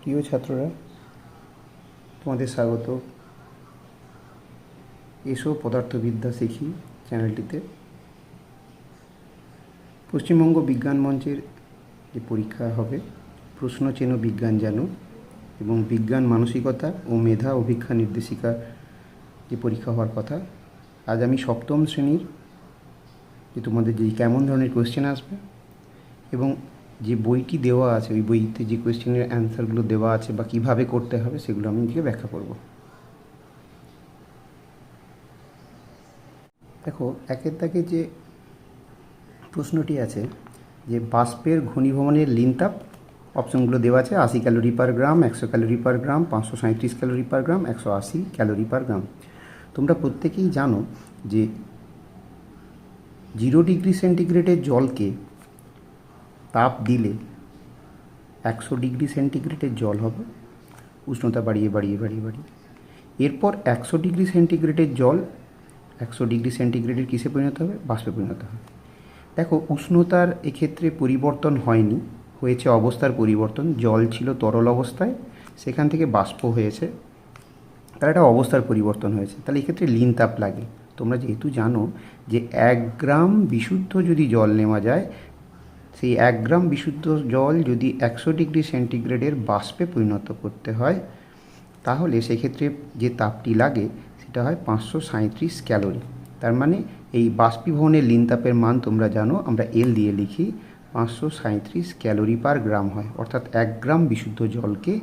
প্রিয় ছাত্ররা, তোমাদের স্বাগত এসো পদার্থবিদ্যা শিখি চ্যানেলটিতে। পশ্চিমবঙ্গ বিজ্ঞান মঞ্চের যে পরীক্ষা হবে, প্রশ্ন চেনো বিজ্ঞান জানো এবং বিজ্ঞান মানসিকতা ও মেধা অভিক্ষা নির্দেশিকা যে পরীক্ষা হওয়ার কথা, আজ আমি সপ্তম শ্রেণীর যে তোমাদের যে কেমন ধরনের কোয়েশ্চেন আসবে এবং যে বইটি দেওয়া আছে ওই বইতে যে কোয়েশ্চেনের অ্যান্সারগুলো দেওয়া আছে বা কীভাবে করতে হবে সেগুলো আমি নিজে ব্যাখ্যা করব। দেখো, একের দাগে যে প্রশ্নটি আছে যে বাষ্পের ঘনীভবনের লিনতাপ, অপশনগুলো দেওয়া আছে 80 ক্যালোরি পার গ্রাম, 100 ক্যালোরি পার গ্রাম, 537 ক্যালোরি পার গ্রাম, 180 ক্যালোরি পার গ্রাম। তোমরা প্রত্যেকেই জানো যে 0 ডিগ্রি সেন্টিগ্রেডের জলকে তাপ দিলে 100 ডিগ্রি সেন্টিগ্রেডের জল হবে, উষ্ণতা বাড়িয়ে বাড়িয়ে বাড়িয়ে বাড়িয়ে। এরপর 100 ডিগ্রি সেন্টিগ্রেডের জল 100 ডিগ্রি সেন্টিগ্রেডের কিসে পরিণত হবে? বাষ্পে পরিণত হবে। দেখো, উষ্ণতার এক্ষেত্রে পরিবর্তন হয়নি, হয়েছে অবস্থার পরিবর্তন। জল ছিল তরল অবস্থায়, সেখান থেকে বাষ্প হয়েছে, তার একটা অবস্থার পরিবর্তন হয়েছে। তাহলে এক্ষেত্রে লিনতাপ লাগে। তোমরা যেহেতু জানো যে 1 গ্রাম বিশুদ্ধ যদি জল নেওয়া যায়, সেই 1 গ্রাম বিশুদ্ধ জল যদি 100 ডিগ্রি সেন্টিগ্রেডের বাষ্পে পরিণত করতে হয়, তাহলে সেক্ষেত্রে যে তাপটি লাগে সেটা হয় 537 ক্যালোরি। তার মানে এই বাষ্পীভবনের লিনতাপের মান তোমরা জানো, আমরা এল দিয়ে লিখি, 537 ক্যালোরি পার গ্রাম হয়। অর্থাৎ 1 গ্রাম বিশুদ্ধ জলকে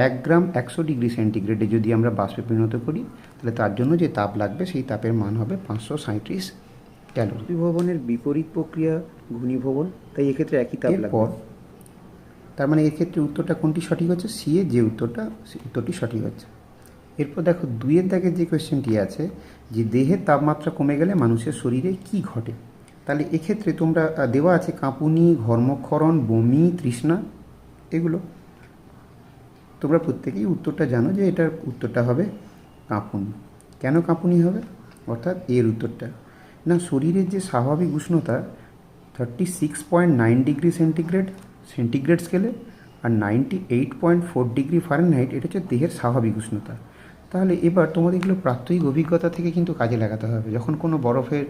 1 গ্রাম 100 ডিগ্রি সেন্টিগ্রেডে যদি আমরা বাষ্পে পরিণত করি, তাহলে তার জন্য যে তাপ লাগবে সেই তাপের মান হবে 537 ক্যালোরি। বাষ্পীভবনের বিপরীত প্রক্রিয়া ঘনীভবন, তাই এক্ষেত্রে একই তাপ লাগবে। তার মানে এক্ষেত্রে উত্তরটা কোনটি সঠিক হচ্ছে? সি এর যে উত্তরটি সঠিক হচ্ছে। এরপর দেখো, 2 দাগের যে কোয়েশ্চেনটি আছে যে দেহের তাপমাত্রা কমে গেলে মানুষের শরীরে কি ঘটে। তাহলে এক্ষেত্রে তোমরা দেওয়া আছে কাঁপুনি, ঘর্মক্ষরণ, বমি, তৃষ্ণা, এগুলো তোমরা প্রত্যেকেই উত্তরটা জানো যে এটার উত্তরটা হবে কাঁপুনি। কেন কাঁপুনি হবে? অর্থাৎ এর উত্তরটা না, শরীরের যে স্বাভাবিক উষ্ণতা 36.9 ডিগ্রি সেন্টিগ্রেড স্কেলে আর 98.4 ডিগ্রি ফারেনহাইট, এটা হচ্ছে দেহের স্বাভাবিক উষ্ণতা। তাহলে এবার তোমাদের এগুলো প্রাত্যহিক অভিজ্ঞতা থেকে কিন্তু কাজে লাগাতে হবে। যখন কোনো বরফের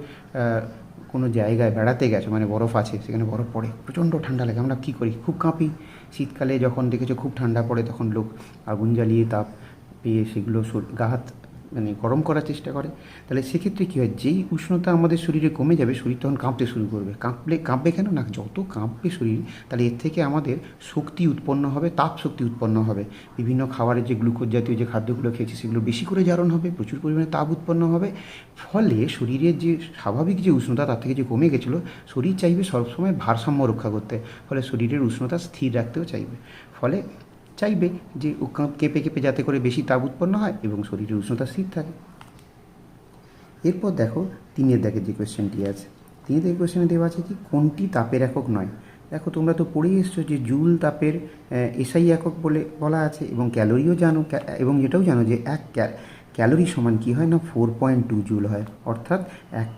কোনো জায়গায় বেড়াতে গেছো, মানে বরফ আছে, সেখানে বরফ পড়ে, প্রচণ্ড ঠান্ডা লাগে, আমরা কী করি? খুব কাঁপি। শীতকালে যখন দেখেছো খুব ঠান্ডা পড়ে, তখন লোক আগুন জ্বালিয়ে তাপ পেয়ে সেগুলো গা হাত মানে গরম করার চেষ্টা করে। তাহলে সেক্ষেত্রে কী হয়, যেই উষ্ণতা আমাদের শরীরে কমে যাবে, শরীর তখন কাঁপতে শুরু করবে। কাঁপবে কেন না? যত কাঁপবে শরীর, তাহলে এর থেকে আমাদের শক্তি উৎপন্ন হবে, তাপ শক্তি উৎপন্ন হবে। বিভিন্ন খাবারের যে গ্লুকোজ জাতীয় যে খাদ্যগুলো খেয়েছি সেগুলো বেশি করে জারণ হবে, প্রচুর পরিমাণে তাপ উৎপন্ন হবে। ফলে শরীরের যে স্বাভাবিক যে উষ্ণতা তার থেকে যে কমে গেছিলো, শরীর চাইবে সবসময় ভারসাম্য রক্ষা করতে। ফলে শরীরের উষ্ণতা স্থির রাখতেও চাইবে। ফলে চাইবে যে কেঁপে কেঁপে যাতে করে বেশি তাপ উৎপন্ন হয় এবং শরীরের উষ্ণতা স্থির থাকে। এরপর দেখো, 3 দাগের যে কোয়েশ্চেনটি আছে, 3 দাগের কোয়েশ্চেনে দেওয়া আছে কি কোনটি তাপের একক নয়। দেখো, তোমরা তো পড়েই এসছো যে জুল তাপের এসআই একক বলে বলা আছে এবং ক্যালোরিও জানো, এবং এটাও জানো যে 1 ক্যালোরি সমান কী হয় না, 4.2 জুল হয়। অর্থাৎ 1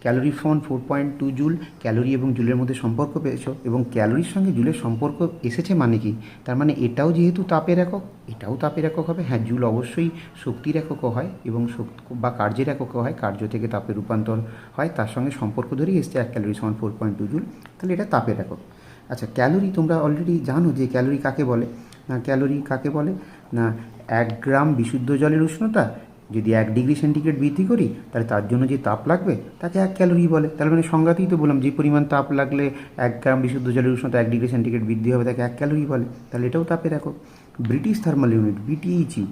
ক্যালোরি সমান 4.2 জুল। ক্যালোরি এবং জুলের মধ্যে সম্পর্ক পেয়েছো এবং ক্যালোরির সঙ্গে জুলের সম্পর্ক এসেছে মানে কি? তার মানে এটাও যেহেতু তাপের একক, এটাও তাপের একক হবে। হ্যাঁ, জুল অবশ্যই শক্তির এককও হয় এবং বা কার্যের এককও হয়, কার্য থেকে তাপের রূপান্তর হয়, তার সঙ্গে সম্পর্ক ধরেই এসছে 1 ক্যালোরি সমান 4.2 জুল। তাহলে এটা তাপের একক। আচ্ছা, ক্যালোরি তোমরা অলরেডি জানো যে ক্যালোরি কাকে বলে। না, ক্যালোরি কাকে বলে না, 1 গ্রাম বিশুদ্ধ জলের উষ্ণতা যদি 1 ডিগ্রি সেন্টিগ্রেড বৃদ্ধি করি, তাহলে তার জন্য যে তাপ লাগবে তাকে 1 ক্যালোরি বলে। তার মানে সংজ্ঞাতেই তো বললাম, যে পরিমাণ তাপ লাগলে 1 গ্রাম বিশুদ্ধ জলের উষ্ণতা 1 ডিগ্রি সেন্টিগ্রেড বৃদ্ধি হবে, তাকে 1 ক্যালোরি বলে। তাহলে এটাও তাপের একক। ব্রিটিশ থার্মাল ইউনিট, বিটিইউ,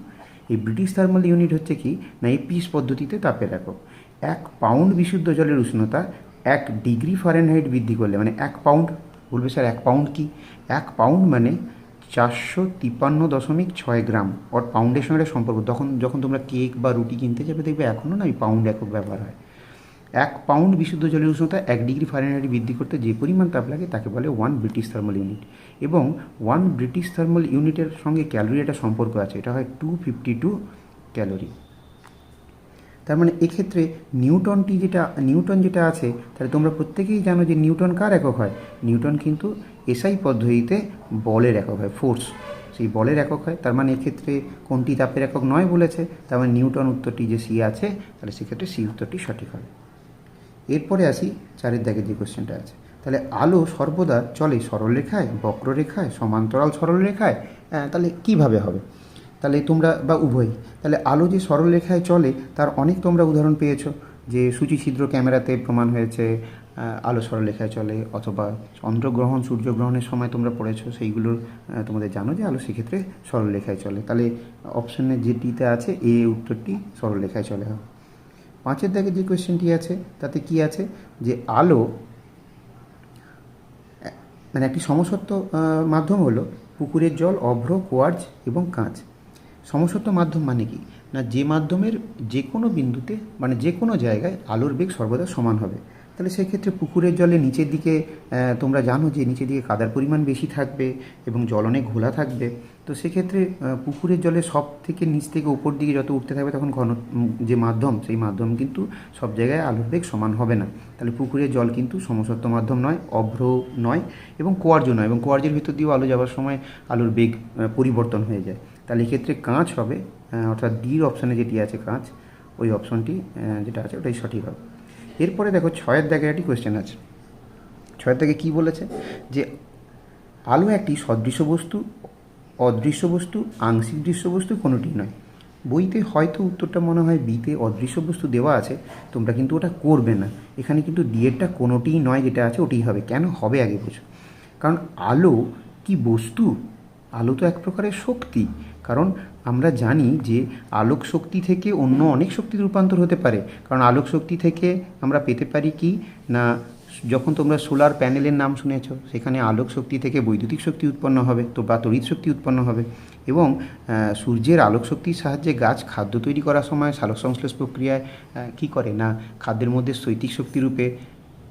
এই ব্রিটিশ থার্মাল ইউনিট হচ্ছে কি না, এই পিস পদ্ধতিতে তাপের একক। 1 পাউন্ড বিশুদ্ধ জলের উষ্ণতা 1 ডিগ্রি ফারেনহাইট বৃদ্ধি করলে, মানে 1 পাউন্ড, বলবে স্যার 1 পাউন্ড কি? 1 পাউন্ড মানে 453.6 গ্রাম। ওর পাউন্ডের সঙ্গে সম্পর্ক, যখন তোমরা কেক বা রুটি কিনতে যাবে দেখবে এখনও না এই পাউন্ড একক ব্যবহার হয়। 1 পাউন্ড বিশুদ্ধ জলের উষ্ণতা 1 ডিগ্রি ফারেনহাইট বৃদ্ধি করতে যে পরিমাণ তাপ লাগে তাকে বলে 1 ব্রিটিশ থার্মাল ইউনিট। এবং 1 ব্রিটিশ থার্মাল ইউনিটের সঙ্গে ক্যালোরি একটা সম্পর্ক আছে, এটা হয় 252 ক্যালোরি। তার মানে এক্ষেত্রে নিউটন যেটা আছে, তাহলে তোমরা প্রত্যেকেই জানো যে নিউটন কার একক হয়। নিউটন কিন্তু এসআই পদ্ধতিতে বলের একক হয়, ফোর্স, সেই বলের একক হয়। তার মানে এক্ষেত্রে কোনটি তাপের একক নয় বলেছে, তার মানে নিউটন উত্তরটি যে সি আছে, তাহলে সেক্ষেত্রে সি উত্তরটি সঠিক হবে। এরপরে আসি 4 দাগের যে কোশ্চেনটা আছে। তাহলে আলো সর্বদা চলে সরলরেখায়, বক্ররেখায়, সমান্তরাল সরলরেখায়, তাহলে কিভাবে হবে? তাহলে তোমরা বা উভয়ই, তাহলে আলো যে সরলরেখায় চলে তার অনেক তোমরা উদাহরণ পেয়েছো, যে সূচিছিদ্র ক্যামেরাতে প্রমাণ হয়েছে আলো সরলরেখায় চলে, অথবা চন্দ্রগ্রহণ সূর্যগ্রহণের সময় তোমরা পড়েছো, সেইগুলোর তোমাদের জানো যে আলো সেক্ষেত্রে সরলরেখায় চলে। তাহলে অপশানে যেটিতে আছে এ উত্তরটি সরলরেখায় চলে হবে। 5 দাগে যে কোয়েশ্চেনটি আছে তাতে কি আছে, যে আলো মানে একটি সমসত্ব মাধ্যম হলো পুকুরের জল, অভ্র, কোয়ার্জ এবং কাঁচ। সমসত্ব মাধ্যম মানে কি না, যে মাধ্যমের যে কোনো বিন্দুতে মানে যে কোনো জায়গায় আলোর বেগ সর্বদা সমান হবে। তাহলে সেক্ষেত্রে পুকুরের জলে নিচের দিকে তোমরা জানো যে নিচের দিকে কাদার পরিমাণ বেশি থাকবে এবং জল অনেক ঘোলা থাকবে। তো সেক্ষেত্রে পুকুরের জলে সব থেকে নিচ থেকে উপর দিকে যত উঠতে থাকবে তখন ঘন যে মাধ্যম, সেই মাধ্যম কিন্তু সব জায়গায় আলোর বেগ সমান হবে না। তাহলে পুকুরের জল কিন্তু সমসত্ব মাধ্যম নয়, অভ্র নয় এবং কোয়ার্জও নয়, এবং কোয়ার্জের ভিতর দিয়েও আলো যাওয়ার সময় আলোর বেগ পরিবর্তন হয়ে যায়। তাহলে এক্ষেত্রে কাঁচ হবে, অর্থাৎ ডির অপশানে যেটি আছে কাঁচ, ওই অপশনটি যেটা আছে ওটাই সঠিক হবে। এরপরে দেখো 6 দাগে একটি কোয়েশ্চেন আছে। 6 দাগে কী বলেছে, যে আলো একটি সদৃশ্য বস্তু, অদৃশ্য বস্তু, আংশিক দৃশ্য বস্তু কোনোটি নয়। বইতে হয়তো উত্তরটা মনে হয় বিতে অদৃশ্য বস্তু দেওয়া আছে, তোমরা কিন্তু ওটা করবে না। এখানে কিন্তু ডিএরটা কোনোটিই নয়, যেটা আছে ওটিই হবে। কেন হবে আগে বোঝো। কারণ আলো কি বস্তু? আলো তো এক প্রকারের শক্তি। কারণ আমরা জানি যে আলোক শক্তি থেকে অন্য অনেক শক্তিতে রূপান্তর হতে পারে। কারণ আলোক শক্তি থেকে আমরা পেতে পারি কি না, যখন তোমরা সোলার প্যানেলের নাম শুনেছ, সেখানে আলোক শক্তি থেকে বৈদ্যুতিক শক্তি উৎপন্ন হবে, তো বা তড়িৎ শক্তি উৎপন্ন হবে। এবং সূর্যের আলোক শক্তির সাহায্যে গাছ খাদ্য তৈরি করার সময় সালোক সংশ্লেষ প্রক্রিয়ায় কী করে না, খাদ্যের মধ্যে শৈতিক শক্তিরূপে,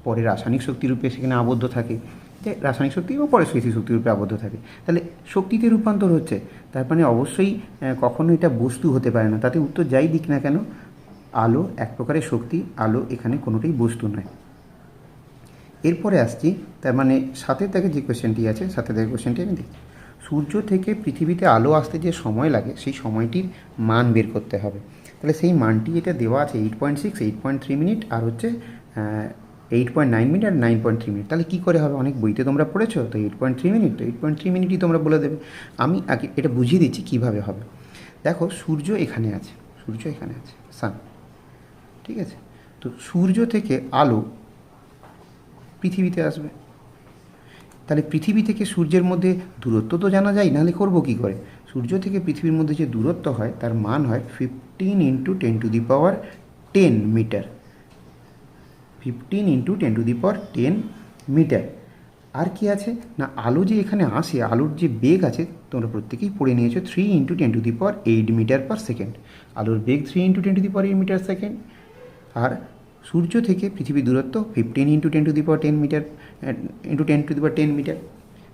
পরে রাসায়নিক শক্তিরূপে সেখানে আবদ্ধ থাকে, যে রাসায়নিক শক্তি এবং পরে শৈতিক শক্তিরূপে আবদ্ধ থাকে। তাহলে শক্তিতে রূপান্তর হচ্ছে, তার মানে অবশ্যই কখনো এটা বস্তু হতে পারে না। তাতে উত্তর যাই দিক না কেন, আলো এক প্রকারের শক্তি, আলো এখানে কোনোটাই বস্তু নয়। এরপরে আসছি, তার মানে 7 দাগে যে কোয়েশ্চেনটি আছে, 7 দাগের কোয়েশ্চেনটি আমি দেখি। সূর্য থেকে পৃথিবীতে আলো আসতে যে সময় লাগে সেই সময়টির মান বের করতে হবে। তাহলে সেই মানটি এটা দেওয়া আছে 8.6, 8.3 মিনিট, আর হচ্ছে 8.9 মিনিট আর 9.3 মিনিট। তাহলে কী করে হবে? অনেক বইতে তোমরা পড়েছো, তো 8.3 মিনিট, তো 8.3 মিনিটই তোমরা বলে দেবে। আমি আগে এটা বুঝিয়ে দিচ্ছি কীভাবে হবে। দেখো, সূর্য এখানে আছে, সূর্য এখানে আছে, সান, ঠিক আছে? তো সূর্য থেকে আলো পৃথিবীতে আসবে। তাহলে পৃথিবী থেকে সূর্যের মধ্যে দূরত্ব তো জানা যায়, নাহলে করবো কী করে? সূর্য থেকে পৃথিবীর মধ্যে যে দূরত্ব হয় তার মান হয় 15 × 10⁻10 মিটার। 15 × 10⁻10 মিটার। আর কি আছে না, আলো যে এখানে আসে, আলোর যে বেগ আছে তোমরা প্রত্যেকেই পড়ে নিয়েছো, 3 × 10⁸ মিটার পার সেকেন্ড। আলোর বেগ 3 × 10⁸ মিটার সেকেন্ড। আর সূর্য থেকে পৃথিবীর দূরত্ব 15 × 10⁻10 মিটার × 10⁻10 মিটার।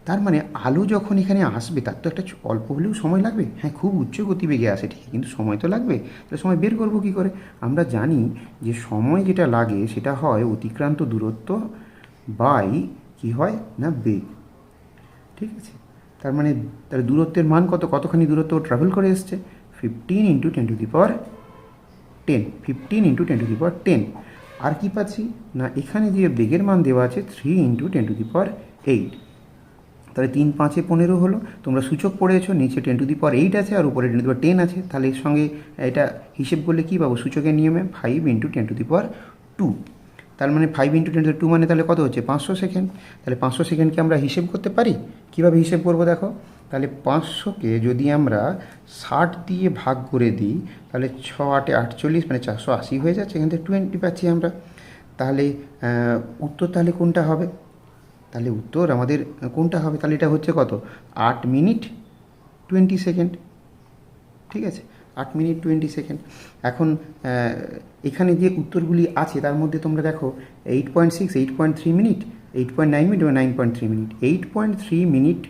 তার মানে আলো যখন এখানে আসবে তার তো একটা অল্প হলেও সময় লাগবে। হ্যাঁ, খুব উচ্চ গতিবেগে আসে ঠিক, কিন্তু সময় তো লাগবে। তাহলে সময় বের করবো কী করে? আমরা জানি যে সময় যেটা লাগে সেটা হয় অতিক্রান্ত দূরত্ব বাই কী হয় না বেগ, ঠিক আছে? তার মানে তার দূরত্বের মান কতখানি দূরত্ব ট্রাভেল করে এসছে? 15 × 10⁻10, 15 × 10⁻10। আর কি পাচ্ছি না, এখানে যে বেগের মান দেওয়া আছে 3 × 10⁸। তাহলে 3 × 5 = 15 হলো। তোমরা সূচক পড়েছো, নিচে 10⁸ আছে আর উপরে 10⁻10 আছে। তাহলে এর সঙ্গে এটা হিসেব করলে কী পাবো? সূচকের নিয়মে 5 × 10⁻2। তার মানে 5 × 10⁻2 মানে তাহলে কত হচ্ছে? 500 সেকেন্ড। তাহলে 500 সেকেন্ডকে আমরা হিসেব করতে পারি। কীভাবে হিসেব করবো দেখো, তাহলে 500কে যদি আমরা 60 দিয়ে ভাগ করে দিই, তাহলে 6 × 8 = 48, মানে 480 হয়ে যাচ্ছে। এখান থেকে 20 পাচ্ছি আমরা। তাহলে উত্তর তাহলে কোনটা হবে? তাহলে উত্তর আমাদের কোনটা হবে? তাহলে এটা হচ্ছে কত? 8 মিনিট 20 সেকেন্ড, ঠিক আছে? 8 মিনিট 20 সেকেন্ড। এখন এখানে যে উত্তরগুলি আছে তার মধ্যে তোমরা দেখো 8.6, 8.3 মিনিট, 8.9 মিনিট এবং 9.3 মিনিট। 8.3 মিনিট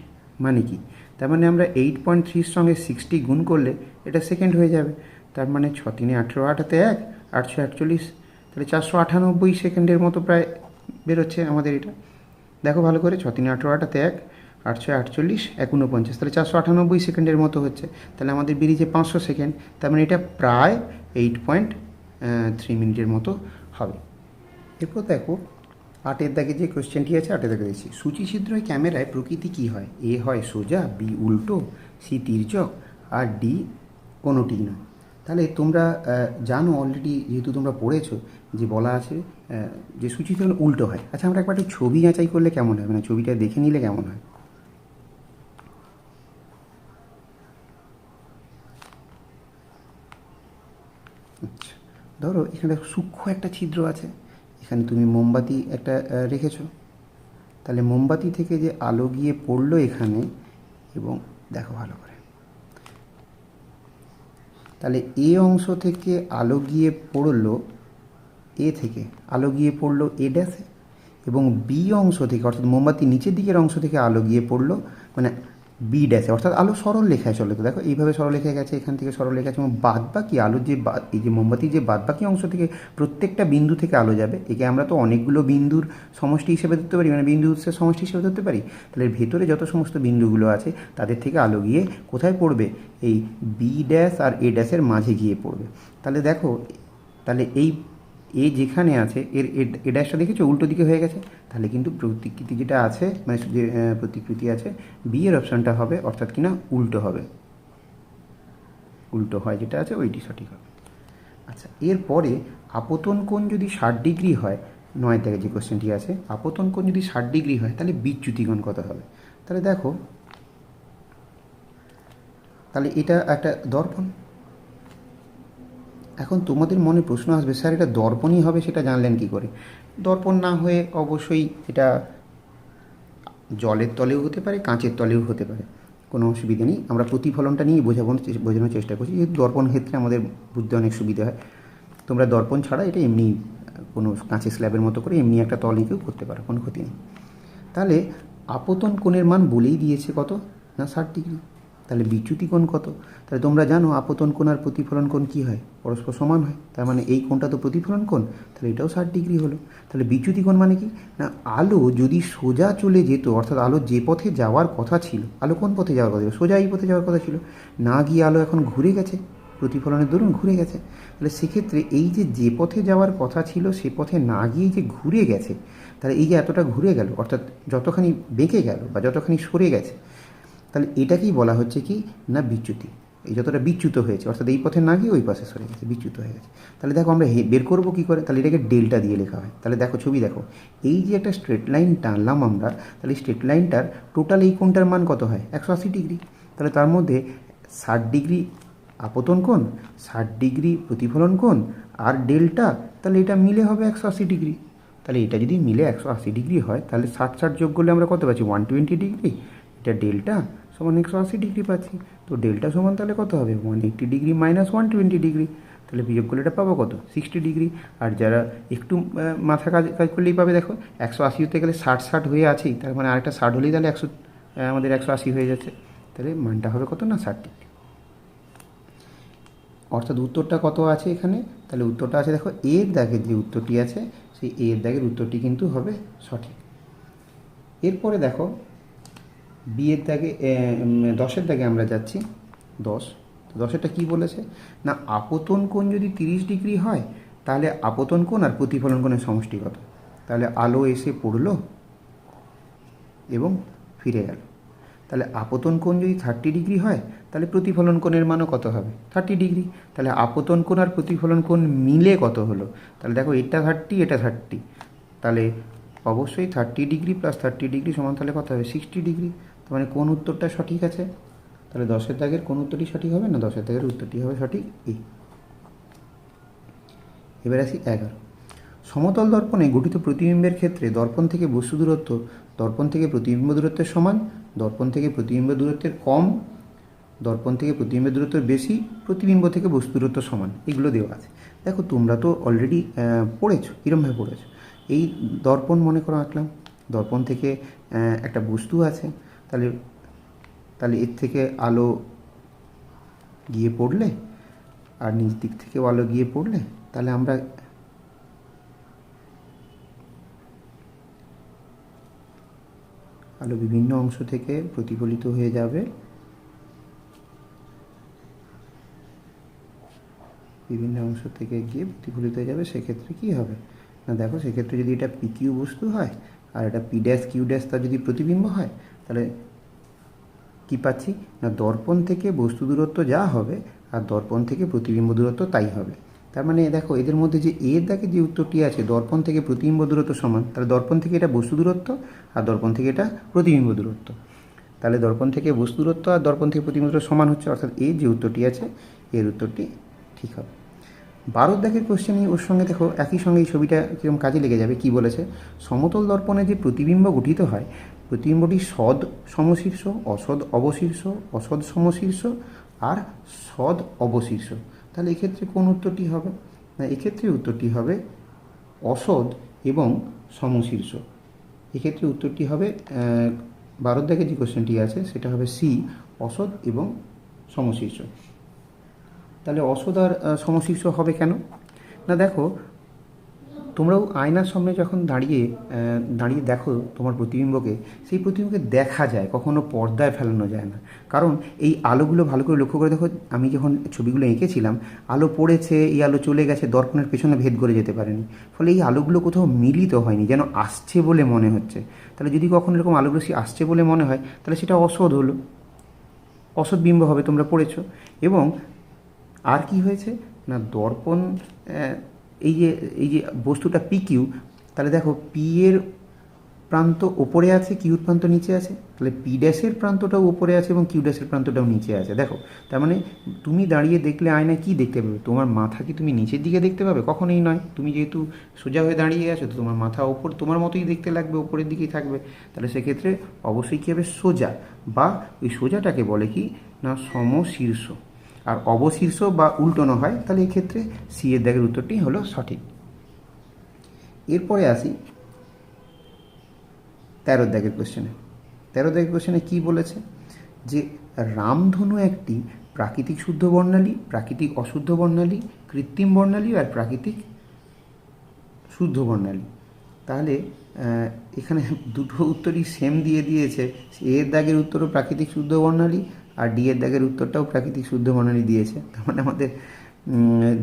মানে কি? তার মানে আমরা 8.3 সঙ্গে 60 গুণ করলে এটা সেকেন্ড হয়ে যাবে। তার মানে 6 × 3 = 18, 8 × 1 = 848, তাহলে 498 সেকেন্ডের মতো প্রায় বেরোচ্ছে আমাদের এটা। দেখো ভালো করে, 6×3 = 18, 8 1, 8 6 48, 1 49, তাহলে 498 সেকেন্ডের মতো হচ্ছে। তাহলে আমাদের বেরিয়েছে 500 সেকেন্ড, তার মানে এটা প্রায় 8.3 মিনিটের মতো হবে। এরপর দেখো 8-এর দাগে যে কোয়েশ্চেনটি আছে, 8-এর দাগে দিয়েছি, সূচিছিদ্র ক্যামেরায় প্রকৃতি কী হয়? এ হয় সোজা, বি উল্টো, সি তির্যক, আর ডি কোনোটি না। তাহলে তোমরা জানো অলরেডি, যেহেতু তোমরা পড়েছো, যে বলা আছে যে সূচিছিদ্র উল্টো হয়। আচ্ছা, আমরা একবার একটু ছবি যাচাই করলে কেমন হয়, মানে ছবিটা দেখে নিলে কেমন হয়? আচ্ছা, ধরো এখানে সূক্ষ্ম একটা ছিদ্র আছে, এখানে তুমি মোমবাতি একটা রেখেছো, তাহলে মোমবাতি থেকে যে আলো গিয়ে পড়লো এখানে, এবং দেখো ভালো করে, তাহলে এ অংশ থেকে আলো গিয়ে পড়লো, এ থেকে আলো গিয়ে পড়লো এ ড্যাশে, এবং বি অংশ থেকে, অর্থাৎ মোমবাতির নিচের দিকের অংশ থেকে আলো গিয়ে পড়লো মানে বি ড্যাশে, অর্থাৎ আলো সরল রেখায় চলে। তো দেখো এইভাবে সরল রেখায় গেছে, এখান থেকে সরল রেখা আছে, এবং বাদ বাকি আলোর যে এই যে মোমবাতির যে বাদ বাকি অংশ থেকে প্রত্যেকটা বিন্দু থেকে আলো যাবে, একে আমরা তো অনেকগুলো বিন্দুর সমষ্টি হিসেবে ধরতে পারি, মানে বিন্দু উৎসের সমষ্টি হিসেবে ধরতে পারি। তাহলে এর ভেতরে যত সমস্ত বিন্দুগুলো আছে তাদের থেকে আলো গিয়ে কোথায় পড়বে? এই বি ড্যাশ আর এ ড্যাশের মাঝে গিয়ে পড়বে। তাহলে দেখো, তাহলে এই এ যেখানে আছে এর এ ড্যাশটা দেখেছো উল্টো দিকে হয়ে গেছে, তাহলে কিন্তু প্রতিকৃতি যেটা আছে, মানে যে প্রতিকৃতি আছে, বি এর অপশানটা হবে, অর্থাৎ কিনা উল্টো হবে, উল্টো হয় যেটা আছে ওইটি সঠিক হবে। আচ্ছা, এরপরে আপতন কোণ যদি 60 ডিগ্রি হয়, 9 থেকে যে কোশ্চেনটি আছে, আপতন কোণ যদি 60 ডিগ্রি হয় তাহলে বিচ্যুতি কোণ কত হবে? তাহলে দেখো, তাহলে এটা একটা দর্পণ। এখন তোমাদের মনে প্রশ্ন আসবে, স্যার এটা দর্পণই হবে সেটা জানলেন কি করে? দর্পণ না হয়ে অবশ্যই এটা জলের তলেও হতে পারে, কাঁচের তলেও হতে পারে, কোনো অসুবিধা নেই। আমরা প্রতিফলনটা নিয়ে বোঝানোর চেষ্টা করছি, যেহেতু দর্পণ ক্ষেত্রে আমাদের বুঝতে অনেক সুবিধা হয়। তোমরা দর্পণ ছাড়া এটা এমনি কোনো কাঁচের স্ল্যাবের মতো করে এমনি একটা তল এঁকেও করতে পারো, কোনো ক্ষতি নেই। তাহলে আপতন কোণের মান বলেই দিয়েছে কত না 60 ডিগ্রি। তাহলে বিচ্যুতি কোণ কত? তাহলে তোমরা জানো আপতন কোণ আর প্রতিফলন কোণ কী হয়? পরস্পর সমান হয়। তার মানে এই কোণটা তো প্রতিফলন কোণ, তাহলে এটাও 60 ডিগ্রি হলো। তাহলে বিচ্যুতি কোণ মানে কি না, আলো যদি সোজা চলে যেত, অর্থাৎ আলো যে পথে যাওয়ার কথা ছিল, আলো কোন পথে যাওয়ার কথা ছিল? সোজা এই পথে যাওয়ার কথা ছিল, না গিয়ে আলো এখন ঘুরে গেছে, প্রতিফলনের দরুন ঘুরে গেছে। তাহলে সেক্ষেত্রে এই যে পথে যাওয়ার কথা ছিল সে পথে না গিয়ে যে ঘুরে গেছে, তাহলে এই যে এতটা ঘুরে গেল, অর্থাৎ যতখানি বেঁকে গেল বা যতখানি সরে গেছে, তাহলে এটাকেই বলা হচ্ছে কি না বিচ্যুতি। এই যতটা বিচ্যুত হয়েছে, অর্থাৎ এই পথে না গিয়ে ওই পাশে সরে গেছে, বিচ্যুত হয়ে গেছে। তাহলে দেখো আমরা বের করবো কী করে? তাহলে এটাকে ডেল্টা দিয়ে লেখা হয়। তাহলে দেখো ছবি দেখো, এই যে একটা স্ট্রেট লাইন টানলাম আমরা, তাহলে স্ট্রেট লাইনটার টোটাল এই কোণটার মান কত হয়? 180 ডিগ্রি। তাহলে তার মধ্যে 60 ডিগ্রি আপতন কোণ, 60 ডিগ্রি প্রতিফলন কোণ, আর ডেল্টা, তাহলে এটা মিলে হবে 180 ডিগ্রি। তাহলে এটা যদি মিলে 180 ডিগ্রি হয়, তাহলে 60 যোগ করলে আমরা কত পাচ্ছি? 120 ডিগ্রি। এটা ডেল্টা সমান 180 ডিগ্রি পাচ্ছি। তো ডেল্টা সমান তাহলে কত হবে? 180 ডিগ্রি মাইনাস 120 ডিগ্রি। তাহলে বিয়োগ করলে এটা পাবো কত? 60 ডিগ্রি। আর যারা একটু মাথা কাজ কাজ করলেই পাবে, দেখো 180 হতে গেলে 60 হয়ে আছেই, তার মানে আরেকটা 60 হলেই তাহলে আমাদের 180 হয়ে যাচ্ছে। তাহলে মানটা হবে কত না 60 ডিগ্রি। অর্থাৎ উত্তরটা কত আছে এখানে? তাহলে উত্তরটা আছে, দেখো এর দাগের যে উত্তরটি আছে, সেই এর দাগের উত্তরটি কিন্তু হবে সঠিক। এরপরে দেখো বিয়ের দাগে 10-এর দাগে আমরা যাচ্ছি। 10-এরটা কী বলেছে না, আপতন কোণ যদি 30 ডিগ্রি হয় তাহলে আপতন কোণ আর প্রতিফলন কোণের সমষ্টি কত? তাহলে আলো এসে পড়লো এবং ফিরে গেল। তাহলে আপতন কোণ যদি 30 ডিগ্রি হয় তাহলে প্রতিফলন কোণের মানও কত হবে? 30 ডিগ্রি। তাহলে আপতন কোণ আর প্রতিফলন কোণ মিলে কত হলো? তাহলে দেখো এটা 30, এটা 30, তাহলে অবশ্যই 30 ডিগ্রি প্লাস 30 ডিগ্রি সমান তাহলে কত হবে? 60 ডিগ্রি। তার মানে কোন উত্তরটা সঠিক আছে? তাহলে 10-এর দাগের কোন উত্তরটি সঠিক হবে না? 10-এর দাগের উত্তরটি হবে সঠিক এ। এবার আসি 11। সমতল দর্পণে গঠিত প্রতিবিম্বের ক্ষেত্রে দর্পণ থেকে বস্তু দূরত্ব দর্পণ থেকে প্রতিবিম্ব দূরত্বের সমান, দর্পণ থেকে প্রতিবিম্ব দূরত্বের কম, দর্পণ থেকে প্রতিবিম্বের দূরত্ব বেশি, প্রতিবিম্ব থেকে বস্তু দূরত্ব সমান, এগুলো দেওয়া আছে। দেখো তোমরা তো অলরেডি পড়েছো, কীরমভাবে পড়েছো? এই দর্পণ মনে করো আঁকলাম, দর্পণ থেকে একটা বস্তু আছে, তাহলে তাহলে এর থেকে আলো গিয়ে পড়লে আর নিচ দিক থেকেও আলো গিয়ে পড়লে, তাহলে আমরা আলো বিভিন্ন অংশ থেকে প্রতিফলিত হয়ে যাবে, বিভিন্ন অংশ থেকে গিয়ে প্রতিফলিত হয়ে যাবে। সেক্ষেত্রে কী হবে না, দেখো সেক্ষেত্রে যদি এটা পি কিউ বস্তু হয় আর এটা পি ড্যাশ কিউ ড্যাশ তার যদি প্রতিবিম্ব হয়, তাহলে কী পাচ্ছি না, দর্পণ থেকে বস্তু দূরত্ব যা হবে আর দর্পণ থেকে প্রতিবিম্ব দূরত্ব তাই হবে। তার মানে দেখো এদের মধ্যে যে এর দাগে যে উত্তরটি আছে দর্পণ থেকে প্রতিবিম্ব দূরত্ব সমান, তাহলে দর্পণ থেকে এটা বস্তু দূরত্ব আর দর্পণ থেকে এটা প্রতিবিম্ব দূরত্ব, তাহলে দর্পণ থেকে বস্তু দূরত্ব আর দর্পণ থেকে প্রতিবিম্ব দূরত্ব সমান হচ্ছে, অর্থাৎ এর যে উত্তরটি আছে এর উত্তরটি ঠিক হবে। 12 দাগের কোশ্চেনই ওর সঙ্গে দেখো একই সঙ্গে এই ছবিটা কীরকম কাজে লেগে যাবে। কি বলেছে, সমতল দর্পণে যে প্রতিবিম্ব গঠিত হয়, প্রতিবিম্বটি সদ সমশীর্ষ, অসদ অবশীর্ষ, অসদ সমশীর্ষ আর সদ অবশীর্ষ। তাহলে এক্ষেত্রে কোন উত্তরটি হবে না, এক্ষেত্রে উত্তরটি হবে অসদ এবং সমশীর্ষ। এক্ষেত্রে উত্তরটি হবে 12 দাগের যে কোশ্চেনটি আছে সেটা হবে সি, অসদ এবং সমশীর্ষ। তাহলে অসদ আর সমশীর্ষ হবে কেন না, দেখো তোমরাও আয়নার সামনে যখন দাঁড়িয়ে দেখো তোমার প্রতিবিম্বকে, সেই প্রতিবিম্বকে দেখা যায়, কখনো পর্দায় ফেলানো যায় না। কারণ এই আলোগুলো ভালো করে লক্ষ্য করে দেখো, আমি যখন ছবিগুলো এঁকেছিলাম আলো পড়েছে, এই আলো চলে গেছে, দর্পণের পেছনে ভেদ করে যেতে পারেনি, ফলে এই আলোগুলো কোথাও মিলিত হয়নি, যেন আসছে বলে মনে হচ্ছে। তাহলে যদি কখনো এরকম আলোগুলো আসছে বলে মনে হয়, তাহলে সেটা অসদ হলো, অসদ বিম্ব হবে, তোমরা পড়েছো। এবং আর কি হয়েছে না, দর্পণ এই যে বস্তুটা পি কিউ, তাহলে দেখো পি এর প্রান্ত ওপরে আছে, কিউর প্রান্ত নিচে আছে, তাহলে পি ড্যাশের প্রান্তটাও ওপরে আছে এবং কিউ ড্যাশের প্রান্তটাও নিচে আছে। দেখো তার মানে তুমি দাঁড়িয়ে দেখলে আয়নায় কি দেখতে পাবে, তোমার মাথা কি তুমি নিচের দিকে দেখতে পাবে? কখনোই নয়। তুমি যেহেতু সোজা হয়ে দাঁড়িয়ে আছো, তো তোমার মাথা ওপর তোমার মতোই দেখতে লাগবে, ওপরের দিকেই থাকবে। তাহলে সেক্ষেত্রে অবশ্যই কী হবে, সোজা, বা ওই সোজাটাকে বলে কি না সমশীর্ষ। আর অবশীর্ষ বা উল্টোনো হয়, তাহলে এক্ষেত্রে সি এর দাগের উত্তরটি হলো সঠিক। এরপরে আসি 13 দাগের কোশ্চেনে। 13 দাগের কোশ্চেনে কী বলেছে, যে রামধনু একটি প্রাকৃতিক শুদ্ধ বর্ণালী, প্রাকৃতিক অশুদ্ধ বর্ণালী, কৃত্রিম বর্ণালী আর প্রাকৃতিক শুদ্ধ বর্ণালী। তাহলে এখানে দুটো উত্তরই সেম দিয়ে দিয়েছে। এর দাগের উত্তরও প্রাকৃতিক শুদ্ধ বর্ণালী আর ডি এর দাগের উত্তরটাও প্রাকৃতিক শুদ্ধ বর্ণালী দিয়েছে। তার মানে আমাদের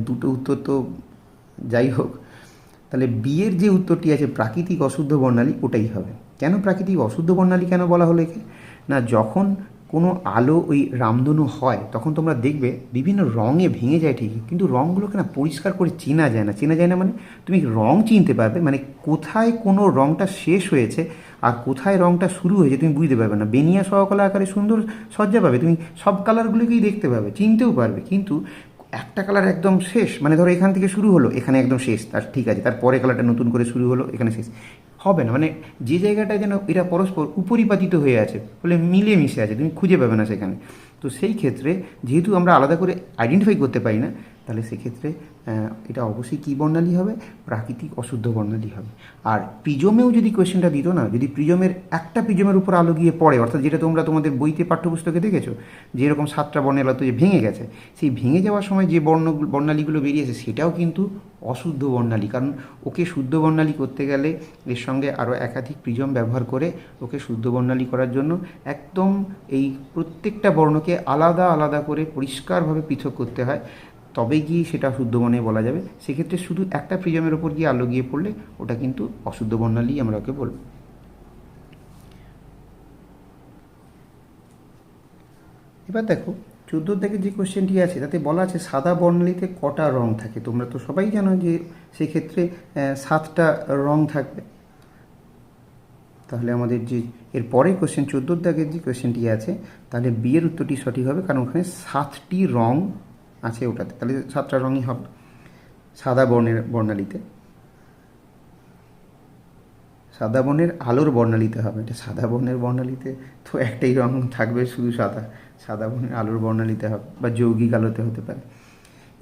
দুটো উত্তর তো যাই হোক, তাহলে বি এর যে উত্তরটি আছে প্রাকৃতিক অশুদ্ধ বর্ণালী, ওটাই হবে। কেন প্রাকৃতিক অশুদ্ধ বর্ণালী কেন বলা হলো একে না, যখন কোনো আলো ওই রামধনু হয় তখন তোমরা দেখবে বিভিন্ন রঙে ভেঙে যায় ঠিকই, কিন্তু রঙগুলোকে না পরিষ্কার করে চেনা যায় না। চেনা যায় না মানে তুমি রঙ চিনতে পারবে, মানে কোথায় কোনো রঙটা শেষ হয়েছে আর কোথায় রঙটা শুরু হয়েছে তুমি বুঝতে পারবে না। বেনিয়া সহকলা আকারে সুন্দর সজ্জা পাবে, তুমি সব কালারগুলোকেই দেখতে পাবে, চিনতেও পারবে, কিন্তু একটা কালার একদম শেষ, মানে ধরো এখান থেকে শুরু হলো, এখানে একদম শেষ, তার ঠিক আছে, তারপরে কালারটা নতুন করে শুরু হলো, এখানে শেষ হবে না। মানে যে জায়গাটায় যেন এরা পরস্পর উপরিপাতিত হয়ে আছে, ফলে মিলেমিশে আছে, তুমি খুঁজে পাবে না সেখানে। তো সেই ক্ষেত্রে যেহেতু আমরা আলাদা করে আইডেন্টিফাই করতে পারি না, তাহলে সেক্ষেত্রে এটা অবশ্যই কী বর্ণালী হবে, প্রাকৃতিক অশুদ্ধ বর্ণালী হবে। আর প্রিজমেও যদি কোয়েশ্চেনটা দিত না, যদি প্রিজমের একটা প্রিজমের উপর আলো গিয়ে পড়ে, অর্থাৎ যেটা তোমরা তোমাদের বইতে পাঠ্যপুস্তকে দেখেছো যে এরকম 7টা বর্ণের আলো যে ভেঙে গেছে, সেই ভেঙে যাওয়ার সময় যে বর্ণালীগুলো বেরিয়েছে সেটাও কিন্তু অশুদ্ধ বর্ণালী। কারণ ওকে শুদ্ধ বর্ণালী করতে গেলে এর সঙ্গে আরও একাধিক প্রিজম ব্যবহার করে ওকে শুদ্ধ বর্ণালী করার জন্য একদম এই প্রত্যেকটা বর্ণকে আলাদা আলাদা করে পরিষ্কারভাবে পৃথক করতে হয়, তবে গিয়ে সেটা শুদ্ধ বর্ণে বলা যাবে। সেক্ষেত্রে শুধু একটা প্রিজমের ওপর গিয়ে আলো গিয়ে পড়লে ওটা কিন্তু অশুদ্ধ বর্ণালী আমরা ওকে বলব। এবার দেখো 14 থেকে যে কোশ্চেনটি আছে তাতে বলা আছে সাদা বর্ণালীতে কটা রং থাকে। তোমরা তো সবাই জানো যে সেক্ষেত্রে 7টা রং থাকবে। তাহলে আমাদের যে এর পরের কোশ্চেন 14 দাগের যে কোশ্চেনটি আছে, তাহলে বি এর উত্তরটি সঠিক হবে, কারণ ওখানে 7টি রং আছে ওটাতে, তাহলে 7টা রঙই হবে সাদা বর্ণালীতে। সাদা বর্ণের আলোর বর্ণালীতে হবে, এটা সাদা বর্ণের বর্ণালীতে তো একটাই রং থাকবে, শুধু সাদা। সাদা বর্ণের আলোর বর্ণালীতে হবে বা যৌগিক আলোতে হতে পারে।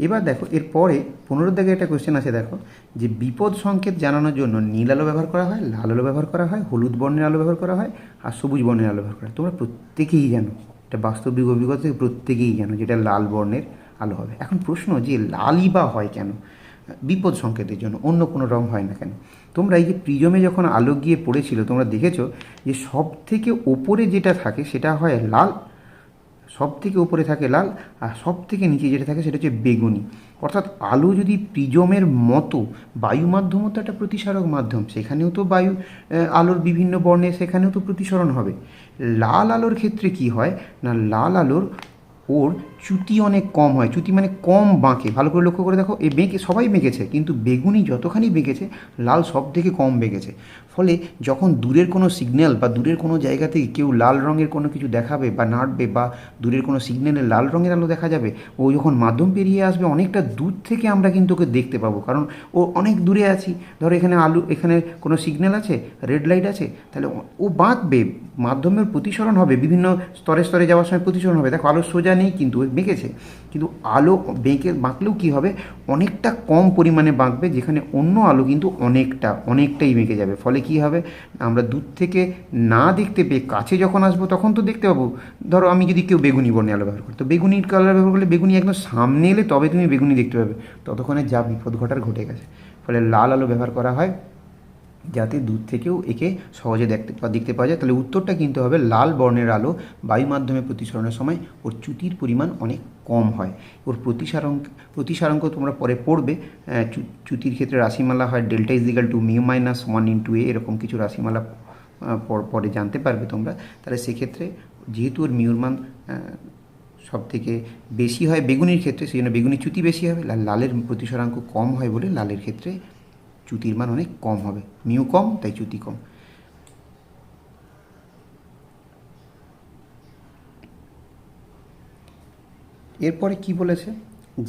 এবার দেখো এরপরে 15 দাগে একটা কোশ্চেন আছে, দেখো যে বিপদ সংকেত জানানোর জন্য নীল আলো ব্যবহার করা হয়, লাল আলো ব্যবহার করা হয়, হলুদ বর্ণের আলো ব্যবহার করা হয় আর সবুজ বর্ণের আলো ব্যবহার করা হয়। তোমরা প্রত্যেকেই জানো, এটা বাস্তবিক অভিজ্ঞতা থেকে প্রত্যেকেই জানো যেটা লাল বর্ণের আলো হবে। এখন প্রশ্ন যে লালই বা হয় কেন, বিপদ সংকেতের জন্য, অন্য কোনো রং হয় না কেন। তোমরা এই যে প্রিজমে যখন আলো গিয়ে পড়েছিল তোমরা দেখেছো যে সব থেকে ওপরে যেটা থাকে সেটা হয় লাল, সব থেকে উপরে থাকে লাল, আর সব থেকে নিচে যেটা থাকে সেটা হচ্ছে বেগুনি। অর্থাৎ আলো যদি প্রিজমের মতো, বায়ু মাধ্যমও তো একটা প্রতিসারক মাধ্যম, সেখানেও তো আলোর বিভিন্ন বর্ণে সেখানেও তো প্রতিসরণ হবে। লাল আলোর ক্ষেত্রে কি হয় না, লাল আলোর ওর চ্যুতি অনেক কম হয়, চ্যুতি মানে কম বাঁকে, ভালো করে লক্ষ্য করে দেখো, এই বেঁকে সবাই বেঁকেছে কিন্তু বেগুনি যতখানি বেঁকেছে লাল সব থেকে কম বেঁকেছে। ফলে যখন দূরের কোনো সিগন্যাল বা দূরের কোনো জায়গা থেকে কেউ লাল রঙের কোনো কিছু দেখাবে বা নাড়বে, বা দূরের কোনো সিগন্যালে লাল রঙের আলো দেখা যাবে, ও যখন মাধ্যম পেরিয়ে আসবে অনেকটা দূর থেকে আমরা কিন্তু ওকে দেখতে পাবো, কারণ ও অনেক দূরে আছি। ধরো এখানে এখানে কোনো সিগন্যাল আছে, রেড লাইট আছে, তাহলে ও বাঁকবে, মাধ্যমের প্রতিসরণ হবে, বিভিন্ন স্তরে স্তরে যাওয়ার সময় প্রতিসরণ হবে। দেখো আলো সোজা নেই কিন্তু বেঁকেছে, কিন্তু আলো বাঁকলেও কী হবে, অনেকটা কম পরিমাণে বাঁকবে, যেখানে অন্য আলো কিন্তু অনেকটাই বেঁকে যাবে। ফলে কী হবে, আমরা দূর থেকে না দেখতে পেয়ে কাছে যখন আসবো তখন তো দেখতে পাবো। ধরো আমি যদি কেউ বেগুনি বর্ণে আলো ব্যবহার করি, তো বেগুনির কালার ব্যবহার করলে বেগুনি একদম সামনে এলে তবে তুমি বেগুনি দেখতে পাবে, ততক্ষণে যা বিপদ ঘটার ঘটে গেছে। ফলে লাল আলো ব্যবহার করা হয় যাতে দূর থেকেও একে সহজে দেখতে পাওয়া যায়। তাহলে উত্তরটা কিন্তু হবে লাল বর্ণের আলো বায়ু মাধ্যমে প্রতিসরণের সময় ওর চ্যুতির পরিমাণ অনেক কম হয়। ওর প্রতিসারাঙ্ক তোমরা পরে পড়বে, চ্যুতির ক্ষেত্রে রাশিমালা হয় delta equal to mu minus 1 × a, এরকম কিছু রাশিমালা পরে জানতে পারবে তোমরা। তাহলে সেক্ষেত্রে যেহেতু ওর মিউর মান সব থেকে বেশি হয় বেগুনির ক্ষেত্রে, সেই জন্য বেগুনির চ্যুতি বেশি হবে, লালের প্রতিসরাঙ্ক কম হয় বলে লালের ক্ষেত্রে চ্যুতির মান অনেক কম হবে, মিউ কম তাই চ্যুতি কম। এরপরে কি বলেছে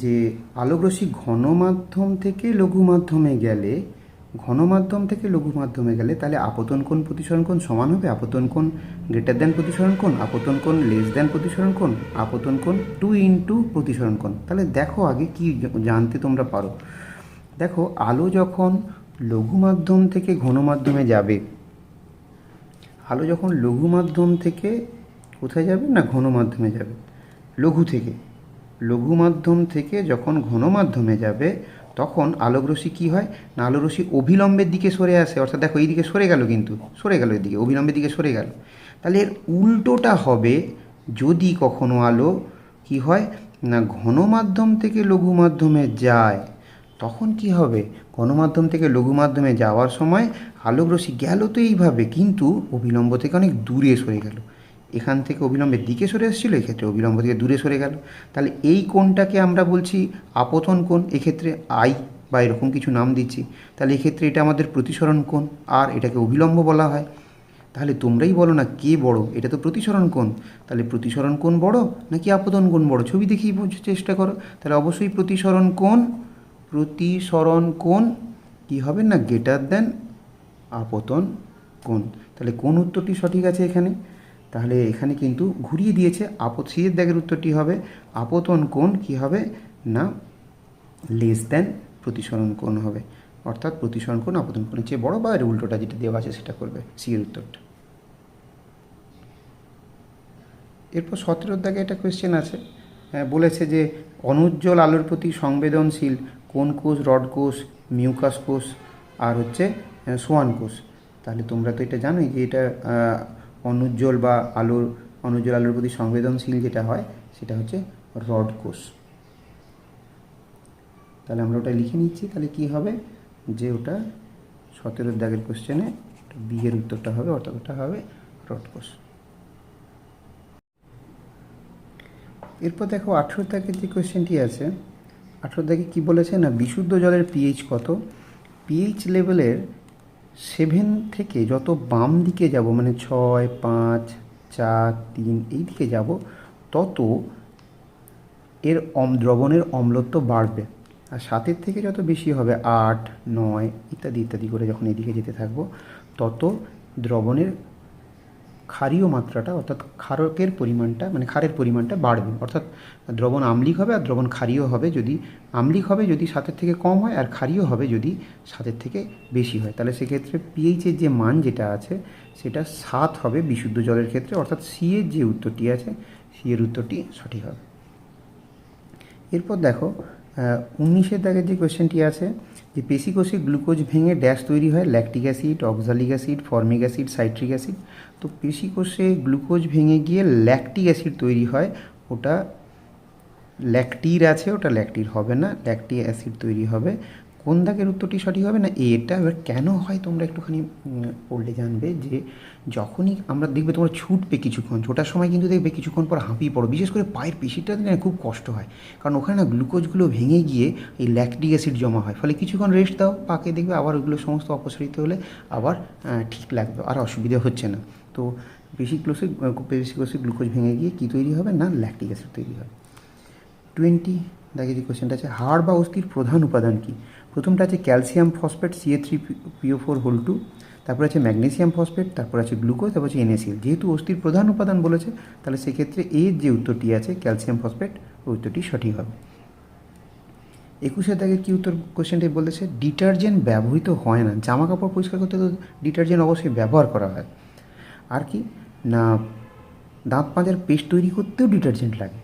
যে আলোকরশ্মি ঘন মাধ্যম থেকে লঘু মাধ্যমে গেলে, তাহলে আপতন কোণ প্রতিসরণ কোণ সমান হবে আপতন কোণ গ্রেটার দ্যান প্রতিসরণ কোণ, আপতন কোণ লেস দ্যান প্রতিসরণ কোণ, আপতন কোণ 2 × প্রতিসরণ কোণ। তাহলে দেখো আগে কি জানতে তোমরা পারো। দেখো আলো যখন লঘু মাধ্যম থেকে ঘন মাধ্যমে যাবে, আলো যখন লঘু মাধ্যম থেকে কোথায় যাবে না ঘন মাধ্যমে যাবে, লঘু মাধ্যম থেকে যখন ঘন মাধ্যমে যাবে তখন আলোকরশ্মি কী হয় না, আলোকরশ্মি অভিলম্বের দিকে সরে আসে। অর্থাৎ দেখো এই দিকে সরে গেল, কিন্তু সরে গেল এদিকে, অভিলম্বের দিকে সরে গেল। তাহলে এর উল্টোটা হবে যদি কখনো আলো কি হয় না ঘন মাধ্যম থেকে লঘু মাধ্যমে যায়, তখন কি হবে, ঘনমাধ্যম থেকে লঘু মাধ্যমে যাওয়ার সময় আলোকরশ্মি গেল তো এইভাবে, কিন্তু অভিলম্ব থেকে অনেক দূরে সরে গেল। এখান থেকে অভিলম্বের দিকে সরে এসেছিলো, এক্ষেত্রে অভিলম্ব থেকে দূরে সরে গেল। তাহলে এই কোণটাকে আমরা বলছি আপতন কোণ, এক্ষেত্রে আই বা এরকম কিছু নাম দিচ্ছি। তাহলে এক্ষেত্রে এটা আমাদের প্রতিসরণ কোণ, আর এটাকে অভিলম্ব বলা হয়। তাহলে তোমরাই বলো না কে বড়, এটা তো প্রতিসরণ কোণ, তাহলে প্রতিসরণ কোণ বড় নাকি আপতন কোণ বড়, ছবি দেখেই বোঝার চেষ্টা করো। তাহলে অবশ্যই প্রতিসরণ কোণ কী হবে না গ্রেটার দ্যান আপতন কোণ। তাহলে কোন উত্তরটি সঠিক আছে এখানে, তাহলে এখানে কিন্তু ঘুরিয়ে দিয়েছে, সিয়ের দাগের উত্তরটি হবে আপতন কোণ কী হবে না লেস দ্যান প্রতিসরণ কোণ হবে। অর্থাৎ প্রতিসরণ কোণ আপতন কোণের চেয়ে বড়, বা এর উল্টোটা যেটা দেওয়া আছে সেটা করবে সিয়ের উত্তরটা। এরপর 17 দাগে একটা কোয়েশ্চেন আছে, বলেছে যে অনুজ্জ্বল আলোর প্রতি সংবেদনশীল কোন কোষ, রড কোষ, মিউকাস কোষ আর হচ্ছে সোয়ান কোষ। তাহলে তোমরা তো এটা জানোই যে এটা অনুজ্জ্বল আলোর প্রতি সংবেদনশীল যেটা হয় সেটা হচ্ছে রড কোষ। তাহলে আমরা ওটা লিখে নিচ্ছি, তাহলে কি হবে যে ওটা 17 দাগের কোশ্চেনে বি এর উত্তরটা হবে, অর্থাৎ ওটা হবে রড কোষ। এরপর দেখো 18 দাগের যে কোয়েশ্চেনটি আছে, 18 দাগে কী বলেছে না বিশুদ্ধ জলের পিএইচ কত, পিএইচ লেভেলের 7 থেকে যত বাম দিকে যাব, মানে 6, 5, 4, 3 এই দিকে যাব, তত এর দ্রবণের অম্লত্ব বাড়বে। আর 7 থেকে যত বেশি হবে 8, 9 ইত্যাদি ইত্যাদি করে যখন এদিকে যেতে থাকবো, তত দ্রবণের ক্ষারীয় মাত্রাটা অর্থাৎ ক্ষারকের পরিমাণটা, মানে ক্ষারের পরিমাণটা বাড়বে। অর্থাৎ দ্রবণ আম্লিক হবে আর দ্রবণ ক্ষারীয় হবে, যদি আম্লিক হবে যদি 7 থেকে কম হয়, আর ক্ষারীয় হবে যদি 7 থেকে বেশি হয়। তাহলে সেক্ষেত্রে পিএইচের যে মান যেটা আছে সেটা 7 হবে বিশুদ্ধ জলের ক্ষেত্রে, অর্থাৎ সি এর যে উত্তরটি আছে সি এর উত্তরটি সঠিক হবে। এরপর দেখো 19 দাগের যে কোয়েশ্চেনটি আছে যে পেশিকোষে গ্লুকোজ ভেঙে ড্যাশ তৈরি হয় lactic acid, oxalic acid, formic acid, citric acid. তো পেশিকোষে গ্লুকোজ ভেঙে গিয়ে ল্যাকটিক অ্যাসিড তৈরি হয়, ওটা ল্যাকটির আছে, ওটা ল্যাকটির হবে না, ল্যাকটিক অ্যাসিড তৈরি হবে। কোন দাগের উত্তরটি সঠিক হবে না এটা। এবার কেন হয় তোমরা একটুখানি পড়লে জানবে যে যখনই আমরা দেখবে তোমরা ছুটবে কিছুক্ষণ, ছোটার সময় কিন্তু দেখবে কিছুক্ষণ পর হাঁপিয়ে পড়ো, বিশেষ করে পায়ের পেশিটাতে না খুব কষ্ট হয়, কারণ ওখানে না গ্লুকোজগুলো ভেঙে গিয়ে এই ল্যাকটিক অ্যাসিড জমা হয়। ফলে কিছুক্ষণ রেস্ট দাও পাকে, দেখবে আবার ওগুলো সমস্ত অপসারিত হলে আবার ঠিক লাগবে, আর অসুবিধা হচ্ছে না। তো পেশিকোষে গ্লুকোজ ভেঙে গিয়ে কী তৈরি হবে না ল্যাকটিক অ্যাসিড তৈরি হবে। 20 দাগে যে কোয়েশ্চেনটা আছে হাড় বা অস্থির প্রধান উপাদান কী? প্রথমটা আছে ক্যালসিয়াম ফসফেট CA3PO4 তারপর আছে ম্যাগনেসিয়াম ফসফেট, তারপর আছে গ্লুকোজ, তারপর আছে NaCl। যেহেতু অস্থির প্রধান উপাদান বলেছে তাহলে সেক্ষেত্রে এর যে উত্তরটি আছে ক্যালসিয়াম ফসফেট, ওই উত্তরটি সঠিক হবে। 21 দাগের কী উত্তর কোয়েশ্চেনটি বলেছে ডিটারজেন্ট ব্যবহৃত হয় না। জামা কাপড় পরিষ্কার করতে তো ডিটারজেন্ট অবশ্যই ব্যবহার করা হয়। আর কি না দাঁত মাজার পেস্ট তৈরি করতেও ডিটারজেন্ট লাগে,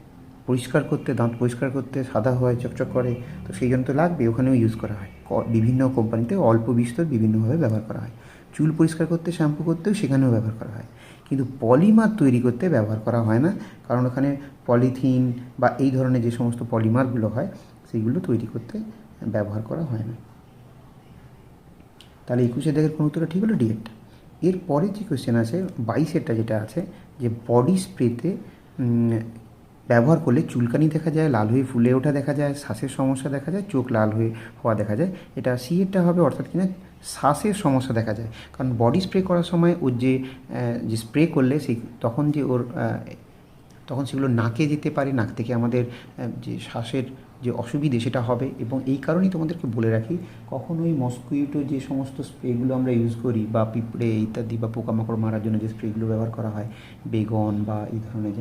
পরিষ্কার করতে, দাঁত পরিষ্কার করতে সাদা হয়, চকচক করে, তো সেই জন্য তো লাগবে, ওখানেও ইউজ করা হয়। বিভিন্ন কোম্পানিতে অল্প বিস্তর বিভিন্নভাবে ব্যবহার করা হয়। চুল পরিষ্কার করতে, শ্যাম্পু করতেও সেখানেও ব্যবহার করা হয়। কিন্তু পলিমার তৈরি করতে ব্যবহার করা হয় না, কারণ ওখানে পলিথিন বা এই ধরনের যে সমস্ত পলিমারগুলো হয় সেইগুলো তৈরি করতে ব্যবহার করা হয় না। তাহলে 21 দাগের কোন উত্তরটা ঠিক হলো ডিএডটা। এরপরে যে কোয়েশ্চেন আছে 22 যেটা আছে যে বডি স্প্রেতে ব্যবহার করলে চুলকানি দেখা যায়, লাল হয়ে ফুলে ওঠা দেখা যায়, শ্বাসের সমস্যা দেখা যায়, চোখ লাল হয়ে হওয়া দেখা যায়। এটা সিএরটা হবে, অর্থাৎ কিনা শ্বাসের সমস্যা দেখা যায়। কারণ বডি স্প্রে করার সময় ওর যে স্প্রে করলে সেই তখন সেগুলো নাকে যেতে পারে, নাক থেকে আমাদের যে শ্বাসের যে অসুবিধে সেটা হবে। এবং এই কারণেই তোমাদেরকে বলে রাখি কখনোই মসকুইটো যে সমস্ত স্প্রেগুলো আমরা ইউজ করি বা পিঁপড়ে ইত্যাদি বা পোকামাকড় মারার জন্য যে স্প্রেগুলো ব্যবহার করা হয়, বেগন বা এই ধরনের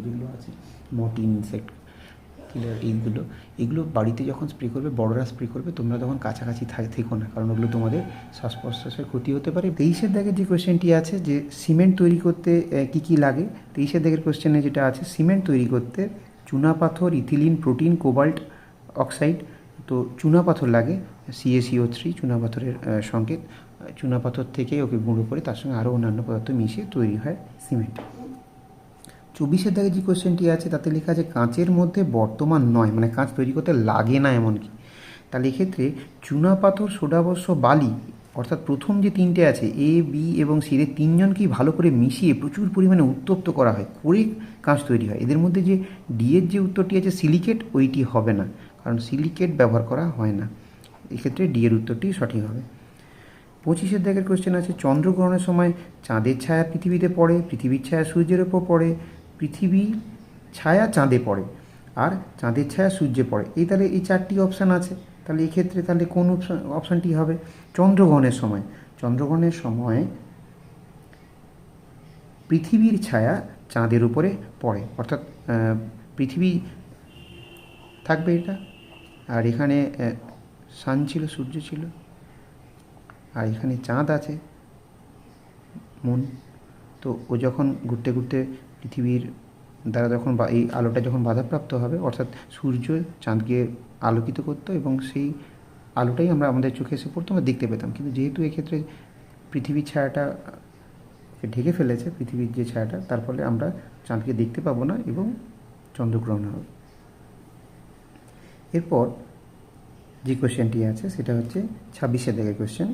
যেগুলো আছে, মর্টিন, ইনসেক্ট কিলার, এগুলো বাড়িতে যখন স্প্রে করবে, বড়রা স্প্রে করবে, তোমরা তখন কাছাকাছি থেকো না, কারণ ওগুলো তোমাদের শ্বাস প্রশ্বাসের ক্ষতি হতে পারে। 23 দাগের যে কোয়েশ্চেনটি আছে যে সিমেন্ট তৈরি করতে কী কী লাগে, 23 দাগের কোয়েশ্চেনে যেটা আছে সিমেন্ট তৈরি করতে চুনাপাথর, ইথিলিন, প্রোটিন, কোবাল্ট অক্সাইড। তো চুনাপাথর লাগে, CaCO3 চুনাপাথরের সংকেত। চুনাপাথর থেকে ওকে গুঁড়ো করে তার সঙ্গে আরও অন্যান্য পদার্থ মিশিয়ে তৈরি হয় সিমেন্ট। 24 দাগে যে কোয়েশ্চেনটি আছে তাতে লেখা আছে কাঁচের মধ্যে বর্তমান নয়, মানে কাঁচ তৈরি করতে লাগে না এমনকি। তাহলে এক্ষেত্রে চুনাপাথর, সোডাবস্য, বালি, অর্থাৎ প্রথম যে তিনটে আছে A, B এবং C এর তিনজনকেই ভালো করে মিশিয়ে প্রচুর পরিমাণে উত্তপ্ত করা হয়, করে কাঁচ তৈরি হয়। এদের মধ্যে যে ডি এর যে উত্তরটি আছে সিলিকেট, ওইটি হবে না, কারণ সিলিকেট ব্যবহার করা হয় না। এক্ষেত্রে ডি এর উত্তরটি সঠিক হবে। 25 দাগের কোয়েশ্চেন আছে চন্দ্রগ্রহণের সময় চাঁদের ছায়া পৃথিবীতে পড়ে, পৃথিবীর ছায়া সূর্যের ওপর পড়ে, পৃথিবীর ছায়া চাঁদে পড়ে, আর চাঁদের ছায়া সূর্যে পড়ে। তাহলে এই চারটি অপশান আছে, তাহলে এক্ষেত্রে তাহলে কোন অপশানটি হবে? চন্দ্রগ্রহণের সময় পৃথিবীর ছায়া চাঁদের উপরে পড়ে, অর্থাৎ পৃথিবী থাকবে এটা, আর এখানে সান ছিল, সূর্য ছিল, আর এখানে চাঁদ আছে, মুন। তো ও যখন ঘুরতে ঘুরতে পৃথিবীর দ্বারা যখন এই আলোটা যখন বাধাপ্রাপ্ত হবে, অর্থাৎ সূর্য চাঁদকে আলোকিত করতো এবং সেই আলোটাই আমরা আমাদের চোখে এসে পড়তো, আমরা দেখতে পেতাম। কিন্তু যেহেতু এক্ষেত্রে পৃথিবীর ছায়াটা ঢেকে ফেলেছে, পৃথিবীর যে ছায়াটা, তার ফলে আমরা চাঁদকে দেখতে পাবো না এবং চন্দ্রগ্রহণ হবে। এরপর যে কোয়েশ্চেনটি আছে সেটা হচ্ছে 26 দাগের কোয়েশ্চেন।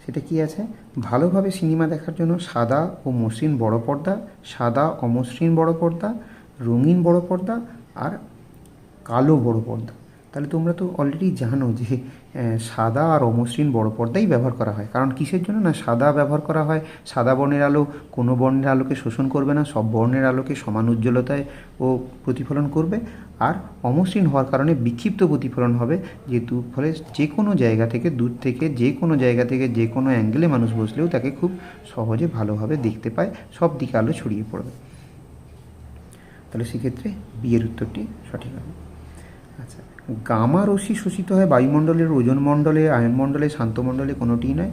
সেটা কি আছে? ভালোভাবে সিনেমা দেখার জন্য সাদা ও মসৃণ বড় পর্দা, সাদা অমসৃণ বড় পর্দা, রঙিন বড় পর্দা আর কালো বড় পর্দা। তাহলে তোমরা তো অলরেডি জানো যে সাদা আর অমসৃণ বড় পর্দাই ব্যবহার করা হয়। কারণ কিসের জন্য না সাদা ব্যবহার করা হয়, সাদা বর্ণের আলো কোনো বর্ণের আলোকে শোষণ করবে না, সব বর্ণের আলোকে সমান উজ্জ্বলতায় ও প্রতিফলন করবে। আর অমসৃণ হওয়ার কারণে বিক্ষিপ্ত প্রতিফলন হবে, যেহেতু ফলে যে কোনো জায়গা থেকে, দূর থেকে, যে কোনো জায়গা থেকে, যে কোনো অ্যাঙ্গেলে মানুষ বসলেও তাকে খুব সহজে ভালোভাবে দেখতে পায়, সব দিকে আলো ছড়িয়ে পড়বে। তাহলে সেক্ষেত্রে বিয়ের উত্তরটি সঠিক হবে। আচ্ছা, গামা রশ্মি শোষিত হয় বায়ুমণ্ডলের ওজোন মণ্ডলে, আয়নমণ্ডলে, শান্তমণ্ডলে, কোনোটিই নয়।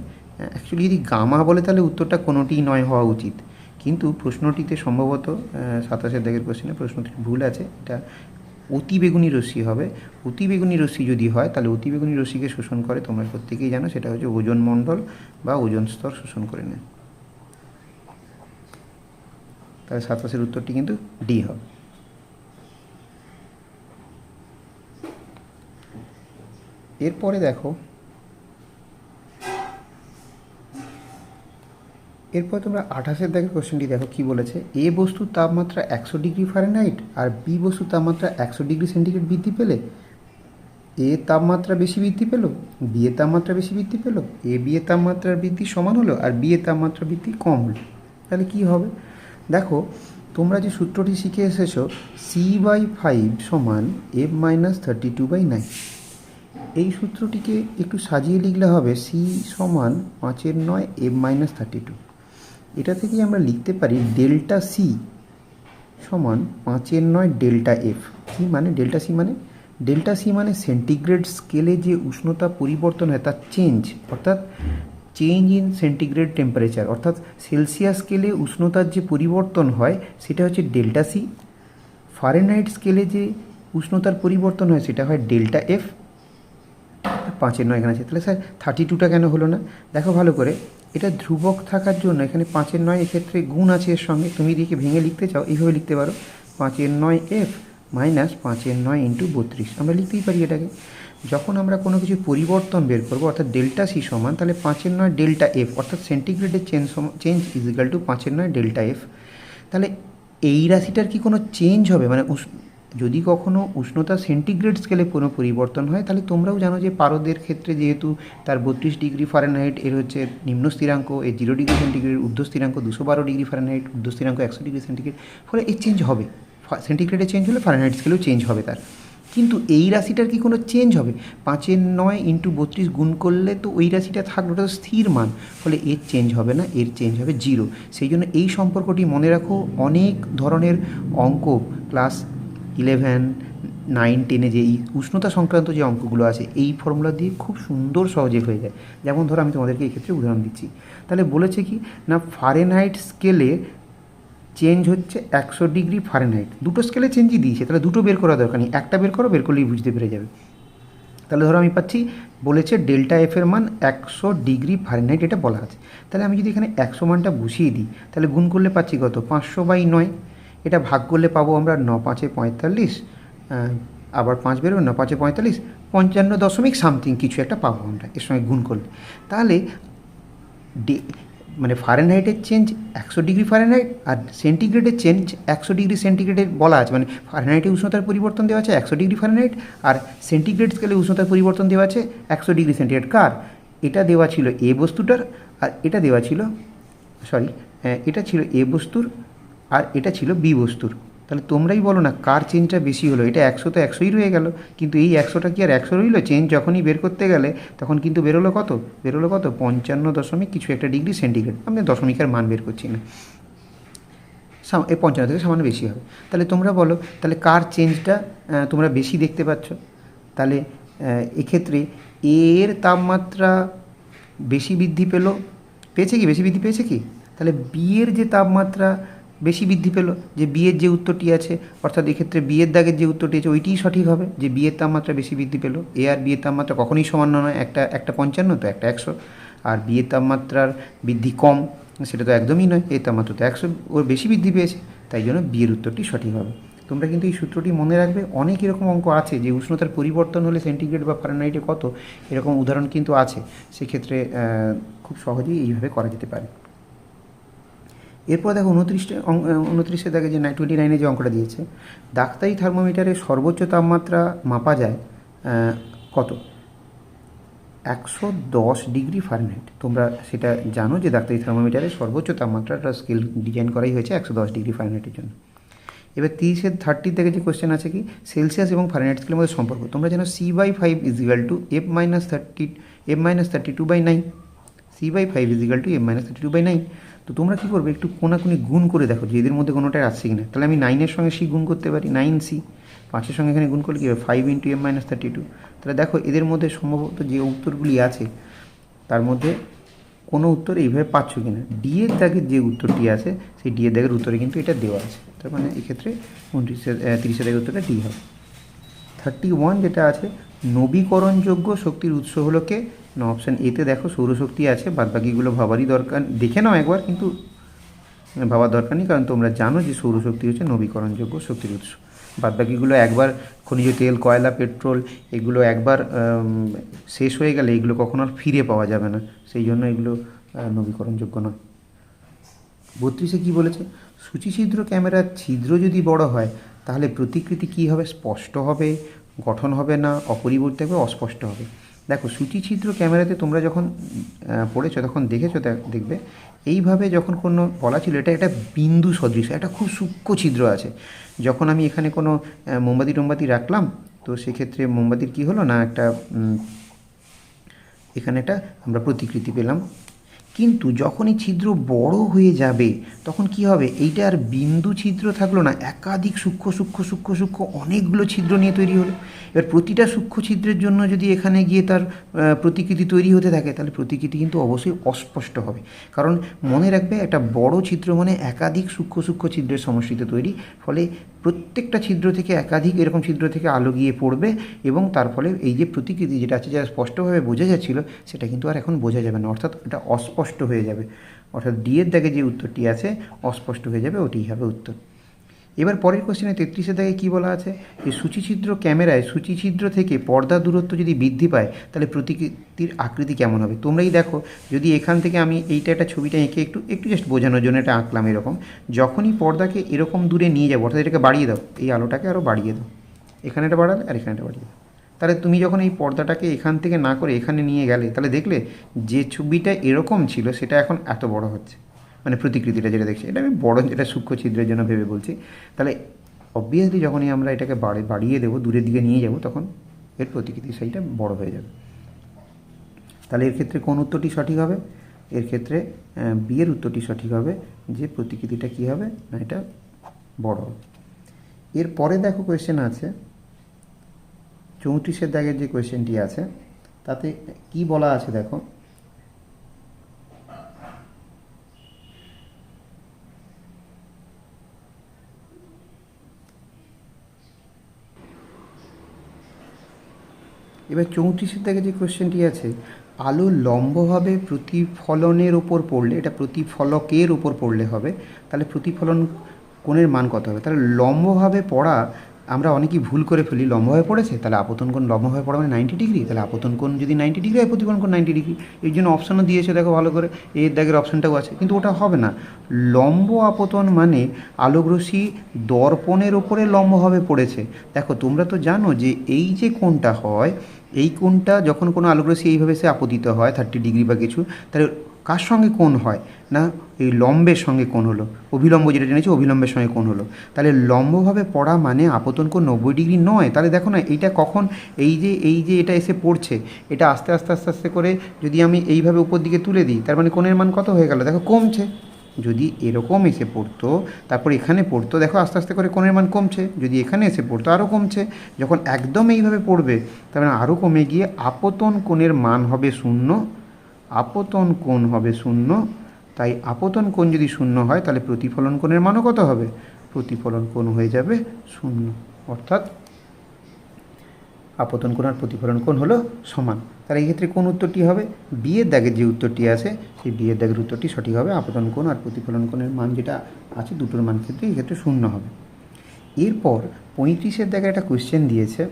অ্যাকচুয়ালি যদি গামা বলে তাহলে উত্তরটা কোনোটিই নয় হওয়া উচিত, কিন্তু প্রশ্নটিতে সম্ভবত 27 দাগের কোশ্চেনে প্রশ্নটি ভুল আছে। এটা অতিবেগুনি রশ্মি হবে। অতিবেগুনি রশ্মি যদি হয় তাহলে অতিবেগুনি রশ্মিকে শোষণ করে, তোমরা প্রত্যেকেই জানো, সেটা হচ্ছে ওজোন মণ্ডল বা ওজোন স্তর শোষণ করে নেয়। তাহলে 27-এর উত্তরটি কিন্তু ডি হবে। এরপরে দেখো, এরপর তোমরা 28-এর দাগের কোশ্চেনটি দেখো কি বলেছে। এ বস্তুর তাপমাত্রা 100 ডিগ্রি ফারেনহাইট আর বি বস্তুর তাপমাত্রা 100 ডিগ্রি সেন্টিগ্রেড বৃদ্ধি পেলে এ তাপমাত্রা বেশি বৃদ্ধি পেল, বি এর তাপমাত্রা বেশি বৃদ্ধি পেল, এ বি এর তাপমাত্রার বৃদ্ধি সমান হলো আর বি এর তাপমাত্রা বৃদ্ধি কম হলো। তাহলে কি হবে? দেখো, তোমরা যে সূত্রটি শিখে এসেছো C/5 সমান F-32/9, এই সূত্রটিকে একটু সাজিয়ে লিখলে হবে C সমান 5/9 F-32। এটা থেকেই আমরা লিখতে পারি ডেল্টা সি সমান 5/9 ডেল্টা এফ। কি মানে ডেল্টা সি? মানে ডেল্টা সি মানে সেন্টিগ্রেড স্কেলে যে উষ্ণতা পরিবর্তন হয় তার চেঞ্জ, অর্থাৎ চেঞ্জ ইন সেন্টিগ্রেড টেম্পারেচার, অর্থাৎ সেলসিয়াস স্কেলে উষ্ণতার যে পরিবর্তন হয় সেটা হচ্ছে ডেল্টা সি। ফারেনহাইট স্কেলে যে উষ্ণতার পরিবর্তন হয় সেটা হয় ডেল্টা এফ। 5/9 এখানে আছে, তাহলে স্যার 32টা কেন হলো না? দেখো ভালো করে, এটা ধ্রুবক থাকার জন্য এখানে 5/9 এক্ষেত্রে গুণ আছে এর সঙ্গে। তুমি এদিকে ভেঙে লিখতে চাও এইভাবে লিখতে পারো, 5/9 এফ মাইনাস 5/9 ইন্টু 32। আমরা লিখতেই পারি এটাকে। যখন আমরা কোনো কিছু পরিবর্তন বের করবো অর্থাৎ ডেল্টা সি সমান, তাহলে 5/9 ডেল্টা এফ অর্থাৎ সেন্টিগ্রেডের change is equal to 5/9 delta F. তাহলে এই রাশিটার কি কোনো চেঞ্জ হবে? মানে যদি কখনো উষ্ণতা সেন্টিগ্রেড স্কেলে কোনো পরিবর্তন হয়, তাহলে তোমরাও জানো যে পারদের ক্ষেত্রে যেহেতু তার 32 ডিগ্রি ফারেনহাইট এর হচ্ছে নিম্ন স্থিরাঙ্ক, এর 0 ডিগ্রি সেন্টিগ্রেড ঊর্ধ্ব স্থিরাঙ্ক 212 ডিগ্রি ফারেনহাইট, ঊর্ধ্ব স্থিরাঙ্ক 100 ডিগ্রি সেন্টিগ্রেড, ফলে এই চেঞ্জ হবে। সেন্টিগ্রেডে চেঞ্জ হলে ফারেনহাইট স্কেলেও চেঞ্জ হবে তার। কিন্তু এই রাশিটার কি কোনো চেঞ্জ হবে? 5/9 ইন্টু 32 গুণ করলে তো ওই রাশিটা থাকলো, ওটা স্থির মান, ফলে এর চেঞ্জ হবে না, এর চেঞ্জ হবে 0। সেই জন্য এই সম্পর্কটি মনে রাখো। অনেক ধরনের অঙ্ক ক্লাস 11, 9, 10-এ যে এই উষ্ণতা সংক্রান্ত যে অঙ্কগুলো আছে এই ফর্মুলা দিয়ে খুব সুন্দর সহজে হয়ে যায়। যেমন ধরো আমি তোমাদেরকে এই ক্ষেত্রে উদাহরণ দিচ্ছি। তাহলে বলেছে কি না, ফারেনহাইট স্কেলে চেঞ্জ হচ্ছে 100 ডিগ্রি ফারেনহাইট। দুটো স্কেলে চেঞ্জই দিয়েছে, তাহলে দুটো বের করা দরকার নেই, একটা বের করো, বের করলেই বুঝতে পেরে যাবে। তাহলে ধরো আমি পাচ্ছি, বলেছে ডেল্টা এফের মান 100 ডিগ্রি ফারেনহাইট, এটা বলা আছে। তাহলে আমি যদি এখানে 100 মানটা বসিয়ে দিই, তাহলে গুণ করলে পাচ্ছি কত? 500/9। এটা ভাগ করলে পাবো আমরা 9×5=45, আবার 5 বেরোবে, 9×5=45, 55 সামথিং কিছু একটা পাবো আমরা এর সঙ্গে গুণ করলে। তাহলে মানে ফারেনহাইটের চেঞ্জ 100 ডিগ্রি ফারেনহাইট আর সেন্টিগ্রেডের চেঞ্জ 100 ডিগ্রি সেন্টিগ্রেডের বলা আছে। মানে ফারেনহাইটে উষ্ণতার পরিবর্তন দেওয়া আছে 100 ডিগ্রি ফারেনহাইট, আর সেন্টিগ্রেড স্কেলে উষ্ণতার পরিবর্তন দেওয়া আছে 100 ডিগ্রি সেন্টিগ্রেড। কার? এটা দেওয়া ছিল এ বস্তুটার, আর এটা দেওয়া ছিল, এটা ছিল এ বস্তুর আর এটা ছিল বি বস্তুর। তাহলে তোমরাই বলো না কার চেঞ্জটা বেশি হলো? এটা 100 তো 100ই রয়ে গেল, কিন্তু এই 100টা কি আর 100 রইলো? চেঞ্জ যখনই বের করতে গেলে তখন কিন্তু বেরোলো কত? 55 কিছু একটা ডিগ্রি সেন্টিগ্রেড। আমি দশমিকের মান বের করছি না, এই 55 থেকে সামান্য বেশি হবে। তাহলে তোমরা বলো, তাহলে কার চেঞ্জটা তোমরা বেশি দেখতে পাচ্ছ? তাহলে এক্ষেত্রে এর তাপমাত্রা বেশি বৃদ্ধি পেয়েছে কি? বেশি বৃদ্ধি পেয়েছে কি? তাহলে বি এর যে তাপমাত্রা বেশি বৃদ্ধি পেল, যে বিয়ের যে উত্তরটি আছে, অর্থাৎ এক্ষেত্রে বিয়ের দাগের যে উত্তরটি আছে ওইটিই সঠিক হবে, যে বিয়ের তাপমাত্রা বেশি বৃদ্ধি পেল। এ আর বিয়ের তাপমাত্রা কখনোই সমান নয়, একটা 55 তো একটা 100, আর বিয়ের তাপমাত্রার বৃদ্ধি কম সেটা তো একদমই নয়, এর তাপমাত্রা তো 100, ওর বেশি বৃদ্ধি পেয়েছে, তাই জন্য বিয়ের উত্তরটি সঠিক হবে। তোমরা কিন্তু এই সূত্রটি মনে রাখবে। অনেক এরকম অঙ্ক আছে যে উষ্ণতার পরিবর্তন হলে সেন্টিগ্রেড বা ফারেনহাইটে কত, এরকম উদাহরণ কিন্তু আছে, সেক্ষেত্রে খুব সহজেই এইভাবে করা যেতে পারে। এরপর দেখো 29 দেখে যে 29-এ যে অঙ্কটা দিয়েছে, ডাক্তারি থার্মোমিটারে সর্বোচ্চ তাপমাত্রা মাপা যায় কত? 110 ডিগ্রি ফারেনহাইট। তোমরা সেটা জানো যে ডাক্তারি থার্মোমিটারের সর্বোচ্চ তাপমাত্রাটা স্কেল ডিজাইন করাই হয়েছে 110 ডিগ্রি ফারেনহাইটের জন্য। এবার 30 থেকে যে কোশ্চেন আছে কি, সেলসিয়াস এবং ফারেনহাইট স্কেলের মধ্যে সম্পর্ক। তোমরা জানো C/5 = F-32/9, C/5 = F-32/9। তো তোমরা কী করবে, একটু কোনাকুনি গুণ করে দেখো যে এদের মধ্যে কোনোটাই আসছে কি না। তাহলে আমি 9-এর সঙ্গে C গুণ করতে পারি, 9C, 5-এর সঙ্গে এখানে গুণ করলে কী হবে? 5 × M-32। তাহলে দেখো এদের মধ্যে সম্ভবত যে উত্তরগুলি আছে তার মধ্যে কোনো উত্তর এইভাবে পাচ্ছ কি না। ডি এর দাগের যে উত্তরটি আছে সেই ডি এর দাগের উত্তরে কিন্তু এটা দেওয়া আছে, তার মানে এক্ষেত্রে 30-এর দাগের উত্তরটা ডি হবে। 31 যেটা আছে, নবীকরণযোগ্য শক্তির উৎস হলো কে না, অপশান এতে দেখো সৌরশক্তি আছে, বাদবাকিগুলো ভাবারই দরকার, দেখে নাও একবার, কিন্তু ভাবার দরকার নেই, কারণ তোমরা জানো যে সৌরশক্তি হচ্ছে নবীকরণযোগ্য শক্তির উৎস। বাদবাকিগুলো একবার খনিজ তেল, কয়লা, পেট্রোল এগুলো একবার শেষ হয়ে গেলে এগুলো কখনো আর ফিরে পাওয়া যাবে না, সেই জন্য এগুলো নবীকরণযোগ্য নয়। 32-এ কী বলেছে, সূচিছিদ্র ক্যামেরার ছিদ্র যদি বড় হয় তাহলে প্রতিকৃতি কী হবে, স্পষ্ট হবে, গঠন হবে না, অপরিবর্তিত হবে, অস্পষ্ট হবে। দেখো সূচিছিদ্র ক্যামেরাতে তোমরা যখন পড়েছো তখন দেখেছো, দেখবে এইভাবে যখন কোনো বলা ছিল এটা একটা বিন্দু সদৃশ, একটা খুব সূক্ষ্ম ছিদ্র আছে, যখন আমি এখানে কোনো মোমবাতি রাখলাম তো সেক্ষেত্রে মোমবাতির কী হলো না, একটা এখানে একটা আমরা প্রতিকৃতি পেলাম। কিন্তু যখনই ছিদ্র বড় হয়ে যাবে তখন কি হবে, এইটা আর বিন্দু ছিদ্র থাকলো না, একাধিক সূক্ষ্ম সূক্ষ্ম সূক্ষ্ম সূক্ষ্ম অনেকগুলো ছিদ্র নিয়ে তৈরি হলো। এবার প্রতিটা সূক্ষ্ম ছিদ্রের জন্য যদি এখানে গিয়ে তার প্রতিকৃতি তৈরি হতে থাকে তাহলে প্রতিকৃতি কিন্তু অবশ্যই অস্পষ্ট হবে, কারণ মনে রাখবে একটা বড় ছিদ্র মানে একাধিক সূক্ষ্ম সূক্ষ্ম ছিদ্রের সমষ্টিত তৈরি, ফলে প্রত্যেকটা ছিদ্র থেকে একাধিক এরকম ছিদ্র থেকে আলো গিয়ে পড়বে এবং তার ফলে এই যে প্রতিকৃতি যেটা আছে, যেটা স্পষ্টভাবে বোঝা যাচ্ছিল সেটা কিন্তু আর এখন বোঝা যাবে না, অর্থাৎ এটা অস্পষ্ট হয়ে যাবে, অর্থাৎ ডি এর দাগে যে উত্তরটি আছে অস্পষ্ট হয়ে যাবে, ওটিই হবে উত্তর। এবার পরের কোশ্চেনে 33-এর দাগে কী বলা আছে, যে সূচিছিদ্র ক্যামেরায় সূচিছিদ্র থেকে পর্দার দূরত্ব যদি বৃদ্ধি পায় তাহলে প্রতিকৃতির আকৃতি কেমন হবে। তোমরাই দেখো, যদি এখান থেকে আমি এইটা একটা ছবিটা এঁকে একটু জাস্ট বোঝানোর জন্য এটা আঁকলাম এরকম, যখনই পর্দাকে এরকম দূরে নিয়ে যাবো, অর্থাৎ এটাকে বাড়িয়ে দাও, এই আলোটাকে আরও বাড়িয়ে দাও, এখানে এটা বাড়ালে আর এখানে এটা বাড়িয়ে দাও, তাহলে তুমি যখন এই পর্দাটাকে এখান থেকে না করে এখানে নিয়ে গেলে তাহলে দেখলে যে ছবিটা এরকম ছিল সেটা এখন এত বড় হচ্ছে, মানে প্রতিকৃতিটা যেটা দেখছি, এটা আমি বড়, এটা সূক্ষ্ম ছিদ্রের জন্য ভেবে বলছি। তাহলে অবভিয়াসলি যখনই আমরা এটাকে বাড়িয়ে দেবো, দূরের দিকে নিয়ে যাব, তখন এর প্রতিকৃতি সেইটা বড় হয়ে যাবে। তাহলে এর ক্ষেত্রে কোন উত্তরটি সঠিক হবে, এর ক্ষেত্রে বি এর উত্তরটি সঠিক হবে, যে প্রতিকৃতিটা কী হবে না, এটা বড় হবে। এর পরে দেখো কোয়েশ্চেন আছে 34-এর দাগের যে কোয়েশ্চেনটি আছে তাতে কি বলা আছে দেখো, এবার 34-এর দাগে যে কোয়েশ্চেনটি আছে, আলো লম্বভাবে প্রতিফলনের ওপর পড়লে, এটা প্রতিফলকের ওপর পড়লে হবে, তাহলে প্রতিফলন কোণের মান কত হবে। তাহলে লম্বভাবে পড়া আমরা অনেকেই ভুল করে ফেলি, লম্বভাবে পড়েছে তাহলে আপতন কোণ, লম্বভাবে পড়া মানে 90 ডিগ্রি, তাহলে আপতন কোণ যদি 90 ডিগ্রি হয় প্রতিফলন কোণ 90 ডিগ্রি, এর জন্য অপশানও দিয়েছে দেখো ভালো করে, এর দাগের অপশানটাও আছে, কিন্তু ওটা হবে না। লম্ব আপতন মানে আলোকরশ্মি দর্পণের ওপরে লম্বভাবে পড়েছে। দেখো তোমরা তো জানো যে এই যে কোণটা হয়, এই কোণটা যখন কোনো আলোকরশ্মি এইভাবে সে আপতিত হয় 30 ডিগ্রি বা কিছু, তাহলে কার সঙ্গে কোণ হয় না, এই লম্বের সঙ্গে কোণ হলো, অভিলম্ব যেটা জেনেছি অভিলম্বের সঙ্গে কোণ হলো, তাহলে লম্বভাবে পড়া মানে আপতন কোণ 90 ডিগ্রি নয়। তাহলে দেখো না এইটা কখন, এই যে এটা এসে পড়ছে, এটা আস্তে আস্তে আস্তে আস্তে করে যদি আমি এইভাবে উপর দিকে তুলে দিই, তার মানে কোণের মান কত হয়ে গেল দেখো, কমছে। যদি এরকম এসে পড়তো তারপর এখানে পড়তো, দেখো আস্তে আস্তে করে কোণের মান কমছে, যদি এখানে এসে পড়তো আরও কমছে, যখন একদম এইভাবে পড়বে তার মানে আরও কমে গিয়ে আপতন কোণের মান হবে 0, আপতন কোণ হবে 0। তাই আপতন কোণ যদি 0 হয় তাহলে প্রতিফলন কোণের মানও কত হবে, প্রতিফলন কোণ হয়ে যাবে 0, অর্থাৎ আপতন কোণ আর প্রতিফলন কোণ হলো সমান। তাহলে এই ক্ষেত্রে কোন উত্তরটি হবে, বি এর দাগের যে উত্তরটি আছে সেই বি এর দাগের উত্তরটি সঠিক হবে, আপতন কোণ আর প্রতিফলন কোণের মান যেটা আছে দুটোর মান ক্ষেত্রে এই ক্ষেত্রে 0 হবে। এরপর 35-এর দাগে একটা কোয়েশ্চেন দিয়েছে,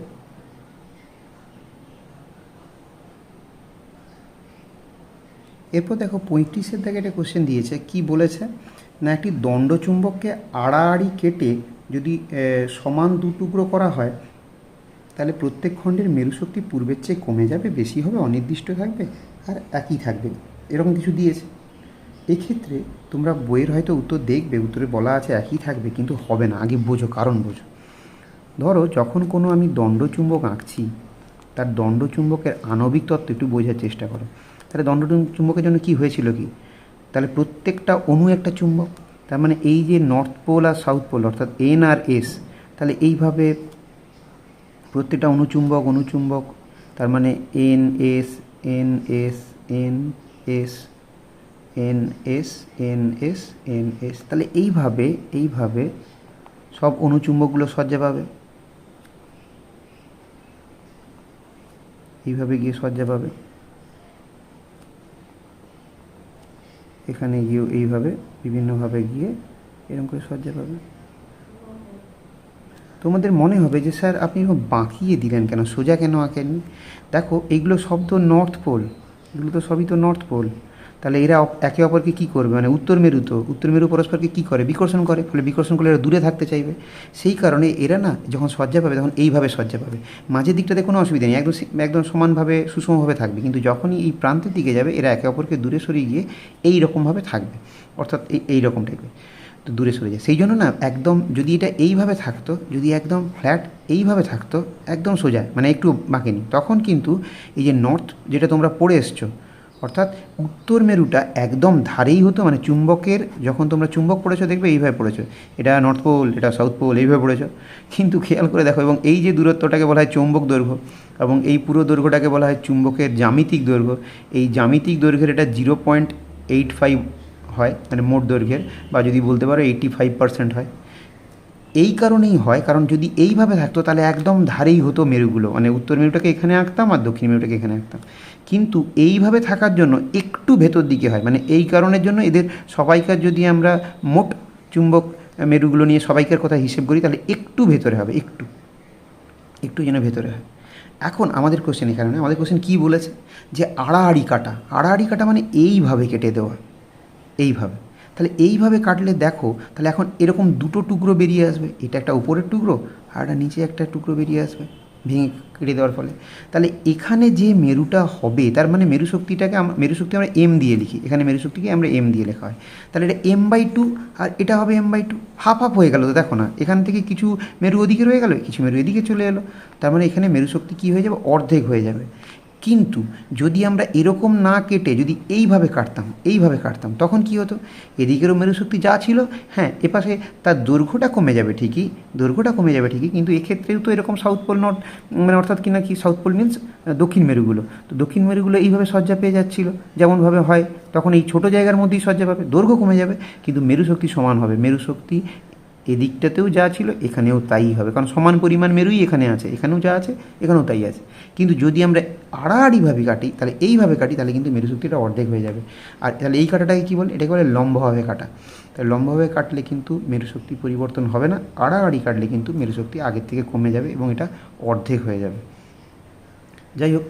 এরপর দেখো 35-এর দাগে একটা কোয়েশ্চেন দিয়েছে, কি বলেছে না, একটি দণ্ডচুম্বককে আড়াআড়ি কেটে যদি সমান দুটুকরো করা হয় তাহলে প্রত্যেক খণ্ডের মেরুশক্তি পূর্বের চেয়ে কমে যাবে, বেশি হবে, অনির্দিষ্ট থাকবে আর একই থাকবে, এরকম কিছু দিয়েছে। এক্ষেত্রে তোমরা বইয়ের হয়তো উত্তর দেখবে, উত্তরে বলা আছে একই থাকবে, কিন্তু হবে না, আগে বোঝো, কারণ বোঝো। ধরো যখন কোনো আমি দণ্ডচুম্বক আঁকছি, তার দণ্ডচুম্বকের আণবিক তত্ত্ব একটু বোঝার চেষ্টা করো। তাহলে দণ্ডচুম্বকের জন্য কি হয়েছিল কি, তাহলে প্রত্যেকটা অণু একটা চুম্বক, তার মানে এই যে নর্থ পোল আর সাউথ পোল অর্থাৎ এন আর এস, তাহলে এইভাবে প্রত্যেকটা অনুচুম্বক, তার মানে N S N S N S N S N S N S, তাহলে এইভাবে সব অনুচুম্বকগুলো সজ্জা পাবে। এইভাবে গিয়ে সজ্জা পাবে, এখানে গিয়েও এইভাবে বিভিন্নভাবে গিয়ে এরকম করে সজ্জা পাবে। তোমাদের মনে হবে যে স্যার আপনি এরকম বাঁকিয়ে দিলেন কেন, সোজা কেন আঁকেননি? দেখো এইগুলো সব তো নর্থ পোল, এগুলো তো সবই তো নর্থ পোল। তাহলে এরা একে অপরকে কী করবে, মানে উত্তর মেরু, তো উত্তর মেরু পরস্পরকে কী করে, বিকর্ষণ করে, ফলে বিকর্ষণ করলে এরা দূরে থাকতে চাইবে। সেই কারণে এরা না যখন সজ্জা পাবে তখন এইভাবে সজ্জা পাবে। মাঝের দিকটাতে কোনো অসুবিধা নেই, একদম একদম সমানভাবে সুষমভাবে থাকবে, কিন্তু যখনই এই প্রান্তের দিকে যাবে এরা একে অপরকে দূরে সরিয়ে গিয়ে এই রকমভাবে থাকবে, অর্থাৎ এই রকম টাইপের, তো দূরে সরে যায়। সেই জন্য না একদম যদি এটা এইভাবে থাকতো, যদি একদম ফ্ল্যাট এইভাবে থাকতো, একদম সোজা, মানে একটু বাঁকেনি, তখন কিন্তু এই যে নর্থ যেটা তোমরা পড়ে এসছো, অর্থাৎ উত্তর মেরুটা একদম ধারেই হতো, মানে চুম্বকের, যখন তোমরা চুম্বক পড়েছো দেখবে এইভাবে পড়েছো, এটা নর্থ পোল, এটা সাউথ পোল, এইভাবে পড়েছো। কিন্তু খেয়াল করে দেখো, এবং এই যে দূরত্বটাকে বলা হয় চৌম্বক দৈর্ঘ্য, এবং এই পুরো দৈর্ঘ্যটাকে বলা হয় চুম্বকের জ্যামিতিক দৈর্ঘ্য। এই জ্যামিতিক দৈর্ঘ্যের এটা 0.85 হয়, মানে মোট দৈর্ঘ্যের, বা যদি বলতে পারো 85% হয়। এই কারণেই হয়, কারণ যদি এইভাবে থাকতো তাহলে একদম ধারেই হতো মেরুগুলো, মানে উত্তর মেরুটাকে এখানে আঁকতাম আর দক্ষিণ মেরুটাকে এখানে আঁকতাম। কিন্তু এইভাবে থাকার জন্য একটু ভেতর দিকে হয়, মানে এই কারণের জন্য এদের সবাইকার, যদি আমরা মোট চুম্বক মেরুগুলো নিয়ে সবাইকার কথা হিসেব করি, তাহলে একটু ভেতরে হবে, একটু একটু যেন ভেতরে হয়। এখন আমাদের কোশ্চেন এখানে, আমাদের কোশ্চেন কী বলেছে, যে আড়াআড়ি কাটা। আড়াআড়ি কাটা মানে এইভাবে কেটে দেওয়া, এইভাবে। তাহলে এইভাবে কাটলে দেখো, তাহলে এখন এরকম দুটো টুকরো বেরিয়ে আসবে, এটা একটা উপরের টুকরো আর একটা নিচে একটা টুকরো বেরিয়ে আসবে ভেঙে কেটে দেওয়ার ফলে। তাহলে এখানে যে মেরুটা হবে, তার মানে মেরু শক্তিটাকে মেরু শক্তি আমরা এম দিয়ে লিখি, এখানে মেরু শক্তিকে আমরা এম দিয়ে লেখা হয়। তাহলে এটা m/2 আর এটা হবে m/2, হাফ হাফ হয়ে গেল। তো দেখো না, এখান থেকে কিছু মেরু ওদিকে রয়ে গেল, কিছু মেরু এদিকে চলে এলো, তার মানে এখানে মেরু শক্তি কী হয়ে যাবে, অর্ধেক হয়ে যাবে। কিন্তু যদি আমরা এরকম না কেটে যদি এইভাবে কাটতাম, এইভাবে কাটতাম, তখন কি হতো, এদিকেরও মেরুশক্তি যা ছিল, হ্যাঁ এপাশে তার দৈর্ঘ্যটা কমে যাবে ঠিকই, দৈর্ঘ্যটা কমে যাবে ঠিকই, কিন্তু এক্ষেত্রেও তো এরকম সাউথ পোল নট, মানে অর্থাৎ কি না কি, সাউথ পোল মিনস দক্ষিণ মেরুগুলো, তো দক্ষিণ মেরুগুলো এইভাবে সজ্জা পেয়ে যাচ্ছিলো যেমনভাবে হয়, তখন এই ছোটো জায়গার মধ্যেই সজ্জা পাবে, দৈর্ঘ্য কমে যাবে, কিন্তু মেরুশক্তি সমান হবে। মেরুশক্তি এদিকটাতেও যা ছিল এখানেও তাই হবে, কারণ সমান পরিমাণ মেরুই এখানে আছে, এখানেও যা আছে এখানেও তাই আছে। কিন্তু যদি আমরা আড়াআড়িভাবে কাটি, তাহলে এইভাবে কাটি, তাহলে কিন্তু মেরুশক্তিটা অর্ধেক হয়ে যাবে। আর তাহলে এই কাটাটাকে কী বলে, এটাকে বলে লম্বভাবে কাটা। তাই লম্বভাবে কাটলে কিন্তু মেরুশক্তি পরিবর্তন হবে না, আড়াআড়ি কাটলে কিন্তু মেরুশক্তি আগের থেকে কমে যাবে এবং এটা অর্ধেক হয়ে যাবে। যাই হোক,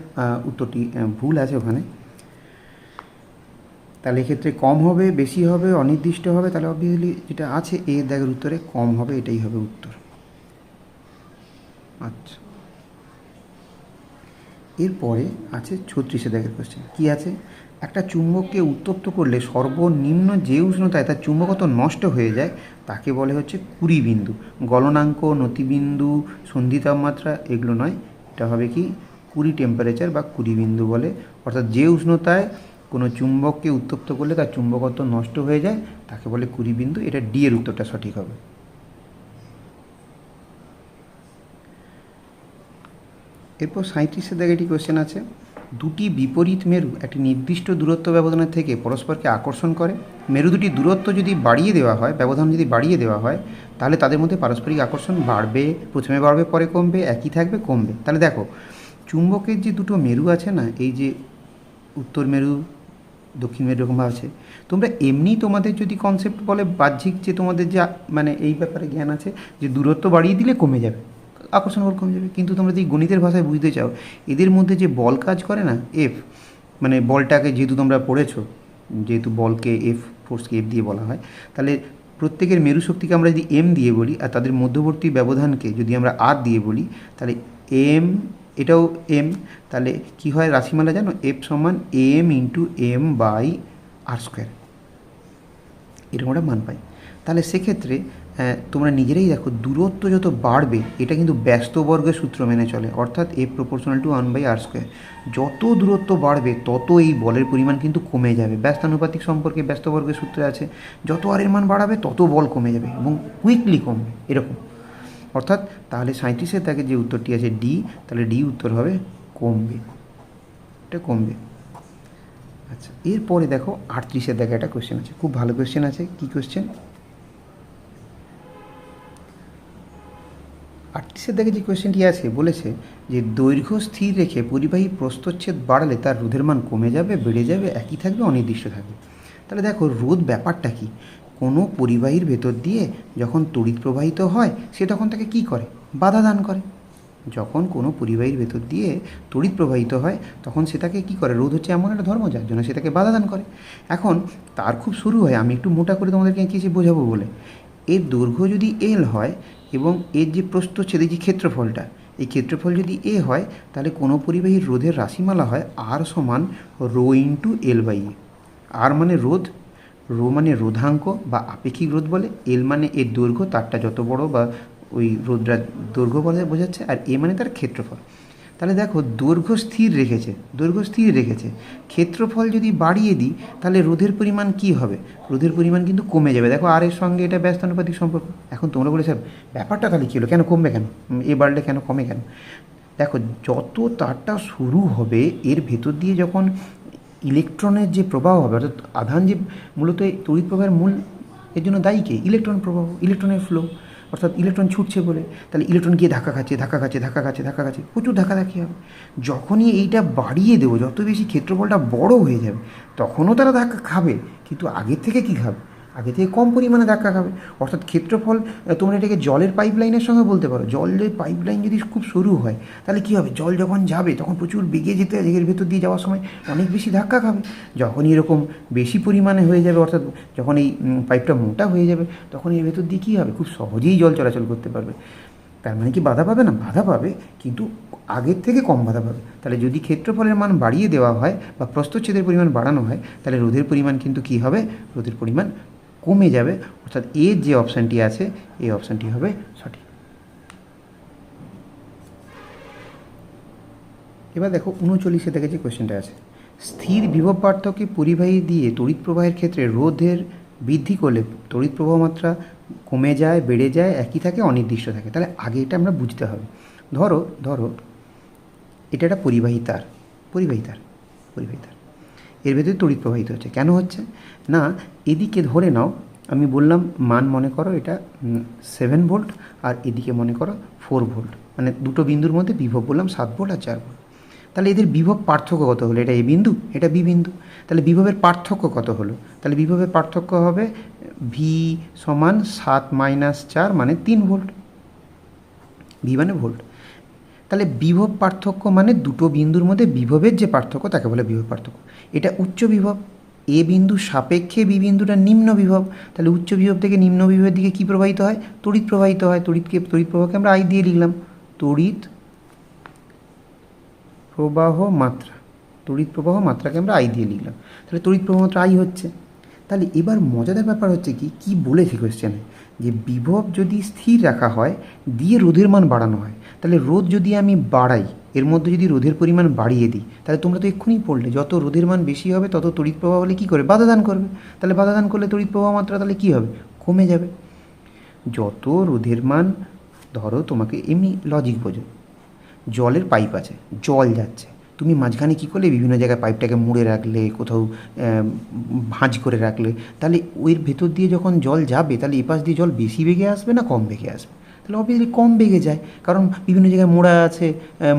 উত্তরটি ভুল আছে ওখানে। তাহলে এক্ষেত্রে কম হবে, বেশি হবে, অনির্দিষ্ট হবে, তাহলে অবভিয়াসলি যেটা আছে এ দাগের উত্তরে কম হবে, এটাই হবে উত্তর। আচ্ছা, এরপরে আছে 36 দাগের কোশ্চেন। কী আছে, একটা চুম্বককে উত্তপ্ত করলে সর্বনিম্ন যে উষ্ণতায় তার চুম্বকত্ব নষ্ট হয়ে যায় তাকে বলে হচ্ছে কুড়িবিন্দু। গলনাঙ্ক, নতিবিন্দু, সন্ধি তাপমাত্রা এগুলো নয়, এটা হবে কি কুড়ি টেম্পারেচার বা কুড়িবিন্দু বলে। অর্থাৎ যে উষ্ণতায় কোনো চুম্বককে উত্তপ্ত করলে তার চুম্বকত্ব নষ্ট হয়ে যায় তাকে বলে কুড়িবিন্দু। এটা ডি এর উত্তরটা সঠিক হবে। এরপর 37 দাগে একটি কোশ্চেন আছে, দুটি বিপরীত মেরু একটি নির্দিষ্ট দূরত্ব ব্যবধানের থেকে পরস্পরকে আকর্ষণ করে। মেরু দুটি দূরত্ব যদি বাড়িয়ে দেওয়া হয়, ব্যবধান যদি বাড়িয়ে দেওয়া হয়, তাহলে তাদের মধ্যে পারস্পরিক আকর্ষণ বাড়বে, প্রথমে বাড়বে পরে কমবে, একই থাকবে কমবে। তাহলে দেখো, চুম্বকের যে দুটো মেরু আছে না, এই যে উত্তর মেরু দক্ষিণ মেরু এরকম আছে, তোমরা এমনি তোমাদের যদি কনসেপ্ট বলে বাহ্যিক, যে তোমাদের যে মানে এই ব্যাপারে জ্ঞান আছে যে দূরত্ব বাড়িয়ে দিলে কমে যাবে, আকর্ষণ বল কমে যাবে, কিন্তু তোমরা যদি গণিতের ভাষায় বুঝতে চাও এদের মধ্যে যে বল কাজ করে না, এফ, মানে বলটাকে যেহেতু তোমরা পড়েছো, যেহেতু বলকে এফ, ফোর্সকে এফ দিয়ে বলা হয়, তাহলে প্রত্যেকের মেরু শক্তিকে আমরা যদি এম দিয়ে বলি আর তাদের মধ্যবর্তী ব্যবধানকে যদি আমরা আর দিয়ে বলি, তাহলে এম, এটাও এম, তাহলে কি হয় রাশিমালা জানো, এফ সমান M into M by R square, এরকম একটা মান পাই। তাহলে সেক্ষেত্রে তোমরা নিজেরাই দেখো, দূরত্ব যত বাড়বে, এটা কিন্তু ব্যস্ত বর্গের সূত্র মেনে চলে, অর্থাৎ এফ প্রপোর্শনাল টু 1/r²। যত দূরত্ব বাড়বে তত এই বলের পরিমাণ কিন্তু কমে যাবে। ব্যস্তানুপাতিক সম্পর্কে ব্যস্ত বর্গের সূত্রে আছে, যত আর এর মান বাড়াবে তত বল কমে যাবে এবং কুইকলি কমবে, এরকম। অর্থাৎ তাহলে 37-এর দাগে যে উত্তরটি আছে ডি, তাহলে ডি উত্তর হবে কমবে, এটা কমবে। আচ্ছা, এরপরে দেখো 38-এর দাগে একটা কোয়েশ্চেন আছে, খুব ভালো কোয়েশ্চেন আছে। কী কোয়েশ্চেন, 38 দাগে যে কোয়েশ্চেনটি আছে বলেছে যে দৈর্ঘ্য স্থির রেখে পরিবাহী প্রস্থচ্ছেদ বাড়ালে তার রোধের মান কমে যাবে, বেড়ে যাবে, একই থাকবে, অনির্দিষ্ট থাকবে। তাহলে দেখো রোধ ব্যাপারটা কি, কোনো পরিবাহীর ভেতর দিয়ে যখন তড়িৎ প্রবাহিত হয় সে তখন তাকে কি করে, বাধা দান করে। যখন কোনো পরিবাহীর ভেতর দিয়ে তড়িৎ প্রবাহিত হয় তখন সেটাকে কি করে, রোধ হচ্ছে এমন একটা ধর্ম যার জন্য সেটাকে বাধা দান করে। এখন তার খুব শুরু হয়, আমি একটু মোটা করে তোমাদেরকে কিছু বোঝাবো বলে, এর দৈর্ঘ্য যদি এল হয় এবং এর যে প্রস্থচ্ছেদ, এই যে ক্ষেত্রফলটা, এই ক্ষেত্রফল যদি এ হয় তাহলে কোনো পরিবাহীর রোধের রাশিমালা হয় আর সমান রো ইন্টু এল বাই এ। আর মানে রোধ, রো মানে রোধাঙ্ক বা আপেক্ষিক রোধ বলে, এল মানে এর দৈর্ঘ্য, তারটা যত বড় বা ওই রোধটার দৈর্ঘ্য বলে বোঝাচ্ছে, আর এ মানে তার ক্ষেত্রফল। তাহলে দেখো দৈর্ঘ্য স্থির রেখেছে, দৈর্ঘ্য স্থির রেখেছে, ক্ষেত্রফল যদি বাড়িয়ে দিই তাহলে রোধের পরিমাণ কি হবে, রোধের পরিমাণ কিন্তু কমে যাবে। দেখো আর এর সঙ্গে এটা ব্যস্তানুপাতিক সম্পর্ক। এখন তোমরা বলে স্যার ব্যাপারটা তাহলে কী হলো, কেন কমবে, কেন এ বাড়লে কেন কমে কেন? দেখো যত তারটা শুরু হবে এর ভেতর দিয়ে যখন ইলেকট্রনের যে প্রবাহ হবে, অর্থাৎ আধান যে মূলত এই তড়িৎ প্রবাহের মূল এর জন্য দায়ী কে, ইলেকট্রন প্রবাহ, ইলেকট্রনের ফ্লো, অর্থাৎ ইলেকট্রন ছুটছে বলে। তাহলে ইলেকট্রন গিয়ে ধাক্কা খাচ্ছে, ধাক্কা খাচ্ছে, ধাক্কা খাচ্ছে, ধাক্কা খাচ্ছে, প্রচুর ধাক্কাধাক্কি হবে। যখনই এইটা বাড়িয়ে দেবো, যত বেশি ক্ষেত্রফলটা বড় হয়ে যাবে তখনও তারা ধাক্কা খাবে, কিন্তু আগের থেকে কী খাবে, আগে থেকে কম পরিমাণে ধাক্কা খাবে। অর্থাৎ ক্ষেত্রফল, তোমরা এটাকে জলের পাইপ লাইনের সঙ্গে বলতে পারো। জলের পাইপ লাইন যদি খুব সরু হয় তাহলে কী হবে, জল যখন যাবে তখন প্রচুর বেগে যেতে হবে, এর ভেতর দিয়ে যাওয়ার সময় অনেক বেশি ধাক্কা খাবে। যখনই এরকম বেশি পরিমাণে হয়ে যাবে, অর্থাৎ যখন এই পাইপটা মোটা হয়ে যাবে তখন এর ভেতর দিয়ে কী হবে, খুব সহজেই জল চলাচল করতে পারবে। তার মানে কি বাধা পাবে না, বাধা পাবে, কিন্তু আগের থেকে কম বাধা পাবে। তাহলে যদি ক্ষেত্রফলের মান বাড়িয়ে দেওয়া হয় বা প্রস্থচ্ছেদের পরিমাণ বাড়ানো হয় তাহলে রোধের পরিমাণ কিন্তু কী হবে, রোধের পরিমাণ কমে যাবে। অর্থাৎ এর যে অপশানটি আছে এই অপশানটি হবে সঠিক। এবার দেখো 39 থেকে যে কোয়েশ্চেনটা আছে, স্থির বিভব পার্থক্যে পরিবাহী দিয়ে তড়িৎ প্রবাহের ক্ষেত্রে রোধের বৃদ্ধি করলে তড়িৎ প্রবাহ মাত্রা কমে যায়, বেড়ে যায়, একই থাকে, অনির্দিষ্ট থাকে। তাহলে আগে এটা আমরা বুঝতে হবে। ধরো ধরো এটা একটা পরিবাহী তার, পরিবাহী তার, পরিবাহী তার, এর ভেতরে তড়িৎ প্রবাহিত হচ্ছে। কেন হচ্ছে না, এদিকে ধরে নাও, আমি বললাম মান মনে করো এটা 7 ভোল্ট আর এদিকে মনে করো 4 ভোল্ট, মানে দুটো বিন্দুর মধ্যে বিভব বললাম 7 ভোল্ট আর 4 ভোল্ট। তাহলে এদের বিভব পার্থক্য কত হলো, এটা এ বিন্দু, এটা বি বিন্দু, তাহলে বিভবের পার্থক্য কত হলো, তাহলে বিভবের পার্থক্য হবে ভি সমান 7 - 4 মানে 3 ভোল্ট, ভি মানে ভোল্ট। তাহলে বিভব পার্থক্য মানে দুটো বিন্দুর মধ্যে বিভবের যে পার্থক্য তাকে বলে বিভব পার্থক্য। এটা উচ্চ বিভব, এ বিন্দু সাপেক্ষে বি বিন্দুটা নিম্ন বিভব। তাহলে উচ্চ বিভব থেকে নিম্ন বিভবের দিকে কী প্রবাহিত হয়, তড়িৎ প্রবাহিত হয়। তড়িৎ প্রবাহকে আমরা আই দিয়ে লিখলাম, তড়িৎ প্রবাহ মাত্রা, তড়িৎ প্রবাহ মাত্রাকে আমরা আই দিয়ে লিখলাম। তাহলে তড়িৎ প্রবাহ মাত্রা আই হচ্ছে। তাহলে এবার মজাদার ব্যাপার হচ্ছে কি বলেছে কোয়েশ্চেনে, যে বিভব যদি স্থির রাখা হয় দিয়ে রোধের মান বাড়ানো হয়, তাহলে রোধ যদি আমি বাড়াই, এর মধ্যে যদি রোধের পরিমাণ বাড়িয়ে দিই, তাহলে তোমরা তো এক্ষুনি পড়লে যত রোধের মান বেশি হবে তত তড়িৎ প্রবাহ হলে কী করে, বাধা দান করবে। তাহলে বাধা দান করলে তড়িৎ প্রবাহ মাত্রা তাহলে কী হবে, কমে যাবে। যত রোধের মান, ধরো তোমাকে এমনি লজিক বোঝো, জলের পাইপ আছে, জল যাচ্ছে, তুমি মাঝখানে কী করলে, বিভিন্ন জায়গায় পাইপটাকে মুড়ে রাখলে, কোথাও ভাঁজ করে রাখলে, তাহলে ওর ভেতর দিয়ে যখন জল যাবে তাহলে এপাশ দিয়ে জল বেশি বেগে আসবে না কম বেগে আসবে, তাহলে অবভিয়াসলি কম বেগে যায়, কারণ বিভিন্ন জায়গায় মোড়া আছে,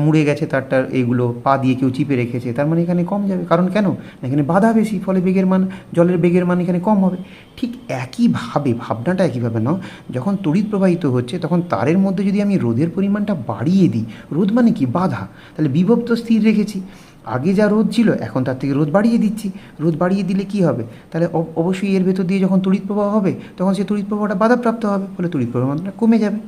মুড়ে গেছে তারটার, এইগুলো পা দিয়ে কেউ চিপে রেখেছে, তার মানে এখানে কম যাবে। কারণ কেন, এখানে বাধা বেশি, ফলে বেগের মান, জলের বেগের মান এখানে কম হবে। ঠিক একইভাবে ভাবনাটা একইভাবে নাও, যখন তড়িৎ প্রবাহিত হচ্ছে তখন তারের মধ্যে যদি আমি রোধের পরিমাণটা বাড়িয়ে দিই, রোধ মানে কি, বাধা, তাহলে বিভব তো স্থির রেখেছি, আগে যা রোধ ছিল এখন তার থেকে রোধ বাড়িয়ে দিচ্ছি। রোধ বাড়িয়ে দিলে কি হবে, তাহলে অবশ্যই এর ভেতর দিয়ে যখন তড়িৎ প্রবাহ হবে তখন সেই তড়িৎ প্রবাহটা বাধাপ্রাপ্ত হবে, ফলে তড়িৎ প্রবাহ মাত্রা কমে যাবে।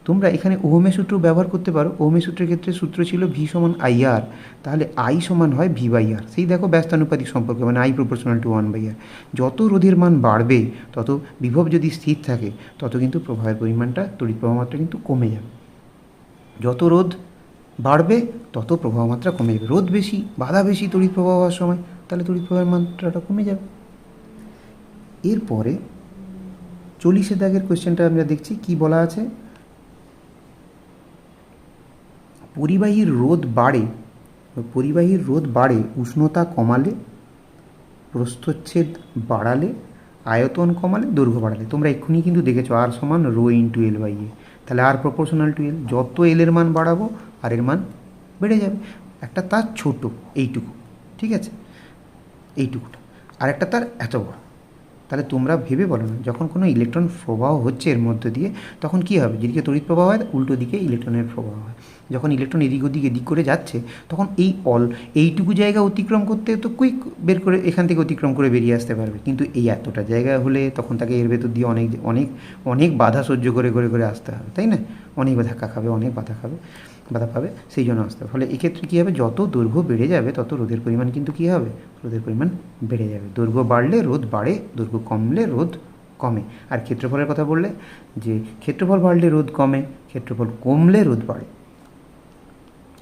তোমরা এখানে ওহমের সূত্র ব্যবহার করতে পারো। ওহমের সূত্রের ক্ষেত্রে সূত্র ছিল ভি সমান আই আর, তাহলে আই সমান হয় ভি বাই আর। সেই দেখো ব্যস্তানুপাতিক সম্পর্ক, মানে আই প্রপোর্শনাল টু 1/r। যত রোধের মান বাড়বে তত বিভব যদি স্থির থাকে তত কিন্তু প্রবাহের পরিমাণটা, তড়িৎ প্রবাহ মাত্রা কিন্তু কমে যাবে। যত রোধ বাড়বে তত প্রবাহ মাত্রা কমে যাবে। রোধ বেশি, বাধা বেশি তড়িৎ প্রবাহ হওয়ার সময়, তাহলে তড়িৎ প্রবাহের মাত্রাটা কমে যাবে। এরপরে 40 দাগের কোয়েশ্চেনটা আমরা দেখছি কি বলা আছে, পরিবাহীর রোধ বাড়ে উষ্ণতা কমালে, প্রস্থচ্ছেদ বাড়ালে, আয়তন কমালে, দৈর্ঘ্য বাড়ালে। তোমরা এক্ষুনি কিন্তু দেখেছো আর সমান রো ইন্টু এল বাই এ। তাহলে আর প্রপোর্শনাল টু এল, যত এল এর মান বাড়াবো আর এর মান বেড়ে যাবে। একটা তার ছোট এইটুকু, ঠিক আছে, এইটুকুটা, আর একটা তার এত বড়। তাহলে তোমরা ভেবে বলো না, যখন কোনো ইলেকট্রন প্রবাহ হচ্ছে এর মধ্য দিয়ে, তখন কী হবে? যেদিকে তড়িৎ প্রবাহ হয় উল্টো দিকে ইলেকট্রনের প্রবাহ হয়। যখন ইলেকট্রন এদিক ওদিক এদিক করে যাচ্ছে, তখন এইটুকু জায়গা অতিক্রম করতে তো কুইক বের করে এখান থেকে অতিক্রম করে বেরিয়ে আসতে পারবে, কিন্তু এই এতটা জায়গা হলে তখন তাকে এর ভেতর দিয়ে অনেক অনেক অনেক বাধা সহ্য করে করে করে আসতে হবে, তাই না? অনেক ধাক্কা খাবে, অনেক বাধা পাবে, সেই জন্য আসতে হবে। ফলে এক্ষেত্রে কী হবে? যত দৈর্ঘ্য বেড়ে যাবে তত রোধের পরিমাণ কিন্তু কী হবে? রোধের পরিমাণ বেড়ে যাবে। দৈর্ঘ্য বাড়লে রোধ বাড়ে, দৈর্ঘ্য কমলে রোধ কমে। আর ক্ষেত্রফলের কথা বললে যে ক্ষেত্রফল বাড়লে রোধ কমে, ক্ষেত্রফল কমলে রোধ বাড়ে।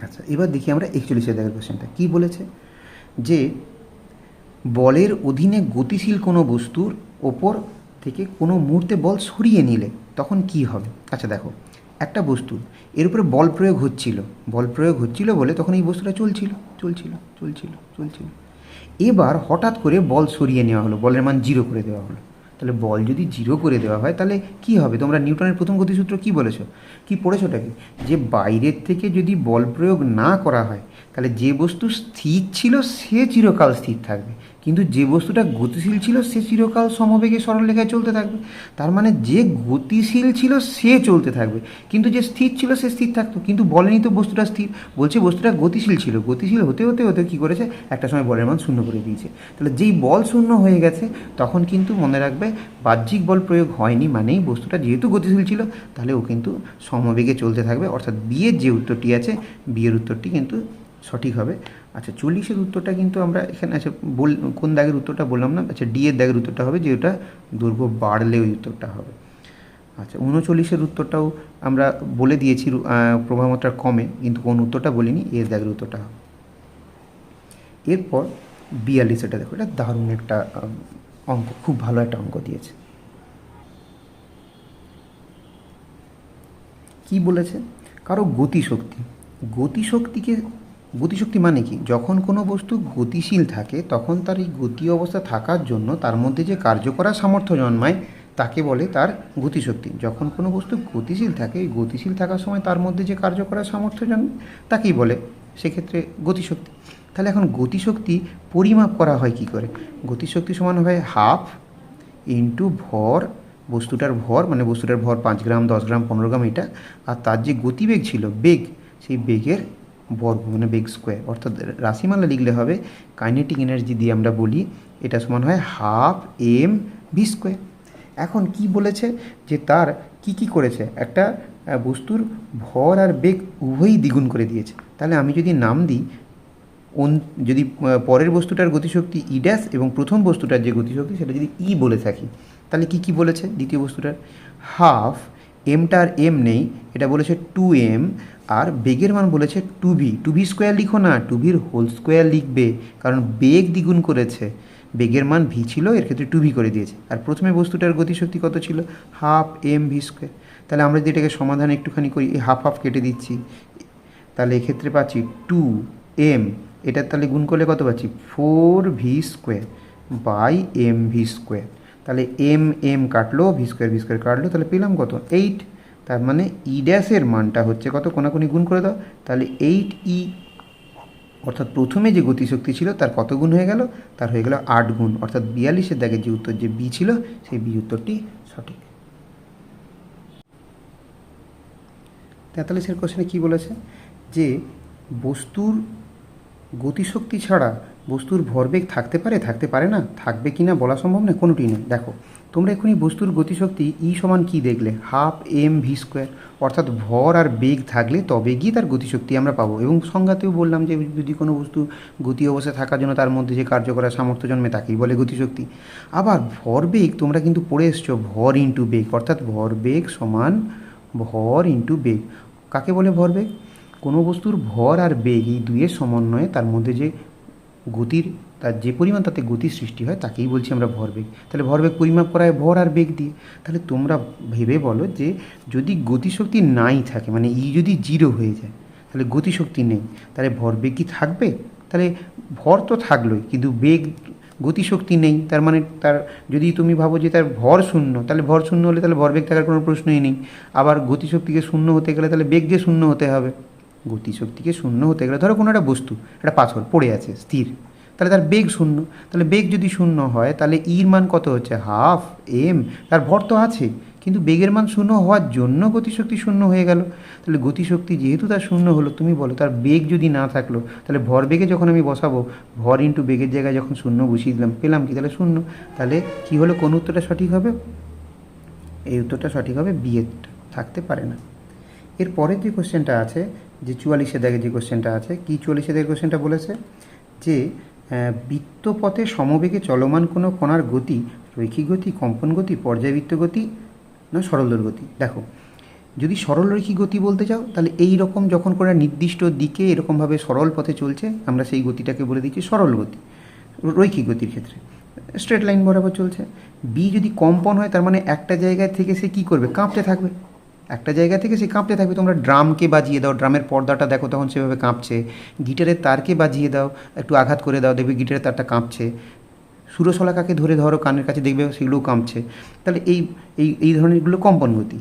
আচ্ছা, এবার দেখি আমরা 41 দাগের কোশ্চেনটা কী বলেছে, যে বলের অধীনে গতিশীল কোনো বস্তুর ওপর থেকে কোনো মুহূর্তে বল সরিয়ে নিলে তখন কি হবে? আচ্ছা দেখো, একটা বস্তু এর উপরে বল প্রয়োগ হচ্ছিল বলে তখন এই বস্তুটা চলছিল। এবার হঠাৎ করে বল সরিয়ে নেওয়া হলো, বলের মান 0 করে দেওয়া হলো। তাহলে বল যদি 0 করে দেওয়া হয় তাহলে কি হবে? তোমরা নিউটনের প্রথম গতিসূত্র কি বলেছো, কি পড়েছোটাকে, যে বাইরের থেকে যদি বল প্রয়োগ না করা হয় তাহলে যে বস্তু স্থির ছিল সে চিরকাল স্থির থাকবে, কিন্তু যে বস্তুটা গতিশীল ছিল সে চিরকাল সমবেগে সরলরেখায় চলতে থাকবে। তার মানে যে গতিশীল ছিল সে চলতে থাকবে, কিন্তু যে স্থির ছিল সে স্থির থাকতো। কিন্তু বলেনি তো বস্তুটা স্থির, বলছে বস্তুটা গতিশীল ছিল। গতিশীল হতে হতে হতে কী করেছে? একটা সময় বলের মান 0 করে দিয়েছে। তাহলে যেই বল 0 হয়ে গেছে তখন কিন্তু মনে রাখবে বাহ্যিক বল প্রয়োগ হয়নি, মানেই বস্তুটা যেহেতু গতিশীল ছিল তাহলে ও কিন্তু সমবেগে চলতে থাকবে। অর্থাৎ বিয়ের যে উত্তরটি আছে, বিয়ের উত্তরটি কিন্তু সঠিক হবে। আচ্ছা, 40 উত্তরটা কিন্তু আমরা এখানে, আচ্ছা কোন দাগের উত্তরটা বললাম না, আচ্ছা ডি এর দাগের উত্তরটা হবে, যে ওটা দৈর্ঘ্য বাড়লে ওই উত্তরটা হবে। আচ্ছা, 39 উত্তরটাও আমরা বলে দিয়েছি, প্রভাবমাত্রা কমে, কিন্তু কোন উত্তরটা বলিনি, এর দাগের উত্তরটা হবে। এরপর 42, এটা দেখো, এটা দারুণ একটা অঙ্ক, খুব ভালো একটা অঙ্ক দিয়েছে। কি বলেছে? কারো গতিশক্তি মানে কি? যখন কোনো বস্তু গতিশীল থাকে তখন তার এই গতি অবস্থা থাকার জন্য তার মধ্যে যে কার্য করার সামর্থ্য জন্মায় তাকে বলে তার গতিশক্তি। যখন কোনো বস্তু গতিশীল থাকে, এই গতিশীল থাকার সময় তার মধ্যে যে কার্য করার সামর্থ্য জন্মায় তাকেই বলে সেক্ষেত্রে গতিশক্তি। তাহলে এখন গতিশক্তি পরিমাপ করা হয় কি করে? গতিশক্তি সমান হয় 1/2 ইন্টু ভর, বস্তুটার ভর, মানে বস্তুটার ভর 5 গ্রাম, 10 গ্রাম, 15 গ্রাম, এটা, আর তার যে গতিবেগ ছিল, বেগ, সেই বেগের বর্গ, মানে বেগ স্কোয়ার। অর্থাৎ রাশিমালা লিখলে হবে, কাইনেটিক এনার্জি দিয়ে আমরা বলি, এটা সমান হয় 1/2 mv²। এখন কি বলেছে, যে তার কি করেছে, একটা বস্তুর ভর আর বেগ উভয়ই দ্বিগুণ করে দিয়েছে। তাহলে আমি যদি নাম দিই, যদি পরের বস্তুটার গতিশক্তি ই ড্যাশ এবং প্রথম বস্তুটার যে গতিশক্তি সেটা যদি ই বলে থাকি, তাহলে কি বলেছে দ্বিতীয় বস্তুটার? 1/2, এমটার এম নেই, এটা বলেছে 2m, আর বেগের মান বলেছে 2v², লিখো না, 2vর হোল স্কোয়ার লিখবে, কারণ বেগ দ্বিগুণ করেছে। বেগের মান v ছিল, এর ক্ষেত্রে 2v করে দিয়েছে। আর প্রথমে বস্তুটার গতিশক্তি কত ছিল? 1/2 mv²। তাহলে আমরা যদি এটাকে সমাধান একটুখানি করি, এই 1/2 কেটে দিচ্ছি, তাহলে এক্ষেত্রে পাচ্ছি 2m, এটার তাহলে গুণ করলে কত পাচ্ছি? 4v²/mv²। তাহলে m কাটলো, v² কাটলো, তাহলে পেলাম কত? 8। তার মানে ই ড্যাশের মানটা হচ্ছে কত? কোনাকুনি গুণ করে দাও, তাহলে 8e। অর্থাৎ প্রথমে যে গতিশক্তি ছিল তার কত গুণ হয়ে গেল? তার হয়ে গেল 8 গুণ। অর্থাৎ 42 দাগের যে উত্তর, যে বি ছিল, সেই বি উত্তরটি সঠিক। 43 কোশ্চেনে কী বলেছে, যে বস্তুর গতিশক্তি ছাড়া বস্তুর ভরবেগ থাকতে পারে না, থাকবে কি না বলা সম্ভব না, কোনোটি নেই। দেখো, তোমরা এখনই বস্তুর গতিশক্তি ই সমান কী দেখলে? 1/2 mv²। অর্থাৎ ভর আর বেগ থাকলে তবে গিয়ে তার গতিশক্তি আমরা পাবো। এবং সংজ্ঞাতেও বললাম যে যদি কোনো বস্তু গতি অবস্থায় থাকার জন্য তার মধ্যে যে কার্য করার সামর্থ্য জন্মে তাকেই বলে গতিশক্তি। আবার ভরবেগ তোমরা কিন্তু পড়ে এসছো, ভর ইন্টু বেগ, অর্থাৎ ভরবেগ সমান ভর ইন্টু বেগ। কাকে বলে ভরবেগ? কোনো বস্তুর ভর আর বেগ, এই দুইয়ের সমন্বয়ে তার মধ্যে যে গতির, তার যে পরিমাণ তাতে গতির সৃষ্টি হয় তাকেই বলছি আমরা ভরবেগ। তাহলে ভরবেগ পরিমাপ করা হয় ভর আর বেগ দিয়ে। তাহলে তোমরা ভেবে বলো, যে যদি গতিশক্তি নাই থাকে, মানে ই যদি 0 হয়ে যায়, তাহলে গতিশক্তি নেই, তাহলে ভরবেগ কি থাকবে? তাহলে ভর তো থাকলোই, কিন্তু গতিশক্তি নেই, তার মানে তার যদি তুমি ভাবো যে তার ভর শূন্য, তাহলে ভর শূন্য হলে তাহলে ভরবেগ থাকার কোনো প্রশ্নই নেই। আবার গতিশক্তিকে শূন্য হতে গেলে তাহলে বেগকে শূন্য হতে হবে। গতিশক্তিকে শূন্য হতে গেলে ধরো কোনো একটা বস্তু, একটা পাথর পড়ে আছে স্থির, তাহলে তার বেগ শূন্য। তাহলে বেগ যদি শূন্য হয় তাহলে ইর মান কত হচ্ছে, হাফ এম। তার ভর তো আছে, কিন্তু বেগের মান শূন্য হওয়ার জন্য গতিশক্তি শূন্য হয়ে গেল। তাহলে গতিশক্তি যেহেতু তার শূন্য হলো, তুমি বলো তার বেগ যদি না থাকলো, তাহলে ভর বেগে যখন আমি বসাবো, ভর ইন্টু বেগের জায়গায় যখন শূন্য বসিয়ে দিলাম, পেলাম কি, তাহলে শূন্য। তাহলে কি হলো, কোন উত্তরটা সঠিক হবে? এই উত্তরটা সঠিক হবে, বি এর, থাকতে পারে না। এর পরের যে কোশ্চেনটা আছে, যে 44 দাগে যে কোশ্চেনটা আছে, কি 44 দাগের কোশ্চেনটা বলেছে যে বৃত্তপথে সমবেগে চলমান কোনো কণার গতি রৈখিক গতি, কম্পন গতি, পর্যায়বৃত্ত গতি না সরলদৈর্ঘ্য গতি। দেখো, যদি সরলরৈখিক গতি বলতে চাও, তাহলে এই রকম যখন কোনো নির্দিষ্ট দিকে এরকমভাবে সরল পথে চলছে, আমরা সেই গতিটাকে বলে দিচ্ছি সরল গতি। রৈখিক গতির ক্ষেত্রে স্ট্রেট লাইন বরাবর চলছে। বি যদি কম্পন হয়, তার মানে একটা জায়গায় থেকে সে কী করবে, কাঁপতে থাকবে। একটা জায়গা থেকে সে কাঁপতে থাকবে। তোমরা ড্রামকে বাজিয়ে দাও, ড্রামের পর্দাটা দেখো, তখন সেভাবে কাঁপছে। গিটারের তারকে বাজিয়ে দাও, একটু আঘাত করে দাও, দেখবে গিটারের তারটা কাঁপছে। সুরশলাকাকে ধরে ধরো কানের কাছে, দেখবে সেগুলোও কাঁপছে। তাহলে এই এই এই ধরনেরগুলো কম্পন গতি।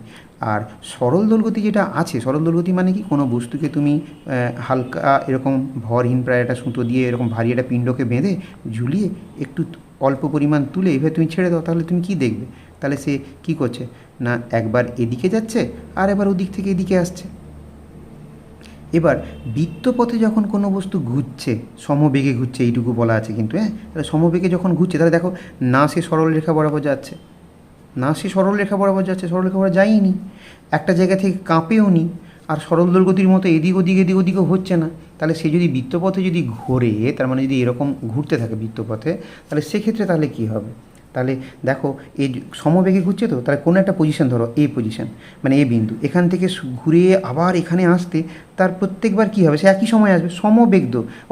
আর সরল দোল গতি যেটা আছে, সরল দোল গতি মানে কি, কোনো বস্তুকে তুমি হালকা এরকম ভরহীন প্রায় একটা সুতো দিয়ে এরকম ভারী একটা পিণ্ডকে বেঁধে ঝুলিয়ে একটু অল্প পরিমাণ তুলে এভাবে তুমি ছেড়ে দাও, তাহলে তুমি কি দেখবে, তাহলে সে কি করছে না, একবার এদিকে যাচ্ছে আর এবার ওদিক থেকে এদিকে আসছে। এবার বৃত্তপথে যখন কোনো বস্তু ঘুরছে, সমবেগে ঘুরছে, এইটুকু বলা আছে কিন্তু, হ্যাঁ, তাহলে সমবেগে যখন ঘুরছে, তাহলে দেখো না সে সরল রেখা বরাবর যাচ্ছে, না সে সরল রেখা বরাবর যাচ্ছে, সরল রেখা বরাবর যায়নি, একটা জায়গা থেকে কাঁপেও নি, আর সরল দোল গতির মতো এদিক ওদিকও হচ্ছে না। তাহলে সে যদি বৃত্তপথে যদি ঘোরে, তার মানে যদি এরকম ঘুরতে থাকে বৃত্তপথে, তাহলে সেক্ষেত্রে তাহলে কী হবে, তাহলে দেখো এই সমবেগে ঘুরছে তো, তাহলে কোনো একটা পজিশন ধরো, এ পজিশন মানে এ বিন্দু, এখান থেকে ঘুরে আবার এখানে আসতে তার প্রত্যেকবার কী হবে, সে একই সময় আসবে, সমবেগ,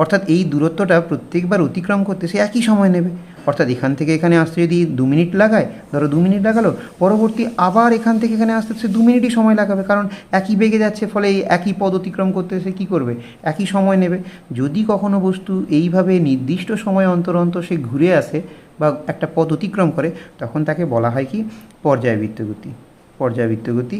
অর্থাৎ এই দূরত্বটা প্রত্যেকবার অতিক্রম করতে সে একই সময় নেবে। অর্থাৎ এখান থেকে এখানে আসতে যদি 2 মিনিট লাগায়, ধরো 2 মিনিট লাগালো, পরবর্তী আবার এখান থেকে এখানে আসতে সে 2 মিনিটই সময় লাগাবে, কারণ একই বেগে যাচ্ছে, ফলে এই একই পদ অতিক্রম করতে সে কী করবে, একই সময় নেবে। যদি কখনো বস্তু এইভাবে নির্দিষ্ট সময় অন্তর অন্তর সে ঘুরে আসে বা একটা পথ অতিক্রম করে, তখন তাকে বলা হয় কি, পর্যায়বৃত্ত গতি। পর্যায়বৃত্ত গতি।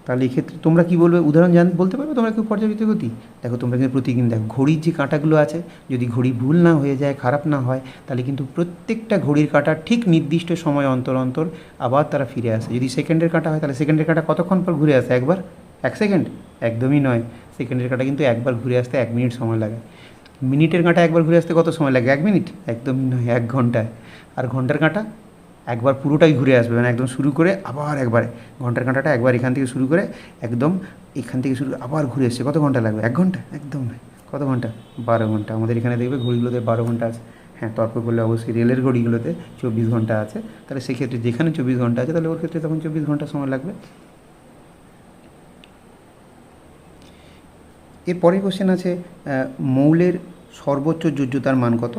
তাহলে এক্ষেত্রে তোমরা কী বলবে, উদাহরণ বলতে পারবে তোমরা কেউ পর্যায়বৃত্ত গতি? দেখো তোমরা কিন্তু প্রতিদিন দেখো ঘড়ির যে কাঁটাগুলো আছে, যদি ঘড়ি ভুল না হয়ে যায়, খারাপ না হয়, তাহলে কিন্তু প্রত্যেকটা ঘড়ির কাঁটা ঠিক নির্দিষ্ট সময় অন্তর অন্তর আবার তারা ফিরে আসে। যদি সেকেন্ডের কাঁটা হয়, তাহলে সেকেন্ডের কাঁটা কতক্ষণ পর ঘুরে আসে, একবার, 1 সেকেন্ড? একদমই নয়। সেকেন্ডের কাঁটা কিন্তু একবার ঘুরে আসতে 1 মিনিট সময় লাগে। মিনিটের কাঁটা একবার ঘুরে আসতে কত সময় লাগে, 1 মিনিট? একদমই নয়, 1 ঘন্টায়। আর ঘন্টার কাঁটা একবার পুরোটাই ঘুরে আসবে, মানে একদম শুরু করে আবার একবারে। ঘন্টার কাঁটাটা একবার এখান থেকে শুরু করে একদম এখান থেকে শুরু আবার ঘুরে এসছে, কত ঘন্টা লাগবে, 1 ঘন্টা? একদম নয়। কত ঘন্টা? 12 ঘন্টা। আমাদের এখানে দেখবে ঘড়িগুলোতে 12 ঘন্টা আছে। হ্যাঁ, তর্ক করলে অবশ্যই রেলের ঘড়িগুলোতে 24 ঘন্টা আছে। তাহলে সেক্ষেত্রে যেখানে 24 ঘন্টা আছে, তাহলে ওর ক্ষেত্রে তখন 24 ঘন্টা সময় লাগবে। এর পরের কোশ্চেন আছে, মৌলের সর্বোচ্চ যোজ্যতার মান কত?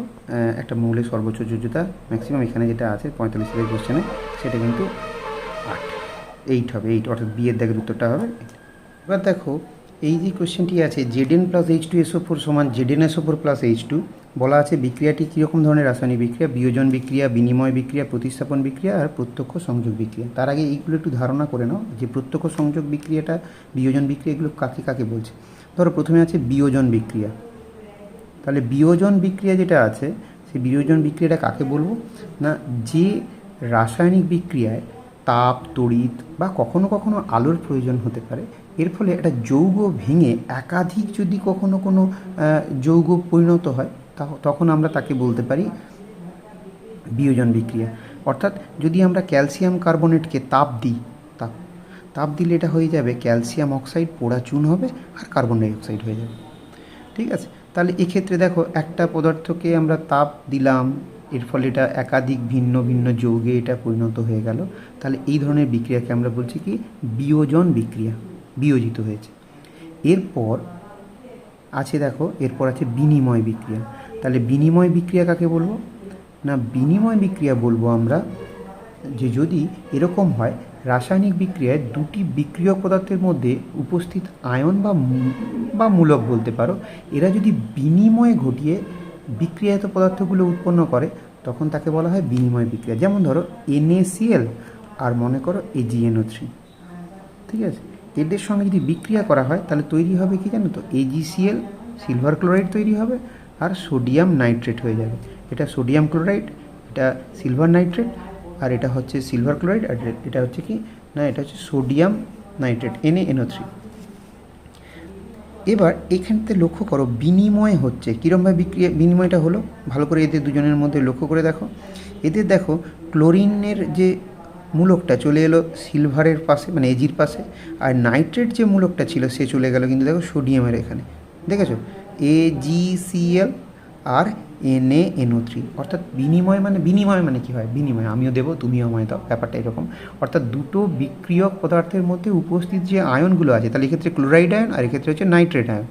একটা মৌলের সর্বোচ্চ যোজ্যতা ম্যাক্সিমাম এখানে যেটা আছে 45 এর কোশ্চেনে, সেটা কিন্তু 8 হবে, 8, অর্থাৎ বি এর দাগের উত্তরটা হবে। এবার দেখো এই যে কোশ্চেনটি আছে, Zn প্লাস H2SO4 সমান ZnSO4 প্লাস H2, বলা আছে বিক্রিয়াটি কীরকম ধরনের রাসায়নিক বিক্রিয়া, বিয়োজন বিক্রিয়া, বিনিময় বিক্রিয়া, প্রতিস্থাপন বিক্রিয়া আর প্রত্যক্ষ সংযোগ বিক্রিয়া। তার আগে এইগুলো একটু ধারণা করে নাও যে প্রত্যক্ষ সংযোগ বিক্রিয়াটা, বিয়োজন বিক্রিয়া, এগুলো কাকে কাকে বলছে। ধরো প্রথমে আছে বিয়োজন বিক্রিয়া। তাহলে বিয়োজন বিক্রিয়া যেটা আছে, সেই বিয়োজন বিক্রিয়াটা কাকে বলবো না, যে রাসায়নিক বিক্রিয়ায় তাপ, তড়িৎ বা কখনো কখনো আলোর প্রয়োজন হতে পারে, এর ফলে একটা যৌগ ভেঙে একাধিক যদি কখনো কোনো যৌগ পরিণত হয়, তখন আমরা তাকে বলতে পারি বিয়োজন বিক্রিয়া। অর্থাৎ যদি আমরা ক্যালসিয়াম কার্বনেটকে তাপ দিই, তাপ দিলে এটা হয়ে যাবে ক্যালসিয়াম অক্সাইড, পোড়া চুন হবে, আর কার্বন ডাইঅক্সাইড হয়ে যাবে। ঠিক আছে, তাহলে এক্ষেত্রে দেখো একটা পদার্থকে আমরা তাপ দিলাম, এর ফলে এটা একাধিক ভিন্ন ভিন্ন যৌগে এটা পরিণত হয়ে গেল। তাহলে এই ধরনের বিক্রিয়াকে আমরা বলছি কি, বিয়োজন বিক্রিয়া, বিয়োজিত হয়েছে। এরপর আছে দেখো, এরপর আছে বিনিময় বিক্রিয়া। তাহলে বিনিময় বিক্রিয়া কাকে বলবো না, বিনিময় বিক্রিয়া বলবো আমরা যে যদি এরকম হয়, রাসায়নিক বিক্রিয়ায় দুটি বিক্রিয়ক পদার্থের মধ্যে উপস্থিত আয়ন বা মূলক বলতে পারো, এরা যদি বিনিময় ঘটিয়ে বিক্রিয়ায়িত পদার্থগুলো উৎপন্ন করে তখন তাকে বলা হয় বিনিময় বিক্রিয়া। যেমন ধরো NaCl আর মনে করো AgNO3, ঠিক আছে, এদের সঙ্গে যদি বিক্রিয়া করা হয় তাহলে তৈরি হবে কি জানো তো, AgCl সিলভার ক্লোরাইড তৈরি হবে আর সোডিয়াম নাইট্রেট হয়ে যাবে। এটা সোডিয়াম ক্লোরাইড, এটা সিলভার নাইট্রেট, আর এটা হচ্ছে সিলভার ক্লোরাইড, আর এটা হচ্ছে কি না, এটা হচ্ছে সোডিয়াম নাইট্রেট NaNO3। এবার এখানতে লক্ষ্য করো বিনিময় হচ্ছে কীরমভাবে বিক্রিয়া বিনিময়টা হলো, ভালো করে এদের দুজনের মধ্যে লক্ষ্য করে দেখো। এদের দেখো ক্লোরিনের যে মূলকটা চলে এলো সিলভারের পাশে মানে এজির পাশে, আর নাইট্রেট যে মূলকটা ছিল সে চলে গেল কিন্তু দেখো সোডিয়ামের এখানে, দেখেছো AgCl আর NaNO3। অর্থাৎ বিনিময় মানে কী হয়, বিনিময় আমিও দেবো তুমিও আমায় দাও, ব্যাপারটা এরকম। অর্থাৎ দুটো বিক্রিয়ক পদার্থের মধ্যে উপস্থিত যে আয়নগুলো আছে, তাহলে এক্ষেত্রে ক্লোরাইড আয়ন আর এক্ষেত্রে হচ্ছে নাইট্রেট আয়ন,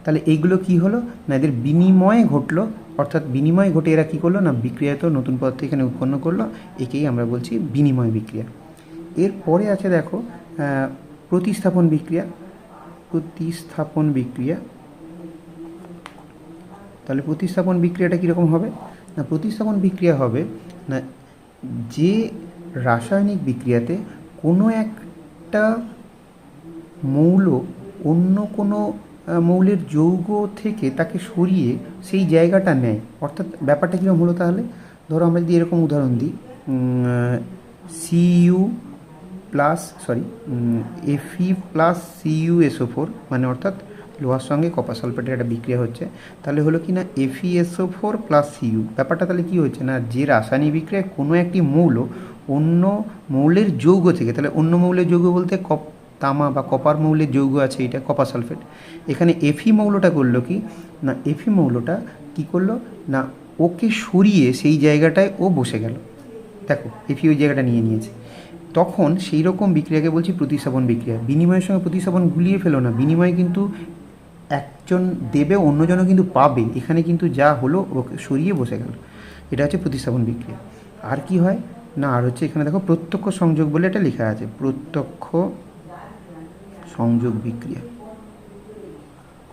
তাহলে এইগুলো কি হলো না, এদের বিনিময় ঘটলো। অর্থাৎ বিনিময় ঘটে এরা কী করলো না, বিক্রিয়ায় তো নতুন পদার্থ এখানে উৎপন্ন করলো, একেই আমরা বলছি বিনিময় বিক্রিয়া। এরপরে আছে দেখো প্রতিস্থাপন বিক্রিয়া। প্রতিস্থাপন বিক্রিয়া, তাহলে প্রতিস্থাপন বিক্রিয়াটা কীরকম হবে না, প্রতিস্থাপন বিক্রিয়া হবে না যে রাসায়নিক বিক্রিয়াতে কোনো একটা মৌল অন্য কোনো মৌলের যৌগ থেকে তাকে সরিয়ে সেই জায়গাটা নেয়। অর্থাৎ ব্যাপারটা কীরকম হলো তাহলে, ধরো আমরা যদি এরকম উদাহরণ দিই, Fe+CuSO4 মানে অর্থাৎ লোহার সঙ্গে কপার সালফেটের একটা বিক্রিয়া হচ্ছে, তাহলে হলো কি না FeSO4+Cu। ব্যাপারটা তাহলে কী হচ্ছে না, যে রাসায়নিক বিক্রিয়ায় কোনো একটি মৌল অন্য মৌলের যৌগ থেকে, তাহলে অন্য মৌলের যৌগ বলতে তামা বা কপার মৌলের যৌগ আছে, এটা কপার সালফেট, এখানে Fe মৌলটা করলো কি না, Fe মৌলটা কী করলো না, ওকে সরিয়ে সেই জায়গাটায় ও বসে গেল, দেখো Fe ওই জায়গাটা নিয়ে নিয়েছে, তখন সেই রকম বিক্রিয়াকে বলছি প্রতিস্থাপন বিক্রিয়া। বিনিময়ের সঙ্গে প্রতিস্থাপন গুলিয়ে ফেলো না, বিনিময় কিন্তু একজন দেবে অন্যজনও কিন্তু পাবে, এখানে কিন্তু যা হলো ওকে সরিয়ে বসে গেল, এটা হচ্ছে প্রতিস্থাপন বিক্রিয়া। আর কি হয় না, আর হচ্ছে এখানে দেখো প্রত্যক্ষ সংযোগ বলে এটা লেখা আছে, প্রত্যক্ষ সংযোগ বিক্রিয়া,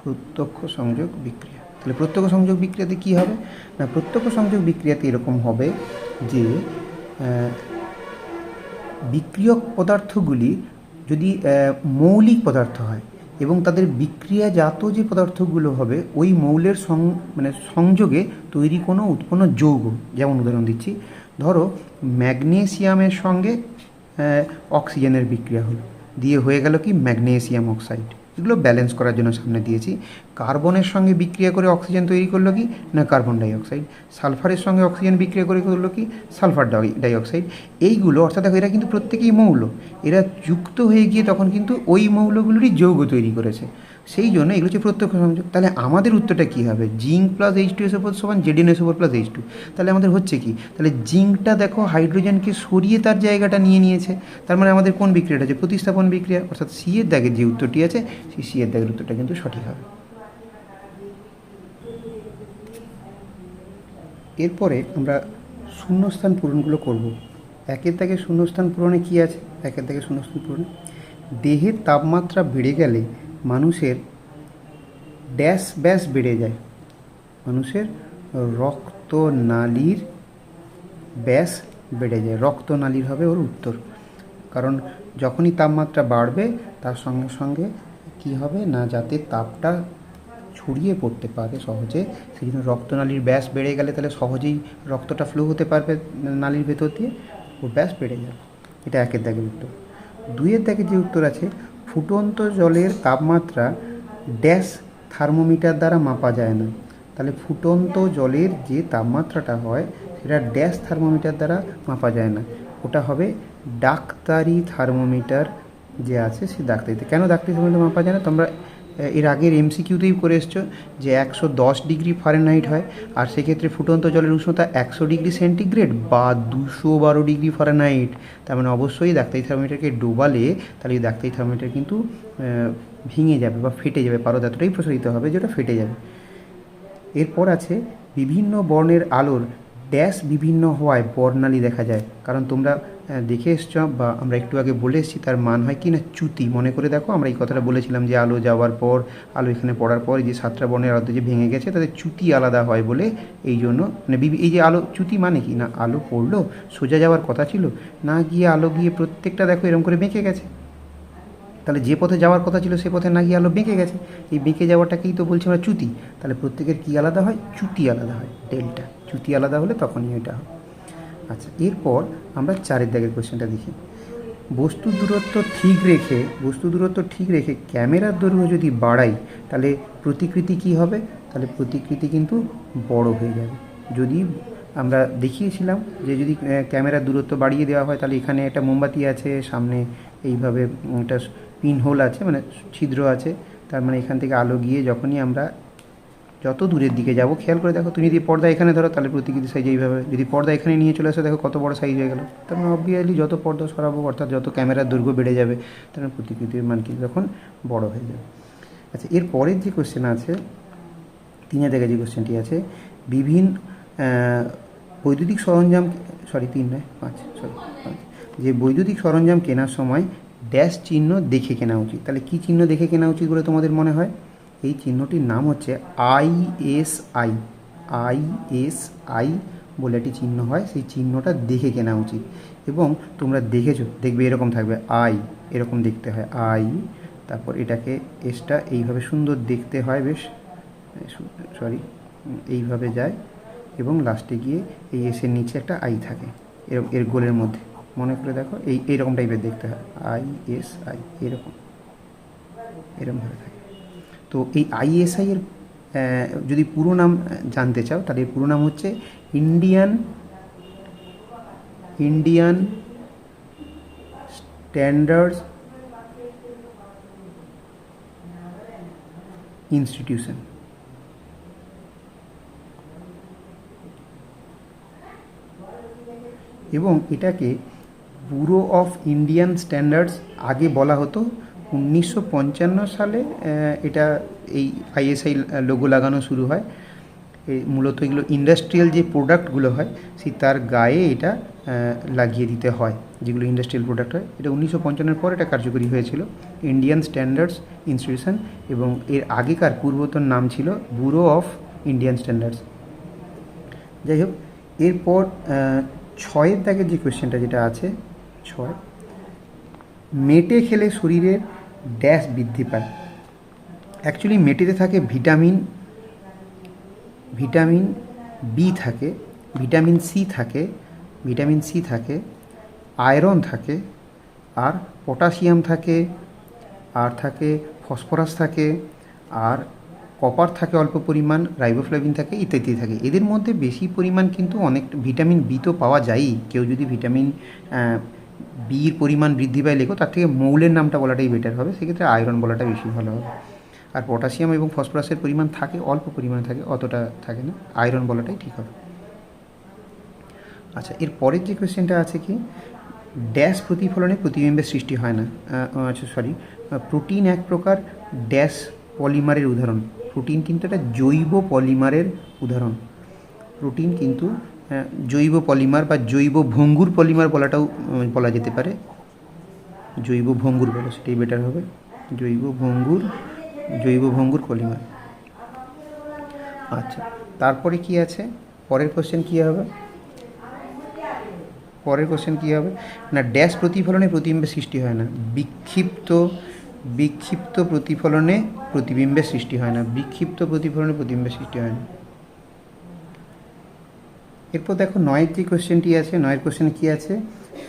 প্রত্যক্ষ সংযোগ বিক্রিয়া। তাহলে প্রত্যক্ষ সংযোগ বিক্রিয়াতে কী হবে না, প্রত্যক্ষ সংযোগ বিক্রিয়াতে এরকম হবে যে বিক্রিয়ক পদার্থগুলি যদি মৌলিক পদার্থ হয় এবং তাদের বিক্রিয়াজাত যে পদার্থগুলো হবে ওই মৌলের সংযোগে তৈরি কোনো উৎপন্ন যৌগ, যেমন উদাহরণ দিচ্ছি, ধরো ম্যাগনেসিয়ামের সঙ্গে অক্সিজেনের বিক্রিয়া হলো, দিয়ে হয়ে গেল কি ম্যাগনেসিয়াম অক্সাইড, এগুলো ব্যালেন্স করার জন্য সামনে দিয়েছি। কার্বনের সঙ্গে বিক্রিয়া করে অক্সিজেন তৈরি করলো কি না কার্বন ডাইঅক্সাইড, সালফারের সঙ্গে অক্সিজেন বিক্রিয়া করে করলো কি সালফার ডাইঅক্সাইড। এইগুলো অর্থাৎ দেখো এরা কিন্তু প্রত্যেকেই মৌল, এরা যুক্ত হয়ে গিয়ে তখন কিন্তু ওই মৌলগুলোরই যৌগ তৈরি করেছে, সেই জন্য এগুলো হচ্ছে প্রত্যক্ষ সংযোগ। তাহলে আমাদের উত্তরটা কী হবে, জিঙ্ক প্লাস H2SO4 সমান ZnSO4 প্লাস H2। তাহলে আমাদের হচ্ছে কি, তাহলে জিঙ্কটা দেখো হাইড্রোজেনকে সরিয়ে তার জায়গাটা নিয়ে নিয়েছে, তার মানে আমাদের কোন বিক্রিয়াটা আছে, প্রতিস্থাপন বিক্রিয়া। অর্থাৎ সি এর দাগের যে উত্তরটি আছে সেই সি এর দাগের উত্তরটা কিন্তু সঠিক হবে। এরপরে আমরা শূন্যস্থান পূরণগুলো করব। একের দাগে শূন্যস্থান পূরণে কী আছে, একের দাগে শূন্যস্থান পূরণে দেহের তাপমাত্রা বেড়ে গেলে মানুষের ড্যাশ ব্যাস বেড়ে যায়, মানুষের রক্তনালীর ব্যাস বেড়ে যায়, রক্তনালীর হবে ওর উত্তর। কারণ যখনই তাপমাত্রা বাড়বে তার সঙ্গে সঙ্গে কী হবে না, যাতে তাপটা ছড়িয়ে পড়তে পারে সহজে, সেই জন্য রক্তনালীর ব্যাস বেড়ে গেলে তাহলে সহজেই রক্তটা ফ্লো হতে পারবে নালীর ভেতর দিয়ে, ওর ব্যাস বেড়ে যাবে। এটা একের দাগের উত্তর। দুইয়ের দাগের যে উত্তর আছে, ফুটন্ত জলের তাপমাত্রা ড্যাশ থার্মোমিটার দ্বারা মাপা যায় না, তাহলে ফুটন্ত জলের যে তাপমাত্রাটা হয় সেটা ড্যাশ থার্মোমিটার দ্বারা মাপা যায় না, ওটা হবে ডাক্তারি থার্মোমিটার যে আছে সে ডাক্তারিতে। কেন ডাক্তারি থার্মোমিটার মাপা যায় না, তোমরা এর আগের MCQতেই করে এসছো যে 110 ডিগ্রি ফারেনহাইট হয়, আর সেক্ষেত্রে ফুটন্ত জলের উষ্ণতা 100 ডিগ্রি সেন্টিগ্রেড বা 212 ডিগ্রি ফারেনহাইট, তার মানে অবশ্যই ডাক্তারি থার্মোমিটারকে ডোবালে তাহলে এই ডাক্তারি থার্মোমিটার কিন্তু ভেঙে যাবে বা ফেটে যাবে, পারদ এতটাই প্রসারিত হবে যেটা ফেটে যাবে। এরপর আছে বিভিন্ন বর্ণের আলোর ড্যাশ বিভিন্ন হওয়ায় বর্ণালী দেখা যায়। কারণ তোমরা দেখে এসছো বা আমরা একটু আগে বলে এসেছি, তার মান হয় কি না চ্যুতি। মনে করে দেখো, আমরা এই কথাটা বলেছিলাম যে আলো যাওয়ার পর, আলো এখানে পড়ার পর এই যে 7টা বর্ণের আলো যে ভেঙে গেছে তাদের চ্যুতি আলাদা হয় বলে, এই জন্য মানে এই যে আলো চ্যুতি মানে কি না, আলো পড়লো, সোজা যাওয়ার কথা ছিল, না গিয়ে আলো গিয়ে প্রত্যেকটা দেখো এরকম করে বেঁকে গেছে। তাহলে যে পথে যাওয়ার কথা ছিল সে পথে না গিয়ে আলো বেঁকে গেছে, এই বেঁকে যাওয়াটাকেই তো বলছি আমরা চ্যুতি। তাহলে প্রত্যেকের কী আলাদা হয়, চ্যুতি আলাদা হয়, ডেল্টা চ্যুতি আলাদা হলে তখনই এটা হয়। আচ্ছা, এরপর আমরা 4 দাগের কোয়েশ্চেনটা দেখি। বস্তু দূরত্ব ঠিক রেখে ক্যামেরার দৈর্ঘ্য যদি বাড়াই তাহলে প্রতিকৃতি কি হবে, তাহলে প্রতিকৃতি কিন্তু বড় হয়ে যাবে। যদি আমরা দেখিয়েছিলাম যে যদি ক্যামেরার দূরত্ব বাড়িয়ে দেওয়া হয়, তাহলে এখানে একটা মোমবাতি আছে, সামনে এইভাবে একটা পিন হোল আছে, মানে ছিদ্র আছে, তার মানে এখান থেকে আলো গিয়ে যখনই আমরা যত দূরের দিকে যাব, খেয়াল করে দেখো, তুমি যদি পর্দা এখানে ধরো তাহলে প্রতিকৃতি সাইজ এইভাবে, যদি পর্দা এখানে নিয়ে চলে আসো দেখো কত বড় সাইজ হয়ে গেল। তার মানে অবভিয়াসলি যত পর্দা সরাবো, অর্থাৎ যত ক্যামেরার দৈর্ঘ্য বেড়ে যাবে, তার মানে প্রতিকৃতির মান কিন্তু তখন বড় হয়ে যাবে। আচ্ছা, এর পরের যে কোশ্চেন আছে 3 দাগে যে কোশ্চেনটি আছে, বিভিন্ন বৈদ্যুতিক সরঞ্জাম, সরি 3 নয় 5, যে বৈদ্যুতিক সরঞ্জাম কেনার সময় ড্যাশ চিহ্ন দেখে কেনা উচিত। তাহলে কী চিহ্ন দেখে কেনা উচিত বলে তোমাদের মনে হয়? এই চিহ্নটির নাম হচ্ছে আইএসআই বলে একটি চিহ্ন হয়, সেই চিহ্নটা দেখে কেনা উচিত। এবং তোমরা দেখেছো, দেখবে এরকম থাকবে এরকম দেখতে হয় তারপর এটাকে এসটা এইভাবে সুন্দর দেখতে হয়, বেশ এইভাবে যায় এবং লাস্টে গিয়ে এই এসের নিচে একটা আই থাকে এর গোলের মধ্যে, মনে করে দেখো এইরকম টাইপের দেখতে হয়, আইএসআই এরকমভাবে থাকে। তো এই আইএসআই এর যদি পুরো নাম জানতে চাও তাহলে এর পুরো নাম হচ্ছে ইন্ডিয়ান স্ট্যান্ডার্ডস ইনস্টিটিউশন। এবং এটাকে ব্যুরো অফ ইন্ডিয়ান স্ট্যান্ডার্ডস আগে বলা হতো। 1955 সালে এটা এই আইএসআই লোগো লাগানো শুরু হয়। মূলত এগুলো ইন্ডাস্ট্রিয়াল যে প্রোডাক্টগুলো হয় সেই তার গায়ে এটা লাগিয়ে দিতে হয়, যেগুলো ইন্ডাস্ট্রিয়াল প্রোডাক্ট হয়। এটা 1955 পর এটা কার্যকরী হয়েছিল, ইন্ডিয়ান স্ট্যান্ডার্ডস ইনস্টিটিউশন, এবং এর আগেকার পূর্বতন নাম ছিল ব্যুরো অফ ইন্ডিয়ান স্ট্যান্ডার্ডস। যাই হোক, এরপর 6 দাগের যে কোয়েশ্চেনটা যেটা আছে 6, মেটে খেলে শরীরের ড্যাশ বৃদ্ধি পায়। অ্যাকচুয়ালি মেটেতে থাকে ভিটামিন বি থাকে, ভিটামিন সি থাকে, আয়রন থাকে, আর পটাশিয়াম থাকে, আর থাকে ফসফরাস থাকে, আর কপার থাকে অল্প পরিমাণ, রাইবোফ্লাভিন থাকে, ইত্যাদি থাকে। এদের মধ্যে বেশি পরিমাণ কিন্তু অনেক ভিটামিন বি তো পাওয়া যায়ই। কেউ যদি ভিটামিন বির পরিমাণ বৃদ্ধি পায় লেখো, তার থেকে মৌলের নামটা বলাটাই বেটার হবে, সেক্ষেত্রে আয়রন বলাটা বেশি ভালো হবে। আর পটাশিয়াম এবং ফসফরাসের পরিমাণ থাকে, অল্প পরিমাণে থাকে, অতটা থাকে না, আয়রন বলাটাই ঠিক হবে। আচ্ছা, এর পরের যে কোয়েশ্চেনটা আছে কি, ড্যাশ প্রতিফলনে প্রতিবিম্বের সৃষ্টি হয় না। প্রোটিন এক প্রকার ড্যাশ পলিমারের উদাহরণ। প্রোটিন কিন্তু একটা জৈব পলিমারের উদাহরণ। প্রোটিন কিন্তু জৈব পলিমার বা জৈব ভঙ্গুর পলিমার বলাটাও বলা যেতে পারে। জৈব ভঙ্গুর বলো, সেটাই বেটার হবে, জৈব ভঙ্গুর পলিমার। আচ্ছা, তারপরে কি আছে, পরের কোশ্চেন কী হবে না, ড্যাশ প্রতিফলনে প্রতিবিম্বের সৃষ্টি হয় না। বিক্ষিপ্ত প্রতিফলনে প্রতিবিম্বের সৃষ্টি হয় না। এরপর দেখো 9 যে কোশ্চেনটি আছে, 9 কোশ্চেনে কী আছে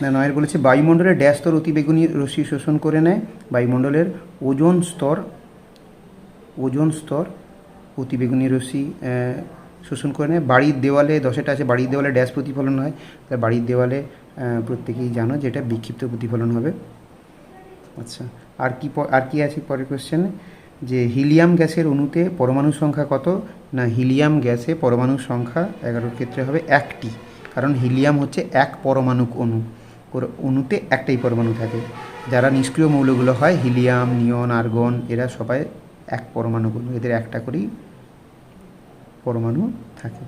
না, 9 বলেছে বায়ুমণ্ডলের ড্যাশ স্তর অতিবেগুনি রশ্মি শোষণ করে নেয়। বায়ুমণ্ডলের ওজোন স্তর অতিবেগুনি রশ্মি শোষণ করে নেয়। বাড়ির দেওয়ালে 10টা আছে, বাড়ির দেওয়ালে ড্যাশ প্রতিফলন হয়। তাহলে বাড়ির দেওয়ালে প্রত্যেকেই জানো যে এটা বিক্ষিপ্ত প্রতিফলন হবে। আচ্ছা, আর কি আছে পরের কোশ্চেনে, যে হিলিয়াম গ্যাসের অণুতে পরমাণু সংখ্যা কত না, হিলিয়াম গ্যাসে পরমাণুর সংখ্যা 11-র ক্ষেত্রে হবে 1টি, কারণ হিলিয়াম হচ্ছে এক পরমাণুক অণু, ওর অণুতে একটাই পরমাণু থাকে। যারা নিষ্ক্রিয় মৌলগুলো হয়, হিলিয়াম, নিয়ন, আর্গন, এরা সবাই এক পরমাণুক অণু, এদের একটা করেই পরমাণু থাকে,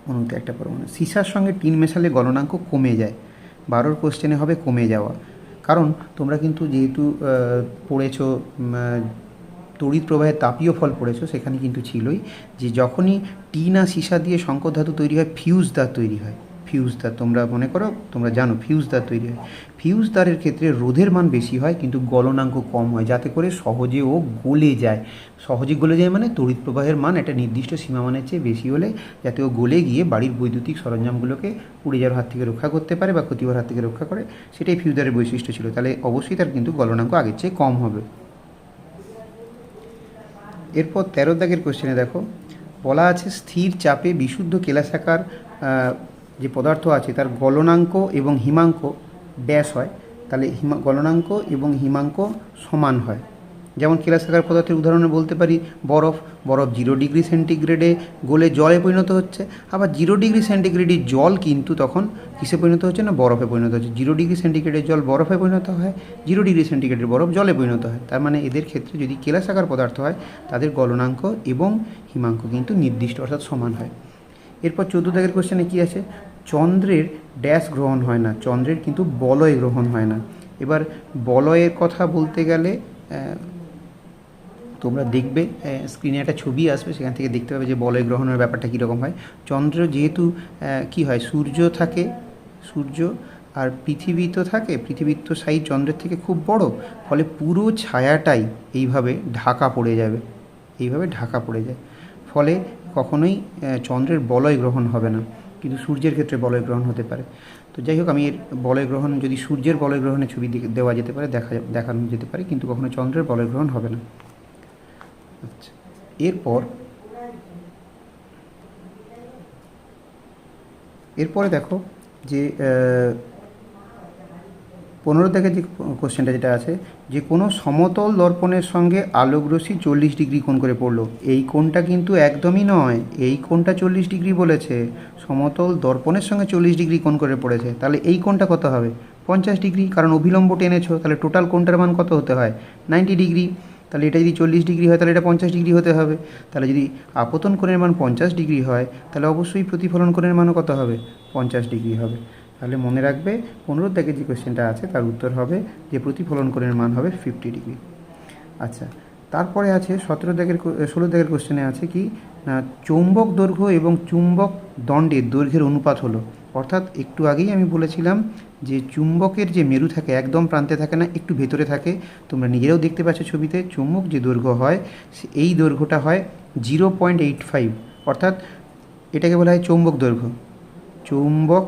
অণুতে একটা পরমাণু। সীসার সঙ্গে টিন মেশালে গলনাঙ্ক কমে যায়। 12 কোশ্চেনে হবে কমে যাওয়া। কারণ তোমরা কিন্তু যেহেতু পড়েছো তড়িৎ প্রবাহের তাপীয় ফল পড়েছো, সেখানে কিন্তু ছিলই যে যখনই টিন আর সীসা দিয়ে সংকর ধাতু তৈরি হয় ফিউজ তার তৈরি হয়। ফিউজ তার তোমরা মনে করো, তোমরা জানো ফিউজ তার তৈরি হয়। ফিউজ তারের ক্ষেত্রে রোধের মান বেশি হয় কিন্তু গলনাঙ্ক কম হয়, যাতে করে সহজে ও গলে যায়। সহজে গলে যায় মানে তড়িৎ প্রবাহের মান একটা নির্দিষ্ট সীমামানের চেয়ে বেশি হলে যাতে ও গলে গিয়ে বাড়ির বৈদ্যুতিক সরঞ্জামগুলোকে পুড়ে যাওয়ার হাত থেকে রক্ষা করতে পারে বা ক্ষতি হওয়ার হাত থেকে রক্ষা করে, সেটাই ফিউজারের বৈশিষ্ট্য ছিল। তাহলে অবশ্যই তার কিন্তু গলনাঙ্ক আগের চেয়ে কম হবে। এরপর 13 দাগের কোশ্চেনে দেখো, বলা আছে স্থির চাপে বিশুদ্ধ কেলাসাকার যে পদার্থ আছে তার গলনাঙ্ক এবং হিমাঙ্ক ড্যাশ হয়। তাহলে গলনাঙ্ক এবং হিমাঙ্ক সমান হয়। যেমন কেলাসাকার পদার্থের উদাহরণে বলতে পারি বরফ। বরফ 0 ডিগ্রি সেন্টিগ্রেডে গলে জলে পরিণত হচ্ছে, আবার 0 ডিগ্রি সেন্টিগ্রেডের জল কিন্তু তখন কিসে পরিণত হচ্ছে না বরফে পরিণত হচ্ছে। 0 ডিগ্রি সেন্টিগ্রেডের জল বরফে পরিণত হয়, 0 ডিগ্রি সেন্টিগ্রেডের বরফ জলে পরিণত হয়। তার মানে এদের ক্ষেত্রে যদি কেলাসাকার পদার্থ হয় তাদের গলনাঙ্ক এবং হিমাঙ্ক কিন্তু নির্দিষ্ট অর্থাৎ সমান হয়। এরপর 14 দাগের কোশ্চেনে কী আছে, চন্দ্রের ড্যাশ গ্রহণ হয় না, চন্দ্রের কিন্তু বলয় গ্রহণ হয় না। এবার বলয়ের কথা বলতে গেলে তোমরা দেখবে স্ক্রিনে একটা ছবি আসবে, সেখান থেকে দেখতে পাবে যে বলয় গ্রহণের ব্যাপারটা কীরকম হয়। চন্দ্র যেহেতু কী হয়, সূর্য থাকে, সূর্য আর পৃথিবী তো থাকে, পৃথিবীর তো সাইজ চন্দ্রের থেকে খুব বড়, ফলে পুরো ছায়াটাই এইভাবে ঢাকা পড়ে যাবে, এইভাবে ঢাকা পড়ে যায়। ফলে কখনোই চন্দ্রের বলয় গ্রহণ হবে না, কিন্তু সূর্যের ক্ষেত্রে বলয় গ্রহণ হতে পারে। তো যাই হোক, আমি এর বলয় গ্রহণ যদি সূর্যের বলয় গ্রহণের ছবি দেওয়া যেতে পারে, দেখানো যেতে পারে, কিন্তু কখনো চন্দ্রের বলয় গ্রহণ হবে না। আচ্ছা, এরপরে দেখো যে 15 থেকে যে কোশ্চেনটা যেটা আছে, যে কোনো সমতল দর্পণের সঙ্গে আলোকরশ্মি 40 ডিগ্রি কোণ করে পড়লো। এই কোণটা কিন্তু একদমই নয়, এই কোণটা 40 ডিগ্রি বলেছে, সমতল দর্পণের সঙ্গে 40 ডিগ্রি কোণ করে পড়েছে। তাহলে এই কোণটা কত হবে? 50 ডিগ্রি, কারণ অভিলম্ব টেনেছো। তাহলে টোটাল কোণটার মান কত হতে হয়? 90 ডিগ্রি। তাহলে এটা যদি 40 ডিগ্রি হয় তাহলে এটা 50 ডিগ্রি হতে হবে। তাহলে যদি আপতন কোণের মান 50 ডিগ্রি হয় তাহলে অবশ্যই প্রতিফলন কোণের মানও কত হবে? 50 ডিগ্রি হবে। তাহলে মনে রাখবে 15 দাগের যে কোশ্চেনটা আছে তার উত্তর হবে যে প্রতিফলন কোণের মান হবে 50 ডিগ্রি। আচ্ছা, তারপরে আছে 16 দাগের কোশ্চেনে আছে কি না, চৌম্বক দৈর্ঘ্য এবং চুম্বক দণ্ডের দৈর্ঘ্যের অনুপাত হলো। অর্থাৎ একটু আগেই আমি বলেছিলাম যে চুম্বকের যে মেরু থাকে একদম প্রান্তে থাকে না, একটু ভেতরে থাকে। তোমরা নিজেরাও দেখতে পাচ্ছ ছবিতে, চুম্বক যে দৈর্ঘ্য হয় এই দৈর্ঘ্যটা হয় 0.85, অর্থাৎ এটাকে বলা হয় চৌম্বক দৈর্ঘ্য। চৌম্বক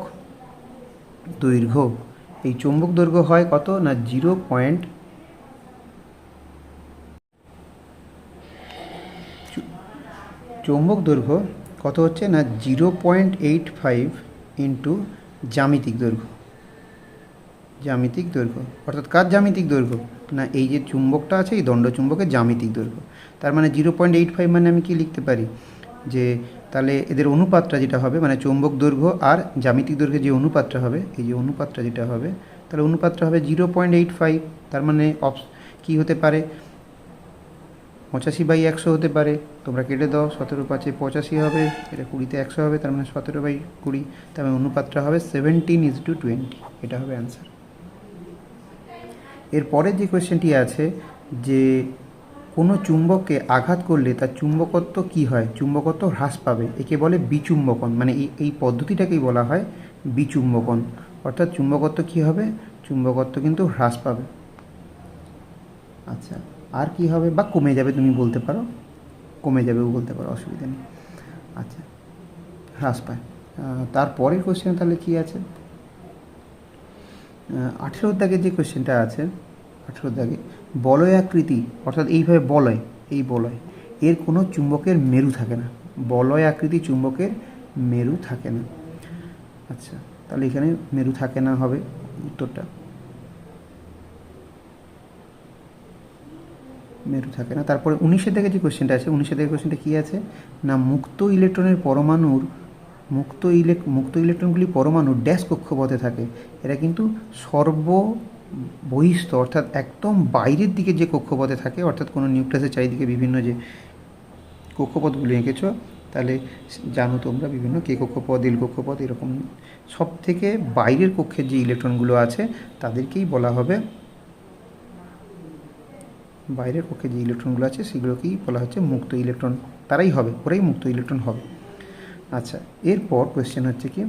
দৈর্ঘ্য, এই চৌম্বক দৈর্ঘ্য হয় কত না চৌম্বক দৈর্ঘ্য কত হচ্ছে না 0.85 ইন্টু জ্যামিতিক দৈর্ঘ্য। জ্যামিতিক দৈর্ঘ্য অর্থাৎ কার জ্যামিতিক দৈর্ঘ্য না, এই যে চুম্বকটা আছে এই দণ্ডচুম্বকের জ্যামিতিক দৈর্ঘ্য। তার মানে 0.85 মানে আমি কি লিখতে পারি যে তাহলে এদের অনুপাতটা যেটা হবে মানে চৌম্বক দৈর্ঘ্য আর জ্যামিতিক দৈর্ঘ্যের যে অনুপাতটা হবে, এই যে অনুপাতটা যেটা হবে, তাহলে অনুপাতটা হবে 0.85। তার মানে কী হতে পারে? 85/100 হতে পারে। তোমরা কেটে দাও, 17×5 = 85 হবে, এটা 20-তে 100 হবে, তার মানে 17/20। তার মানে অনুপাতটা হবে 17:20। এটা হবে অ্যান্সার। এরপরের যে কোয়েশ্চেনটি আছে যে কোনো চুম্বককে আঘাত করলে তার চুম্বকত্ব কি হয়? চুম্বকত্ব হ্রাস পাবে, একে বলে বিচুম্বকন। মানে এই পদ্ধতিটাকেই বলা হয় বিচুম্বকন। অর্থাৎ চুম্বকত্ব কি হবে? চুম্বকত্ব কিন্তু হ্রাস পাবে। আচ্ছা, আর কি হবে? বা কমে যাবে, তুমি বলতে পারো, কমে যাবেও বলতে পারো, অসুবিধা নেই। আচ্ছা, হ্রাস পায়। তারপরের কোশ্চেন তাহলে কি আছে? 18 দাগে যে কোশ্চেনটা আছে, 18 দাগে বলয় আকৃতি, অর্থাৎ এইভাবে বলয়, এই বলয় এর কোনো চুম্বকের মেরু থাকে না। বলয় আকৃতি চুম্বকের মেরু থাকে না। আচ্ছা, তাহলে এখানে মেরু থাকে না হবে উত্তরটা, মেরু থাকে না। তারপরে 19 দাগে যে কোশ্চেনটা আছে, 19 দাগের কোশ্চেনটা কী আছে না, মুক্ত ইলেকট্রনগুলি পরমাণুর ড্যাশ কক্ষপথে থাকে। এরা কিন্তু সর্ববহিস্থ অর্থাৎ একদম বাইরের দিকে যে কক্ষপথে থাকে, অর্থাৎ কোনো নিউক্লিয়াসের চারিদিকে বিভিন্ন যে কক্ষপথগুলি এঁকেছ তাহলে জানো তোমরা বিভিন্ন কে কক্ষপথ এল কক্ষপথ এরকম সব থেকে বাইরের কক্ষের যে ইলেকট্রনগুলো আছে তাদেরকেই বলা হবে, বাইরের কক্ষে যে ইলেকট্রনগুলো আছে সেগুলোকেই বলা হচ্ছে মুক্ত ইলেকট্রন, তারাই হবে, ওরাই মুক্ত ইলেকট্রন হবে। আচ্ছা, এরপর কোয়েশ্চেন হচ্ছে কি,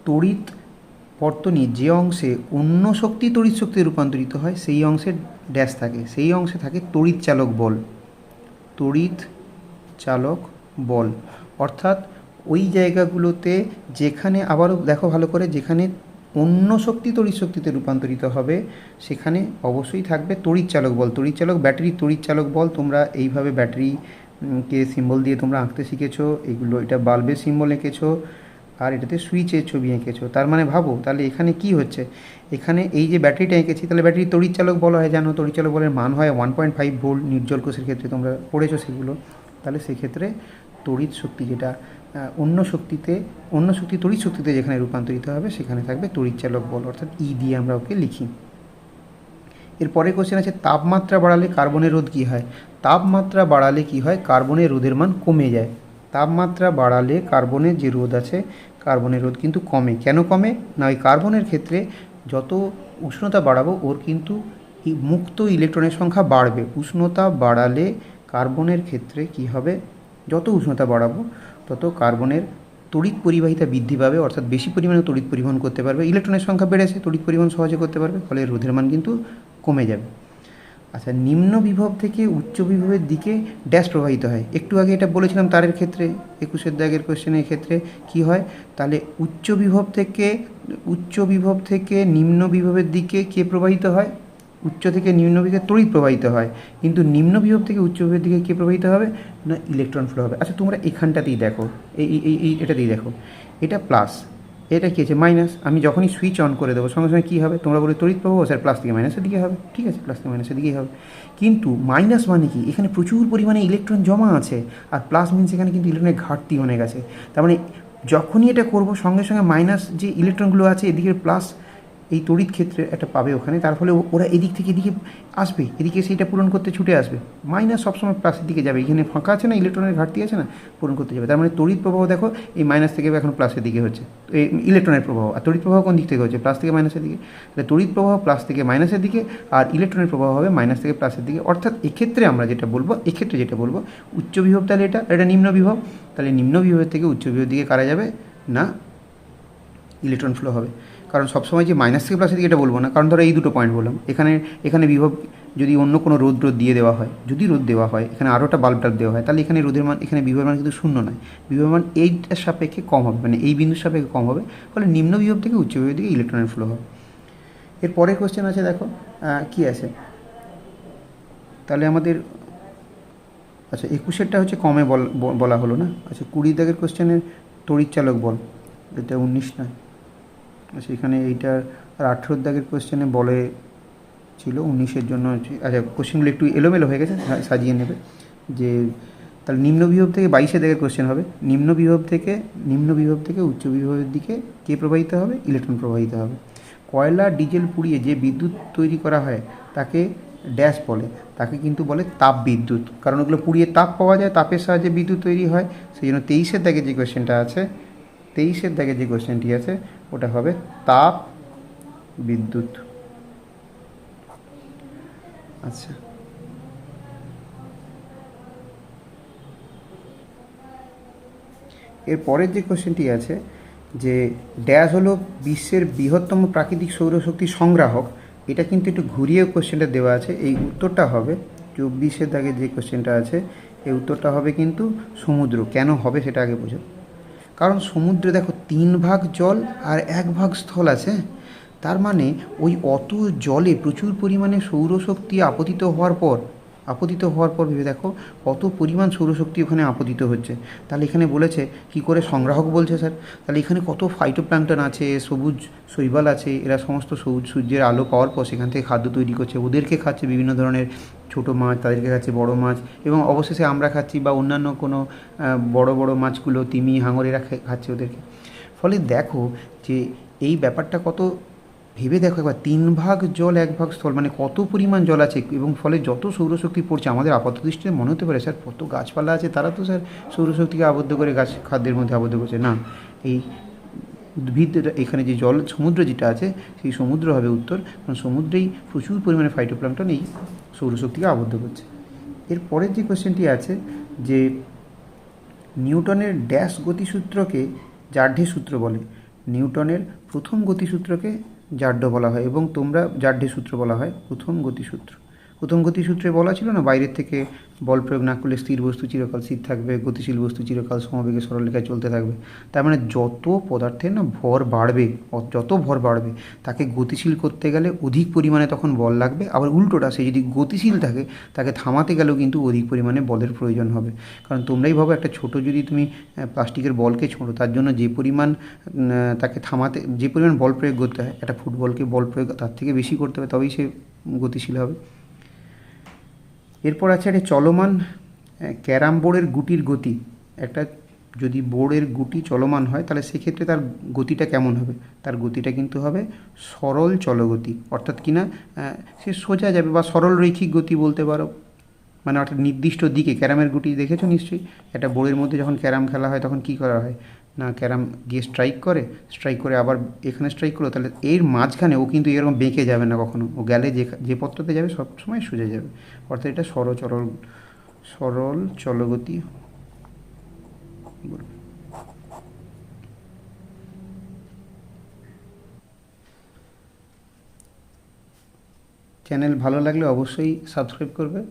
তড়িৎ বর্তনী যে অংশে অন্য শক্তি তড়িৎ শক্তিতে রূপান্তরিত হয় সেই অংশে ড্যাশ থাকে, সেই অংশে থাকে তড়িৎ চালক বল, তড়িৎ চালক বল। অর্থাৎ ওই জায়গাগুলোতে যেখানে, আবারও দেখো ভালো করে, যেখানে অন্য শক্তি তড়িৎ শক্তিতে রূপান্তরিত হবে সেখানে অবশ্যই থাকবে তড়িৎ চালক বল। তড়িৎ চালক ব্যাটারি তড়িৎ চালক বল, তোমরা এইভাবে ব্যাটারিকে সিম্বল দিয়ে তোমরা আঁকতে শিখেছো, এগুলো এটা বাল্বের সিম্বল এঁকেছো আর এটাতে সুইচের ছবি এঁকেছো। তার মানে ভাবো তাহলে এখানে কি হচ্ছে, এখানে এই যে ব্যাটারিটা এঁকেছি তাহলে ব্যাটারি তড়িৎ চালক বল হয়, জানো তড়িৎ চালক বলের মান হয় 1.5 ভোল্ট নির্জল কোষের ক্ষেত্রে, তোমরা পড়েছো সেগুলো। তাহলে সেক্ষেত্রে তড়িৎ শক্তি যেটা অন্য শক্তি তড়িৎ শক্তিতে যেখানে রূপান্তরিত হবে সেখানে থাকবে তড়িৎ চালক বল, অর্থাৎ ই দিয়ে আমরা ওকে লিখি। এরপরে কোশ্চেন আছে তাপমাত্রা বাড়ালে কার্বনের রোধ কী হয়। তাপমাত্রা বাড়ালে কি হয়, কার্বনের রোধের মান কমে যায়। তাপমাত্রা বাড়ালে কার্বনের যে রোধ আছে কার্বনের রোধ কিন্তু কমে। কেন কমে না, ওই কার্বনের ক্ষেত্রে যত উষ্ণতা বাড়াবো ওর কিন্তু মুক্ত ইলেকট্রনের সংখ্যা বাড়বে। উষ্ণতা বাড়ালে কার্বনের ক্ষেত্রে কি হবে, যত উষ্ণতা বাড়াবো তত কার্বনের তড়িৎ পরিবাহিতা বৃদ্ধি পাবে, অর্থাৎ বেশি পরিমাণে তড়িৎ পরিবহন করতে পারবে, ইলেকট্রনের সংখ্যা বেড়েছে, তড়িৎ পরিবহন সহজে করতে পারবে, ফলে রোধের মান কিন্তু কমে যাবে। আচ্ছা, নিম্ন বিভব থেকে উচ্চ বিভবের দিকে ড্যাশ প্রবাহিত হয়। একটু আগে এটা বলেছিলাম তারের ক্ষেত্রে, 21 দাগের কোশ্চেনের ক্ষেত্রে কি হয়, তাহলে উচ্চ বিভব থেকে নিম্ন বিভবের দিকে কে প্রবাহিত হয়, উচ্চ থেকে নিম্ন বিভবে তড়িৎ প্রবাহিত হয়, কিন্তু নিম্ন বিভব থেকে উচ্চ বিভবের দিকে কে প্রবাহিত হবে না, ইলেকট্রন ফ্লো হবে। আচ্ছা, তোমরা এখানটাতেই দেখো, এটাতেই দেখো, এটা প্লাস, এটা কী আছে মাইনাস। আমি যখনই সুইচ অন করে দেবো সঙ্গে সঙ্গে কী হবে, তোমরা বলে তড়িৎ প্রবাহ স্যার প্লাস থেকে মাইনাসের দিকে হবে, ঠিক আছে, প্লাস থেকে মাইনাসের দিকেই হবে। কিন্তু মাইনাস মানে কি, এখানে প্রচুর পরিমাণে ইলেকট্রন জমা আছে, আর প্লাস মিনস এখানে কিন্তু ইলেকট্রনের ঘাটতি অনেক আছে। তার মানে যখনই এটা করবো সঙ্গে সঙ্গে মাইনাস যে ইলেকট্রনগুলো আছে এদিকে প্লাস এই তড়িৎ ক্ষেত্রে একটা পাবে ওখানে, তার ফলে ওরা এদিক থেকে এদিকে আসবে, এদিকে সেইটা পূরণ করতে ছুটে আসবে। মাইনাস সবসময় প্লাসের দিকে যাবে, এখানে ফাঁকা আছে না, ইলেকট্রনের ঘাটতি আছে না, পূরণ করতে যাবে। তার মানে তড়িৎ প্রবাহ দেখো এই মাইনাস থেকে এখন প্লাসের দিকে হচ্ছে, এই ইলেকট্রনের প্রবাহ। আর তড়িৎ প্রবাহ কোন দিক থেকে হচ্ছে, প্লাস থেকে মাইনাসের দিকে। তাহলে তড়িৎ প্রবাহ প্লাস থেকে মাইনাসের দিকে আর ইলেকট্রনের প্রবাহ হবে মাইনাস থেকে প্লাসের দিকে। অর্থাৎ এক্ষেত্রে আমরা যেটা বলবো, উচ্চ বিভব, তাহলে এটা নিম্ন বিভব, তাহলে নিম্ন বিভবের থেকে উচ্চ বিভবের দিকে কারা যাবে না, ইলেকট্রন ফ্লো হবে। কারণ সবসময় যে মাইনাস থেকে প্লাসের দিকে এটা বলবো না, কারণ ধরো এই দুটো পয়েন্ট বললাম, এখানে বিভব যদি অন্য কোনো রোধ দিয়ে দেওয়া হয়, যদি রোধ দেওয়া হয়, এখানে আরও একটা বাল্ব দেওয়া হয়, তাহলে এখানে রোধের মান, এখানে বিভবের মান কিন্তু শূন্য নয়, বিভবের মান এইটার সাপেক্ষে কম হবে, মানে এই বিন্দুর সাপেক্ষে কম হবে, ফলে নিম্ন বিভব থেকে উচ্চ বিভবের দিকে ইলেকট্রনের ফ্লো হবে। এর পরের কোশ্চেন আছে, দেখো কি আছে, তাহলে আমাদের আচ্ছা 21 হচ্ছে কমে বলা হলো না। আচ্ছা 20 দাগের কোশ্চেনের তড়িৎ চালক বল, এটা 19 নয়। আচ্ছা এখানে এইটার আর 18 দাগের কোশ্চেনে বলে ছিল 19-এর জন্য। আচ্ছা কোশ্চেনগুলো একটু এলোমেলো হয়ে গেছে, সাজিয়ে নেবে। যে তাহলে নিম্ন বিভব থেকে 22 দাগের কোশ্চেন হবে, নিম্ন বিভব থেকে উচ্চ বিভবের দিকে কে প্রবাহিত হবে, ইলেকট্রন প্রবাহিত হবে। কয়লা ডিজেল পুড়িয়ে যে বিদ্যুৎ তৈরি করা হয় তাকে ড্যাশ বলে, তাকে কিন্তু বলে তাপ বিদ্যুৎ, কারণ ওগুলো পুড়িয়ে তাপ পাওয়া যায়, তাপের সাহায্যে বিদ্যুৎ তৈরি হয়। সেই জন্য 23-এর দাগে যে কোশ্চেনটা আছে, 23-এর দাগে যে কোশ্চেনটি আছে ওটা হবে তাপ বিদ্যুৎ। আচ্ছা এর পরের যে কোশ্চেনটি আছে যে ড্যাশ হলো বিশ্বের বৃহত্তম প্রাকৃতিক সৌরশক্তি সংগ্রাহক, এটা কিন্তু একটু ঘুরিয়ে কোশ্চেনটা দেওয়া আছে। এই উত্তরটা হবে 24-এর দাগে যে কোশ্চেনটা আছে, এই উত্তরটা হবে কিন্তু সমুদ্র। কেন হবে সেটা আগে বোঝো। কারণ সমুদ্রে দেখো 3 ভাগ জল আর 1 ভাগ স্থল আছে, তার মানে ওই অত জলে প্রচুর পরিমাণে সৌরশক্তি আপতিত হওয়ার পর ভেবে দেখো কত পরিমাণ সৌরশক্তি ওখানে আপতিত হচ্ছে। তাহলে এখানে বলেছে কি করে সংগ্রাহক বলছে স্যার, তাহলে এখানে কত ফাইটোপ্ল্যাঙ্কটন আছে, সবুজ শৈবাল আছে, এরা সমস্ত সূর্যের আলো পাওয়ার পর সেখান থেকে খাদ্য তৈরি করছে, ওদেরকে খাচ্ছে বিভিন্ন ধরনের ছোটো মাছ, তাদেরকে খাচ্ছে বড় মাছ, এবং অবশেষে আমরা খাচ্ছি বা অন্যান্য কোনো বড় মাছগুলো তিমি হাঙর এরা খাচ্ছে ওদেরকে। ফলে দেখো যে এই ব্যাপারটা কত ভেবে দেখো একবার, 3 ভাগ জল 1 ভাগ স্থল, মানে কত পরিমাণ জল আছে। এবং ফলে যত সৌরশক্তি পড়ছে আমাদের আপাত দৃষ্টিতে মনে হতে পারে স্যার কত গাছপালা আছে, তারা তো স্যার সৌরশক্তিকে আবদ্ধ করে গাছ খাদ্যের মধ্যে আবদ্ধ করছে। না, এই উদ্ভিদ, এখানে যে জল সমুদ্র যেটা আছে সেই সমুদ্র হবে উত্তর, কারণ সমুদ্রেই প্রচুর পরিমাণে ফাইটোপ্ল্যাঙ্কটন এই সৌরশক্তিকে আবদ্ধ করছে। এর পরের যে কোয়েশ্চেনটি আছে যে নিউটনের ড্যাশ গতিসূত্রকে জার্ঢে সূত্র বলে। নিউটনের প্রথম গতিসূত্রকে জার্ঢ বলা হয়, এবং তোমরা জার্ঢে সূত্র বলা হয় প্রথম গতিসূত্র। প্রথম গতিসূত্রে বলা ছিল না, বাইরের থেকে বল প্রয়োগ না করলে স্থির বস্তু চিরকাল স্থির থাকবে, গতিশীল বস্তু চিরকাল সমবেগে সরলরেখায় চলতে থাকবে। তার মানে যত পদার্থের না ভর বাড়বে, যত ভর বাড়বে তাকে গতিশীল করতে গেলে অধিক পরিমাণে তখন বল লাগবে। আবার উল্টোটা, সে যদি গতিশীল থাকে তাকে থামাতে গেলেও কিন্তু অধিক পরিমাণে বলের প্রয়োজন হবে। কারণ তোমরাই ভাবো, একটা ছোট যদি তুমি প্লাস্টিকের বলকে ছোঁড়ো, তার জন্য যে পরিমাণ তাকে থামাতে, যে পরিমাণ বল প্রয়োগ করতে হয়, একটা ফুটবলকে বল প্রয়োগ তার থেকে বেশি করতে হবে, তবেই সে গতিশীল হবে। এরপর আছে একটা চলমান ক্যারাম বোর্ডের গুটির গতি। একটা যদি বোর্ডের গুটি চলমান হয় তাহলে সেক্ষেত্রে তার গতিটা কেমন হবে? তার গতিটা কিন্তু হবে সরল চলগতি, অর্থাৎ কিনা সে সোজা যাবে, বা সরল রৈখিক গতি বলতে পারো। মানে অর্থাৎ নির্দিষ্ট দিকে, ক্যারামের গুটি দেখেছো নিশ্চয়ই, একটা বোর্ডের মধ্যে যখন ক্যারাম খেলা হয় তখন কী করা হয় না, ক্যারাম গিয়ে স্ট্রাইক করে আবার এখানে স্ট্রাইক করলো, তাহলে এর মাঝখানে ও কিন্তু এরকম বেঁকে যাবে না কখনো, ও গেলে যে পথটাতে যাবে সব সময় সোজা যাবে। অর্থাৎ এটা সরল চলগতি বলবে। চ্যানেল ভালো লাগলে অবশ্যই সাবস্ক্রাইব করবে,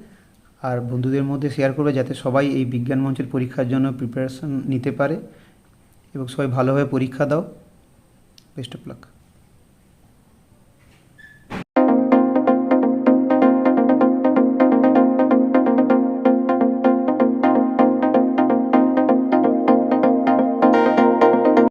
আর বন্ধুদের মধ্যে শেয়ার করবে, যাতে সবাই এই বিজ্ঞান মঞ্চের পরীক্ষার জন্য প্রিপারেশন নিতে পারে এবং সবাই ভালোভাবে পরীক্ষা দাও। Best of luck.